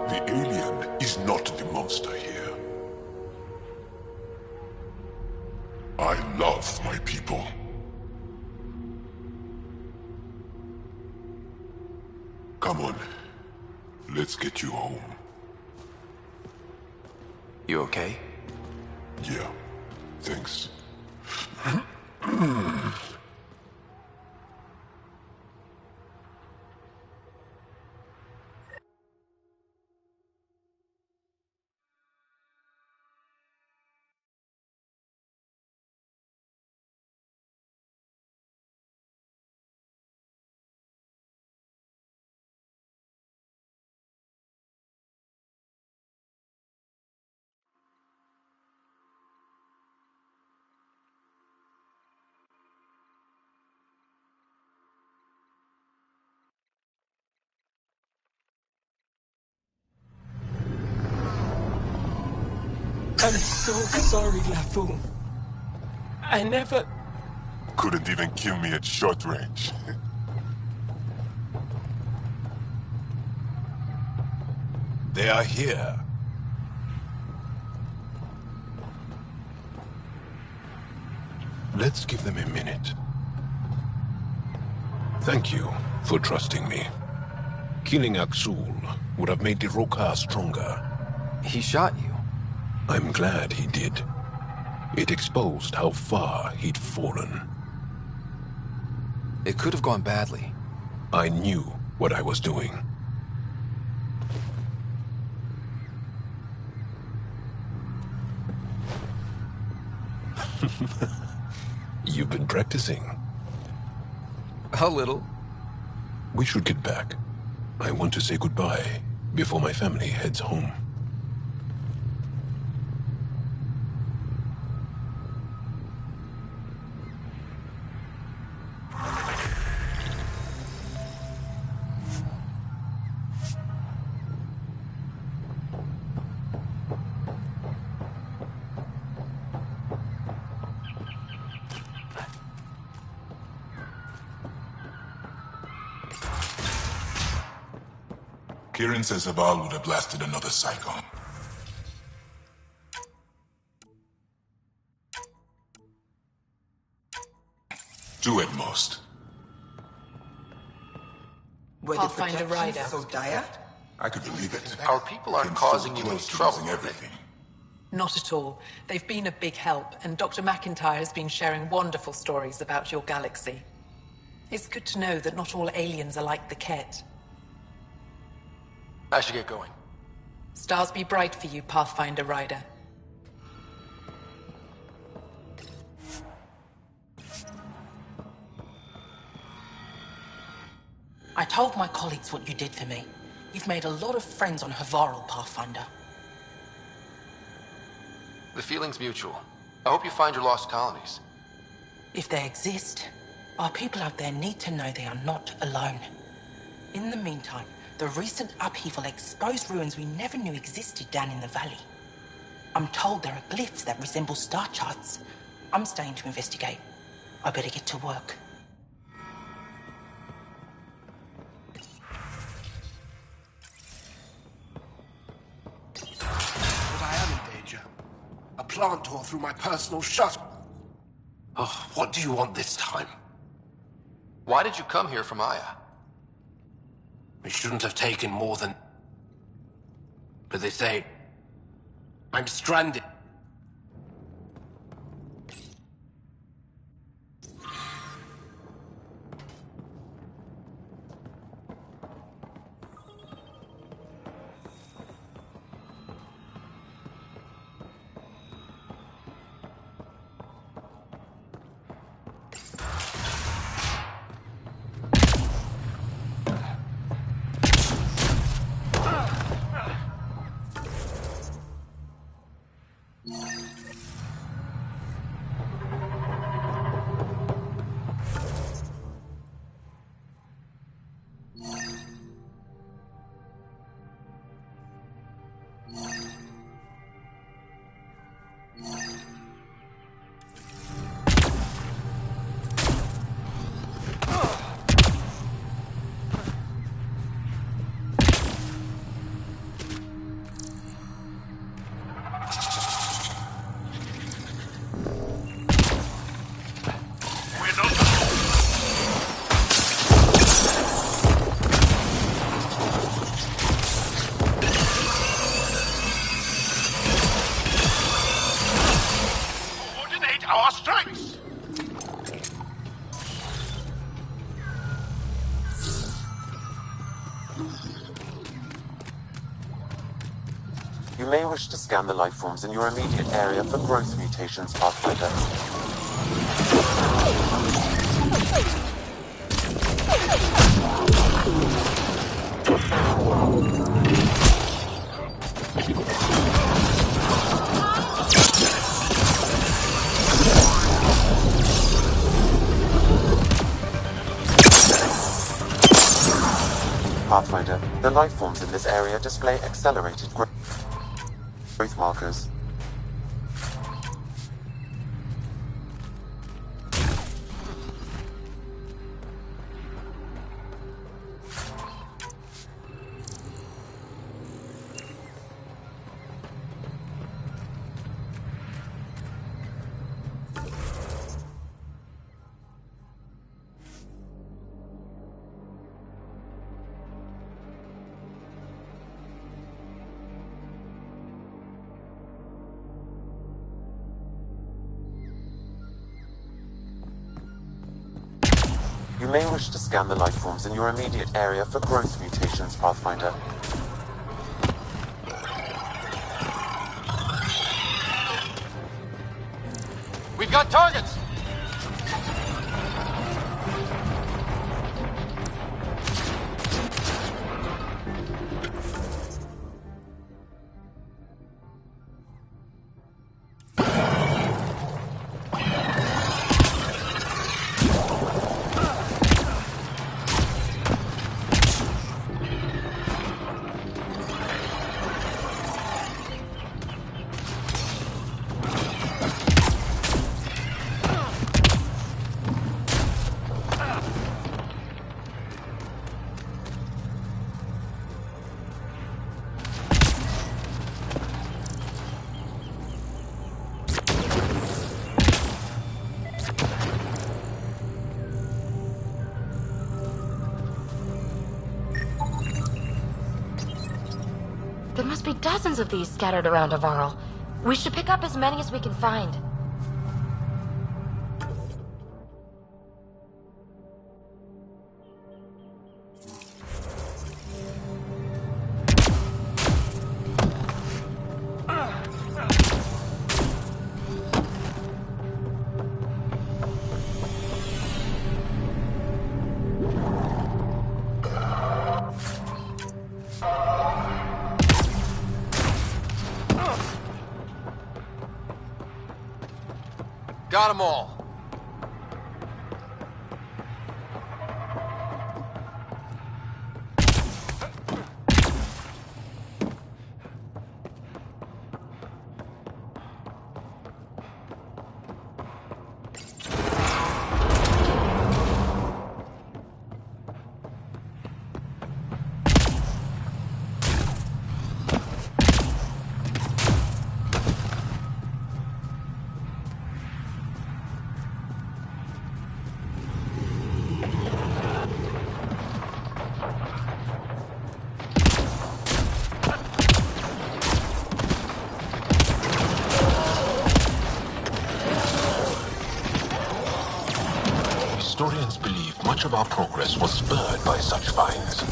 The alien is not the monster here. I love my people. Come on. Let's get you home.
You okay?
Yeah. Thanks.
I'm so sorry, LaFoon. I never...
Couldn't even kill me at short range.
They are here. Let's give them a minute. Thank you for trusting me. Killing Aksul would have made the Rokar stronger.
He shot you.
I'm glad he did. It exposed how far he'd fallen.
It could have gone badly.
I knew what I was doing. You've been practicing.
A little.
We should get back. I want to say goodbye before my family heads home.
Kieran says Abal would have blasted another cyclone. Two at most.
Were the projections so dire?
I could believe it.
Our people aren't causing you any trouble,
everything.
Not at all. They've been a big help, and Dr. McIntyre has been sharing wonderful stories about your galaxy. It's good to know that not all aliens are like the Ket.
I should get going.
Stars be bright for you, Pathfinder Rider.
I told my colleagues what you did for me. You've made a lot of friends on Havarl, Pathfinder.
The feeling's mutual. I hope you find your lost colonies.
If they exist, our people out there need to know they are not alone. In the meantime, the recent upheaval exposed ruins we never knew existed down in the valley. I'm told there are glyphs that resemble star charts. I'm staying to investigate. I better get to work.
But I am in danger. A plant tore through my personal shuttle. Oh, what do you want this time? Why did you come here from Aya? We shouldn't have taken more than... But they say... I'm stranded.
wish to scan the life forms in your immediate area for growth mutations, Pathfinder. Pathfinder, the life forms in this area display accelerated growth markers. You may wish to scan the life forms in your immediate area for growth mutations, Pathfinder.
We've got targets!
There must be dozens of these scattered around Avarl. We should pick up as many as we can find.
Got them all.
Historians believe much of our progress was spurred by such finds.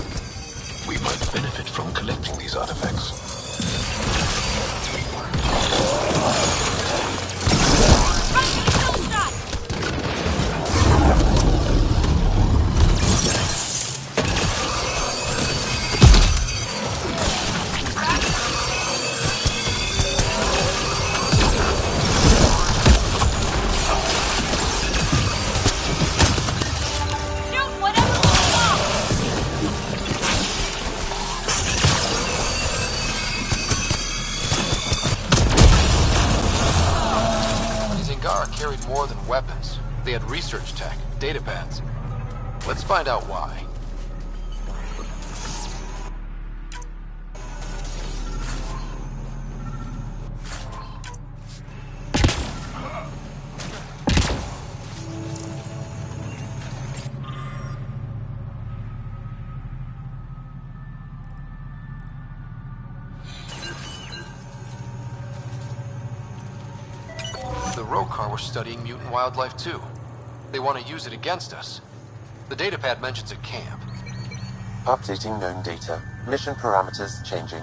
We might benefit from collecting these artifacts.
Carried more than weapons. They had research tech, data pads. Let's find out why. The Rokar were studying mutant wildlife too. They want to use it against us. The datapad mentions a camp.
Updating known data. Mission parameters changing.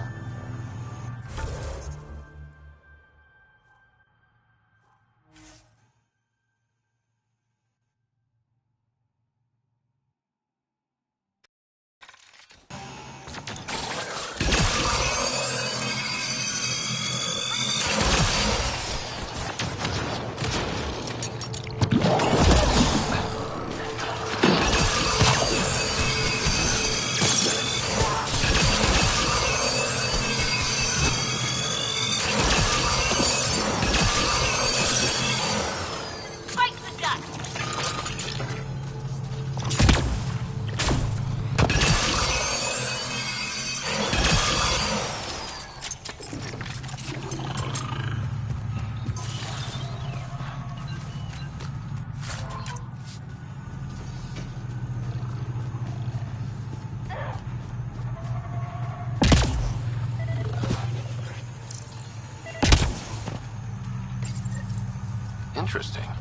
Interesting.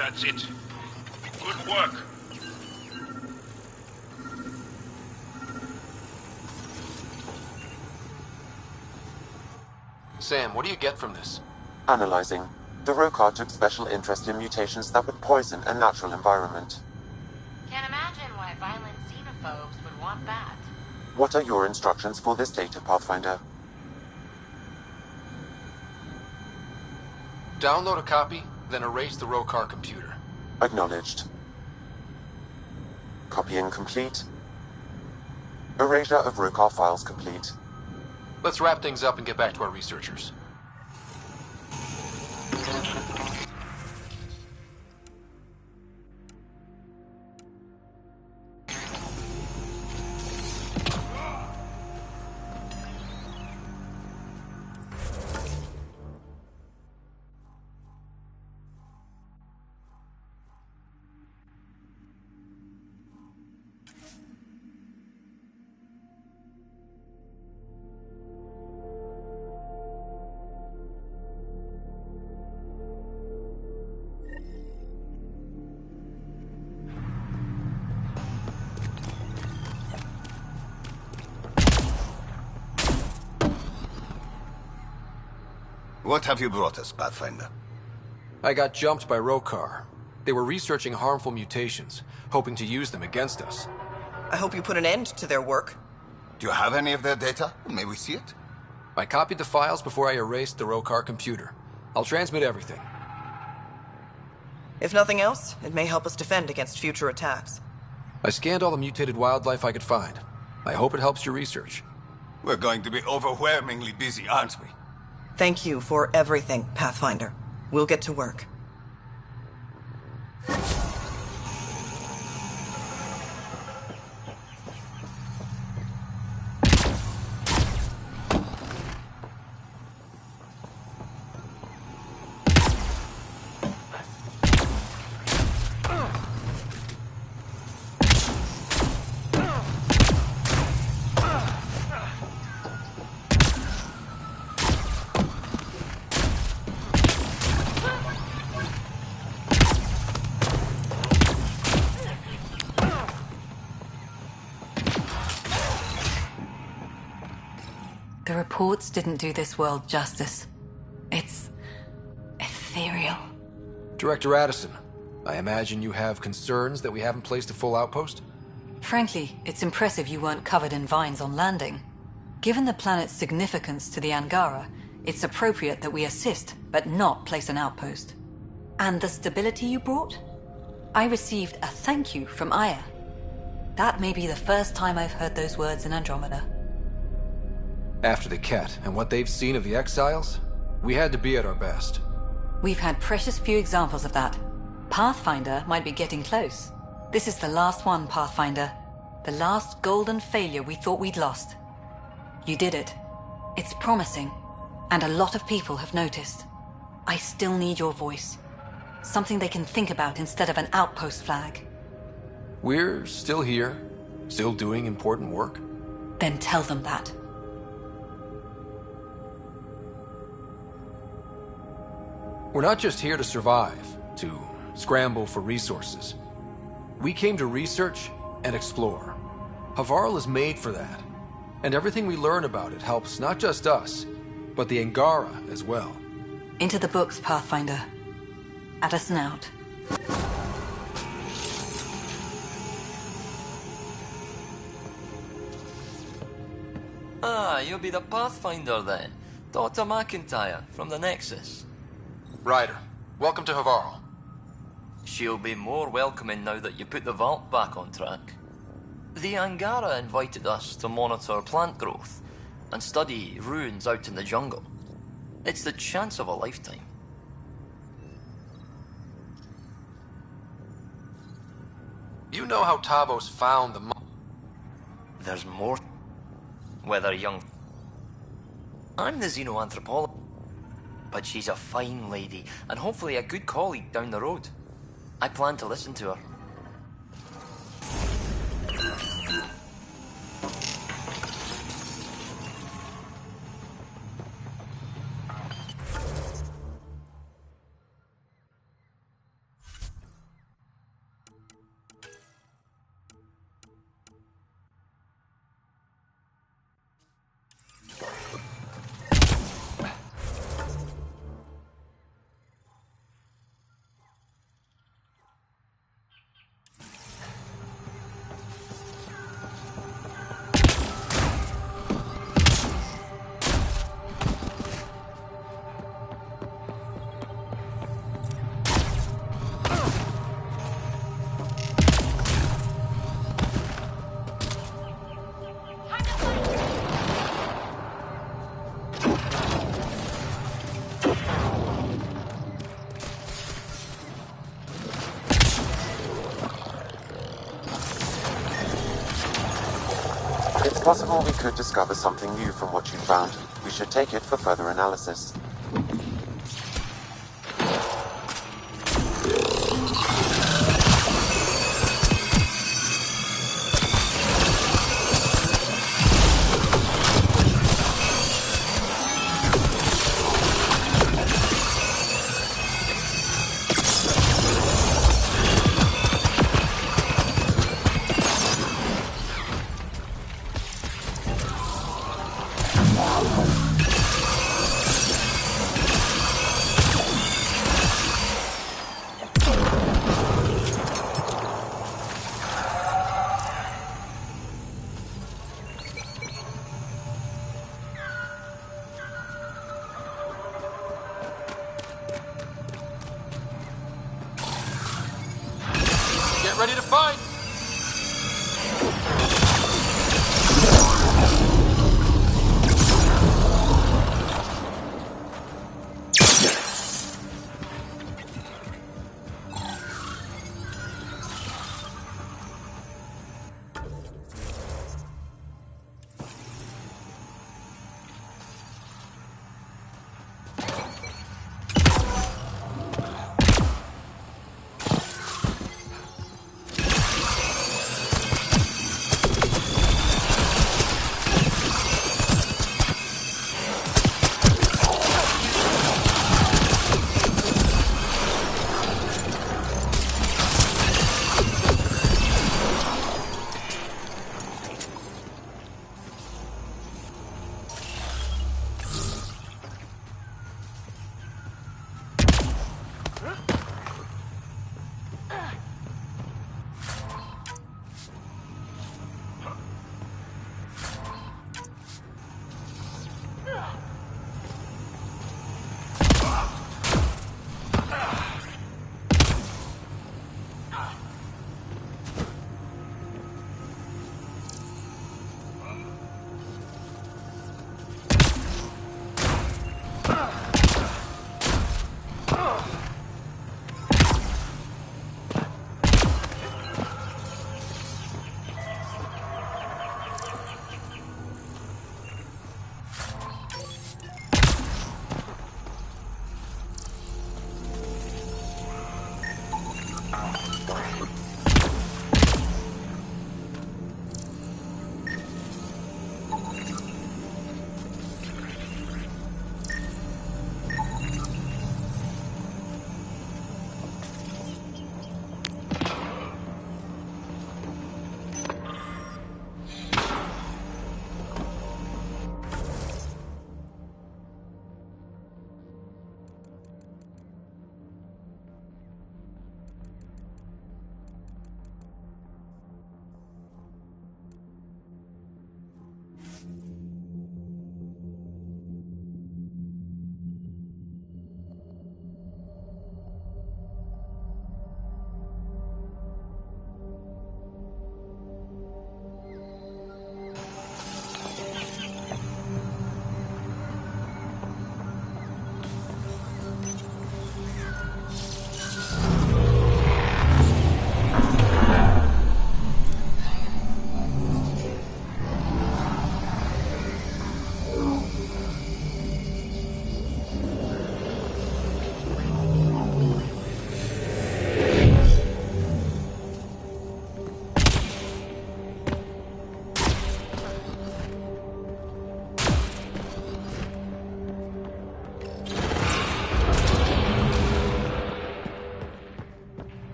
That's it. Good work.
Sam, what do you get from this?
Analyzing. The Rokar took special interest in mutations that would poison a natural environment.
Can't imagine why violent xenophobes would want that.
What are your instructions for this data, Pathfinder?
Download a copy, then erase the Rokar computer.
Acknowledged. Copying complete. Erasure of Rokar files complete.
Let's wrap things up and get back to our researchers.
What have you brought us, Pathfinder?
I got jumped by Rokar. They were researching harmful mutations, hoping to use them against us.
I hope you put an end to their work.
Do you have any of their data? May we see it?
I copied the files before I erased the Rokar computer. I'll transmit everything.
If nothing else, it may help us defend against future attacks.
I scanned all the mutated wildlife I could find. I hope it helps your research.
We're going to be overwhelmingly busy, aren't we?
Thank you for everything, Pathfinder. We'll get to work.
The reports didn't do this world justice. It's ethereal.
Director Addison, I imagine you have concerns that we haven't placed a full outpost?
Frankly, it's impressive you weren't covered in vines on landing. Given the planet's significance to the Angara, it's appropriate that we assist, but not place an outpost. And the stability you brought? I received a thank you from Aya. That may be the first time I've heard those words in Andromeda.
After the Ket and what they've seen of the Exiles, we had to be at our best.
We've had precious few examples of that. Pathfinder might be getting close. This is the last one, Pathfinder. The last golden failure we thought we'd lost. You did it. It's promising, and a lot of people have noticed. I still need your voice. Something they can think about instead of an outpost flag.
We're still here, still doing important work.
Then tell them that.
We're not just here to survive, to scramble for resources. We came to research and explore. Havarl is made for that. And everything we learn about it helps not just us, but the Angara as well.
Into the books, Pathfinder. Addison out.
Ah, you'll be the Pathfinder then. Dr. McIntyre from the Nexus.
Ryder, welcome to Havarl.
She'll be more welcoming now that you put the vault back on track. The Angara invited us to monitor plant growth and study ruins out in the jungle. It's the chance of a lifetime.
You know how Tavos found the
There's more. Whether young... I'm the xenoanthropologist. But she's a fine lady, and hopefully a good colleague down the road. I plan to listen to her.
It's possible we could discover something new from what you found. We should take it for further analysis.
Ready to fight!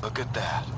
Look at that.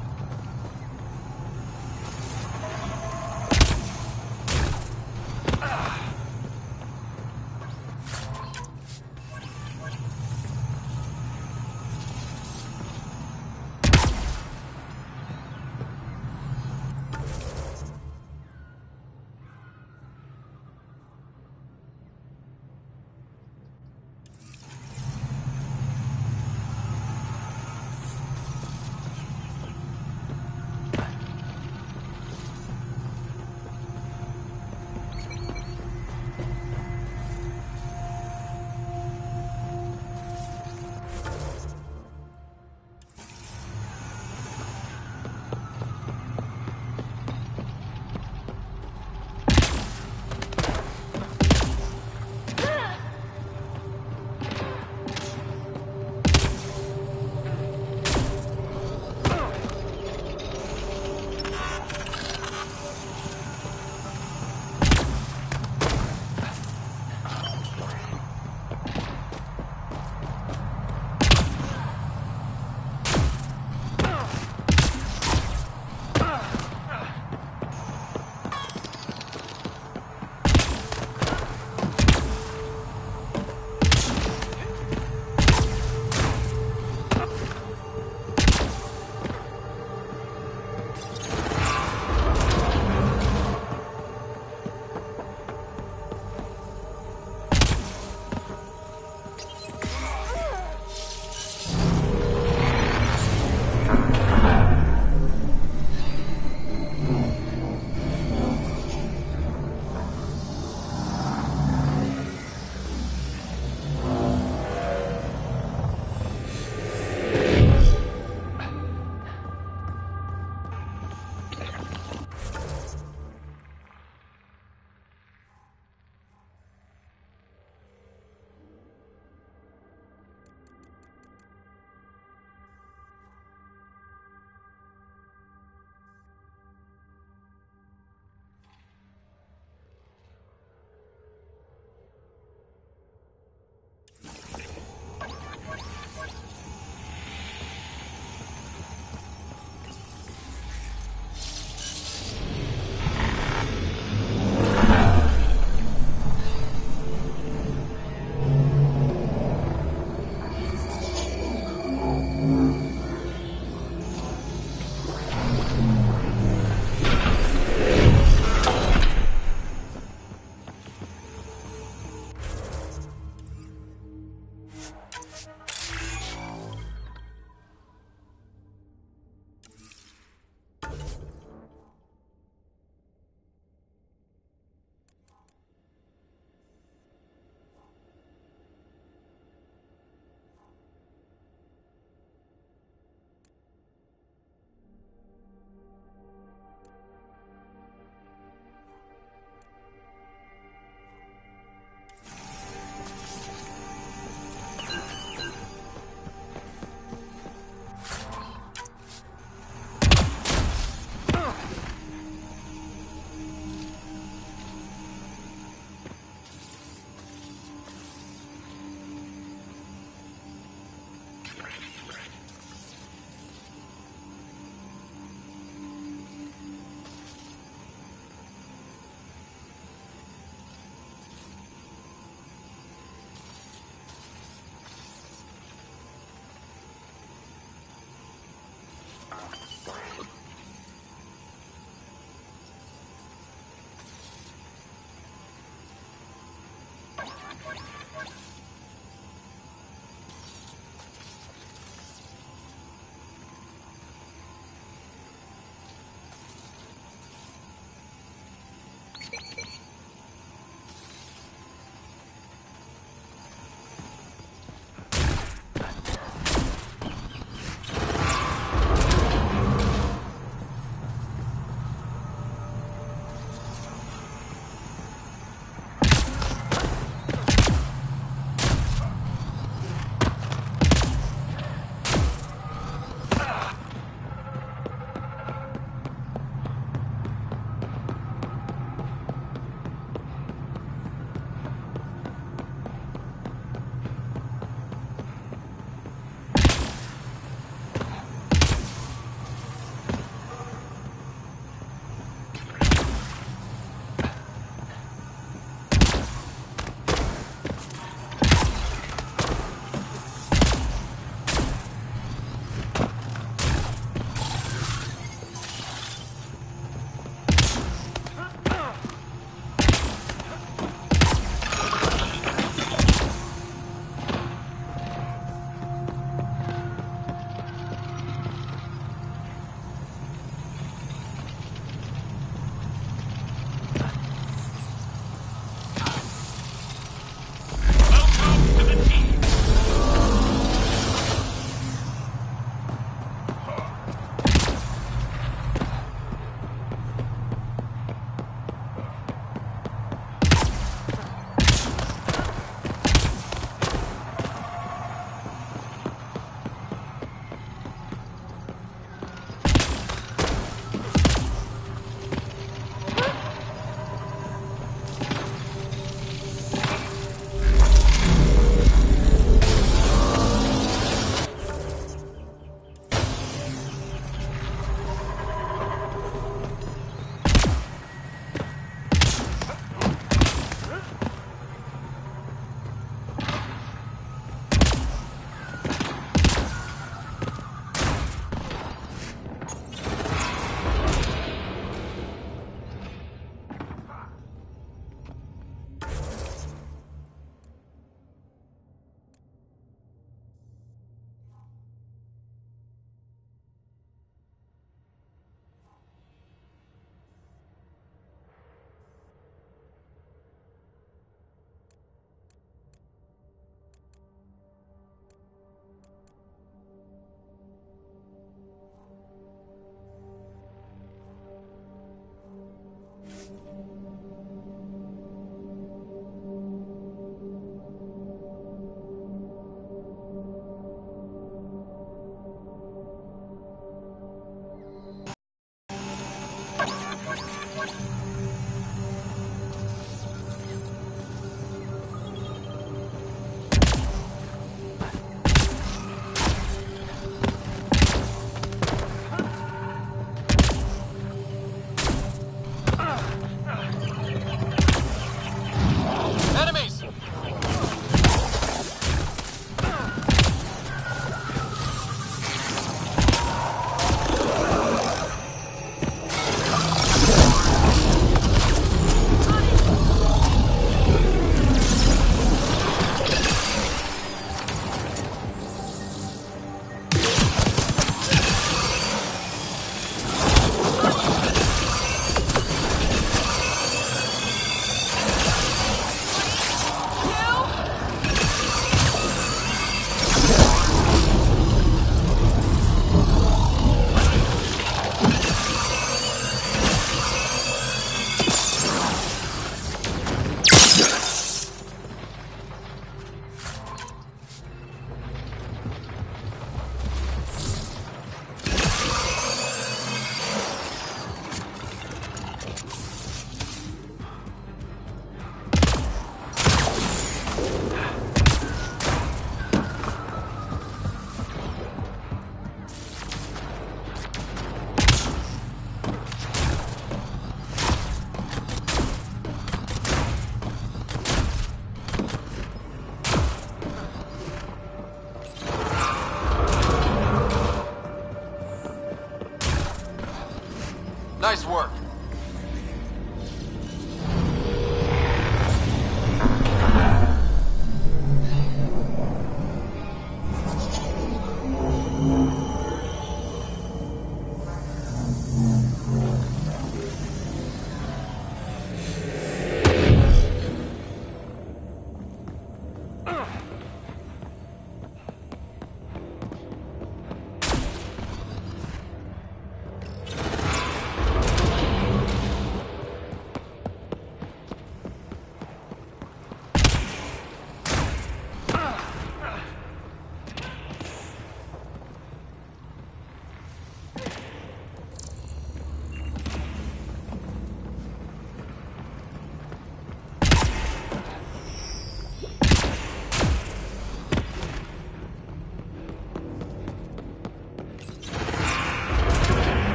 Nice work.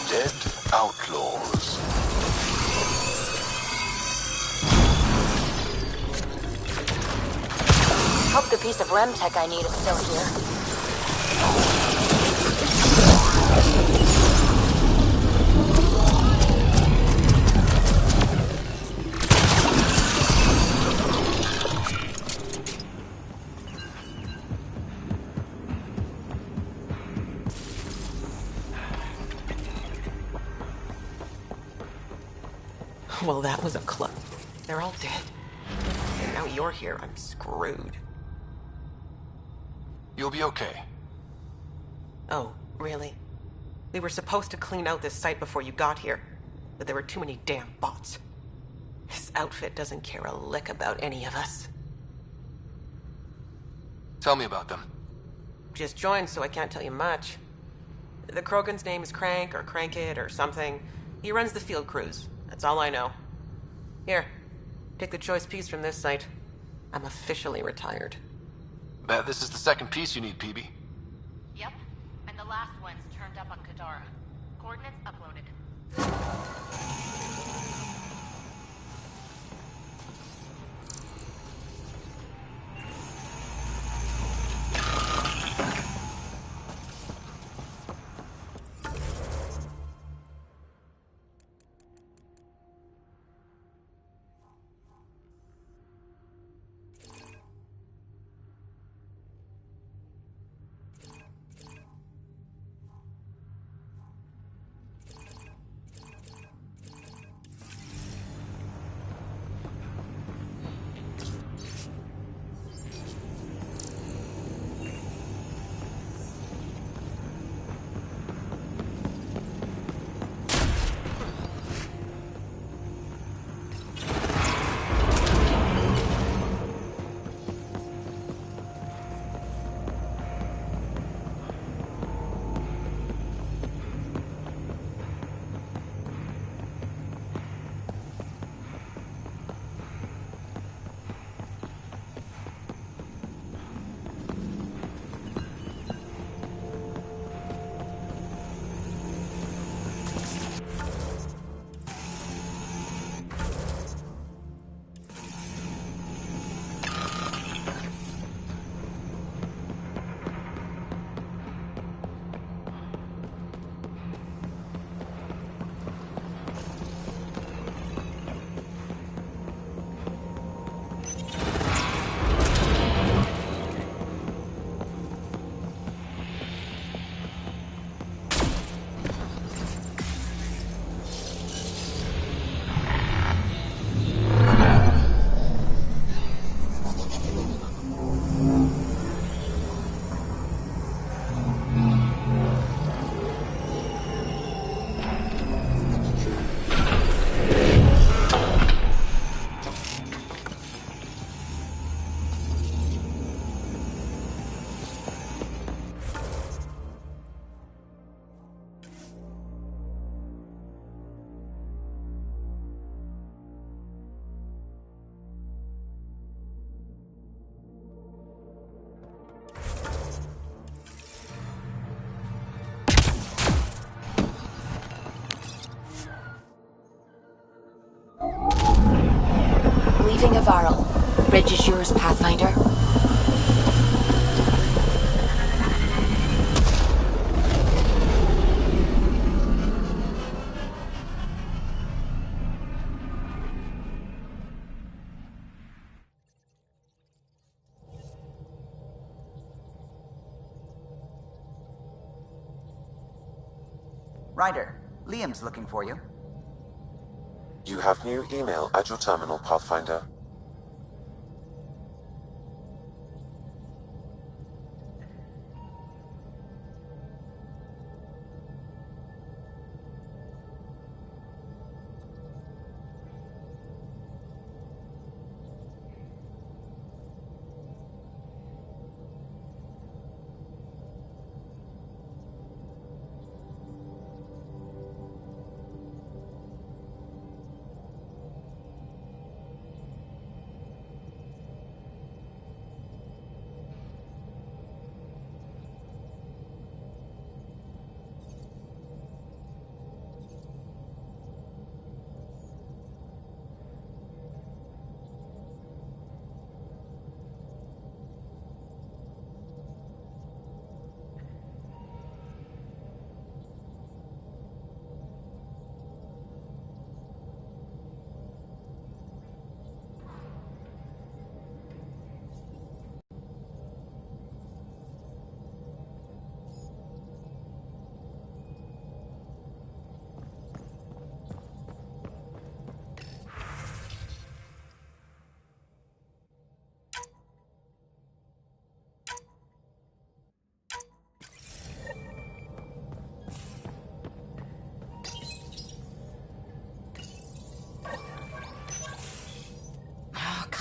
Dead outlaws.
Hope the piece of REM tech I need is still here.
Well, that was a club. They're all dead. And now you're here. I'm screwed.
You'll be okay.
Oh, really? We were supposed to clean out this site before you got here, but there were too many damn bots. This outfit doesn't care a lick about any of us.
Tell me about them.
Just joined, so I can't tell you much. The Krogan's name is Crank or Crankit or something. He runs the field crews. That's all I know. Here, take the choice piece from this site. I'm officially retired.
Bet this is the second piece you need, PB.
Yep, and the last one's turned up on Kadara. Coordinates uploaded.
Leaving a Varl. Bridge is yours, Pathfinder.
Ryder, Liam's looking for you.
You have new email at your terminal, Pathfinder.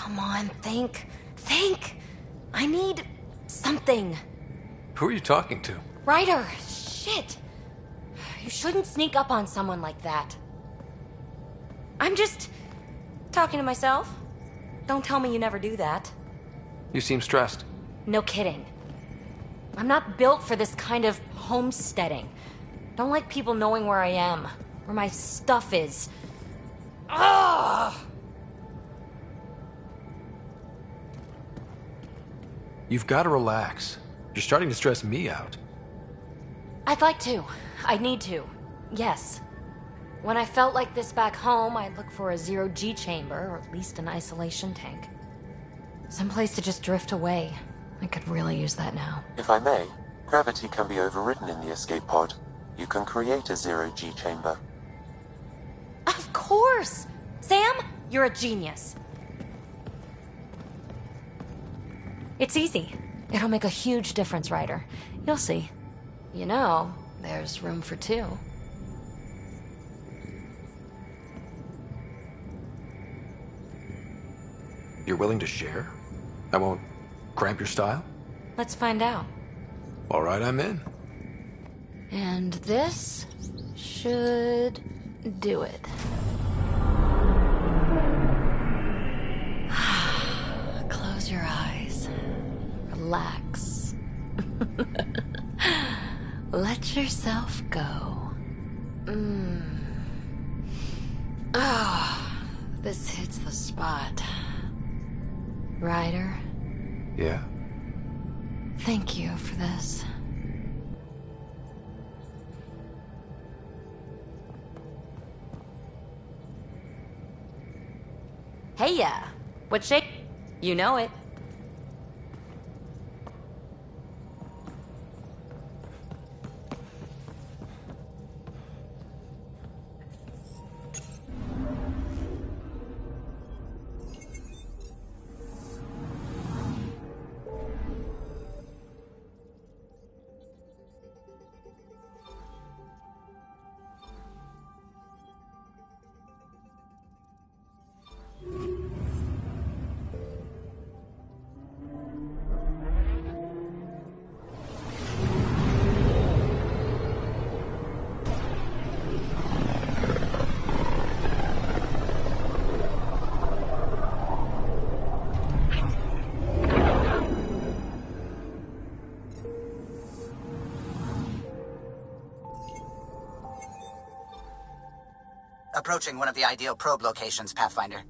Come on, think. Think! I need something.
Who are you talking to?
Ryder! Shit! You shouldn't sneak up on someone like that. I'm just talking to myself. Don't tell me you never do that.
You seem stressed.
No kidding. I'm not built for this kind of homesteading. Don't like people knowing where I am, where my stuff is. Ugh!
You've got to relax. You're starting to stress me out.
I'd like to. I need to. Yes. When I felt like this back home, I'd look for a zero-G chamber, or at least an isolation tank. Someplace to just drift away. I could really use that now.
If I may, gravity can be overridden in the escape pod. You can create a zero-G chamber.
Of course! Sam, you're a genius. It's easy. It'll make a huge difference, Ryder. You'll see. You know, there's room for two.
You're willing to share? I won't cramp your style?
Let's find out.
All right, I'm in.
And this should do it. Close your eyes. Relax. Let yourself go. Ah, this hits the spot. Ryder,
Yeah?
thank you for this. Hey, yeah. What shake? You know it.
Approaching one of the ideal probe locations, Pathfinder.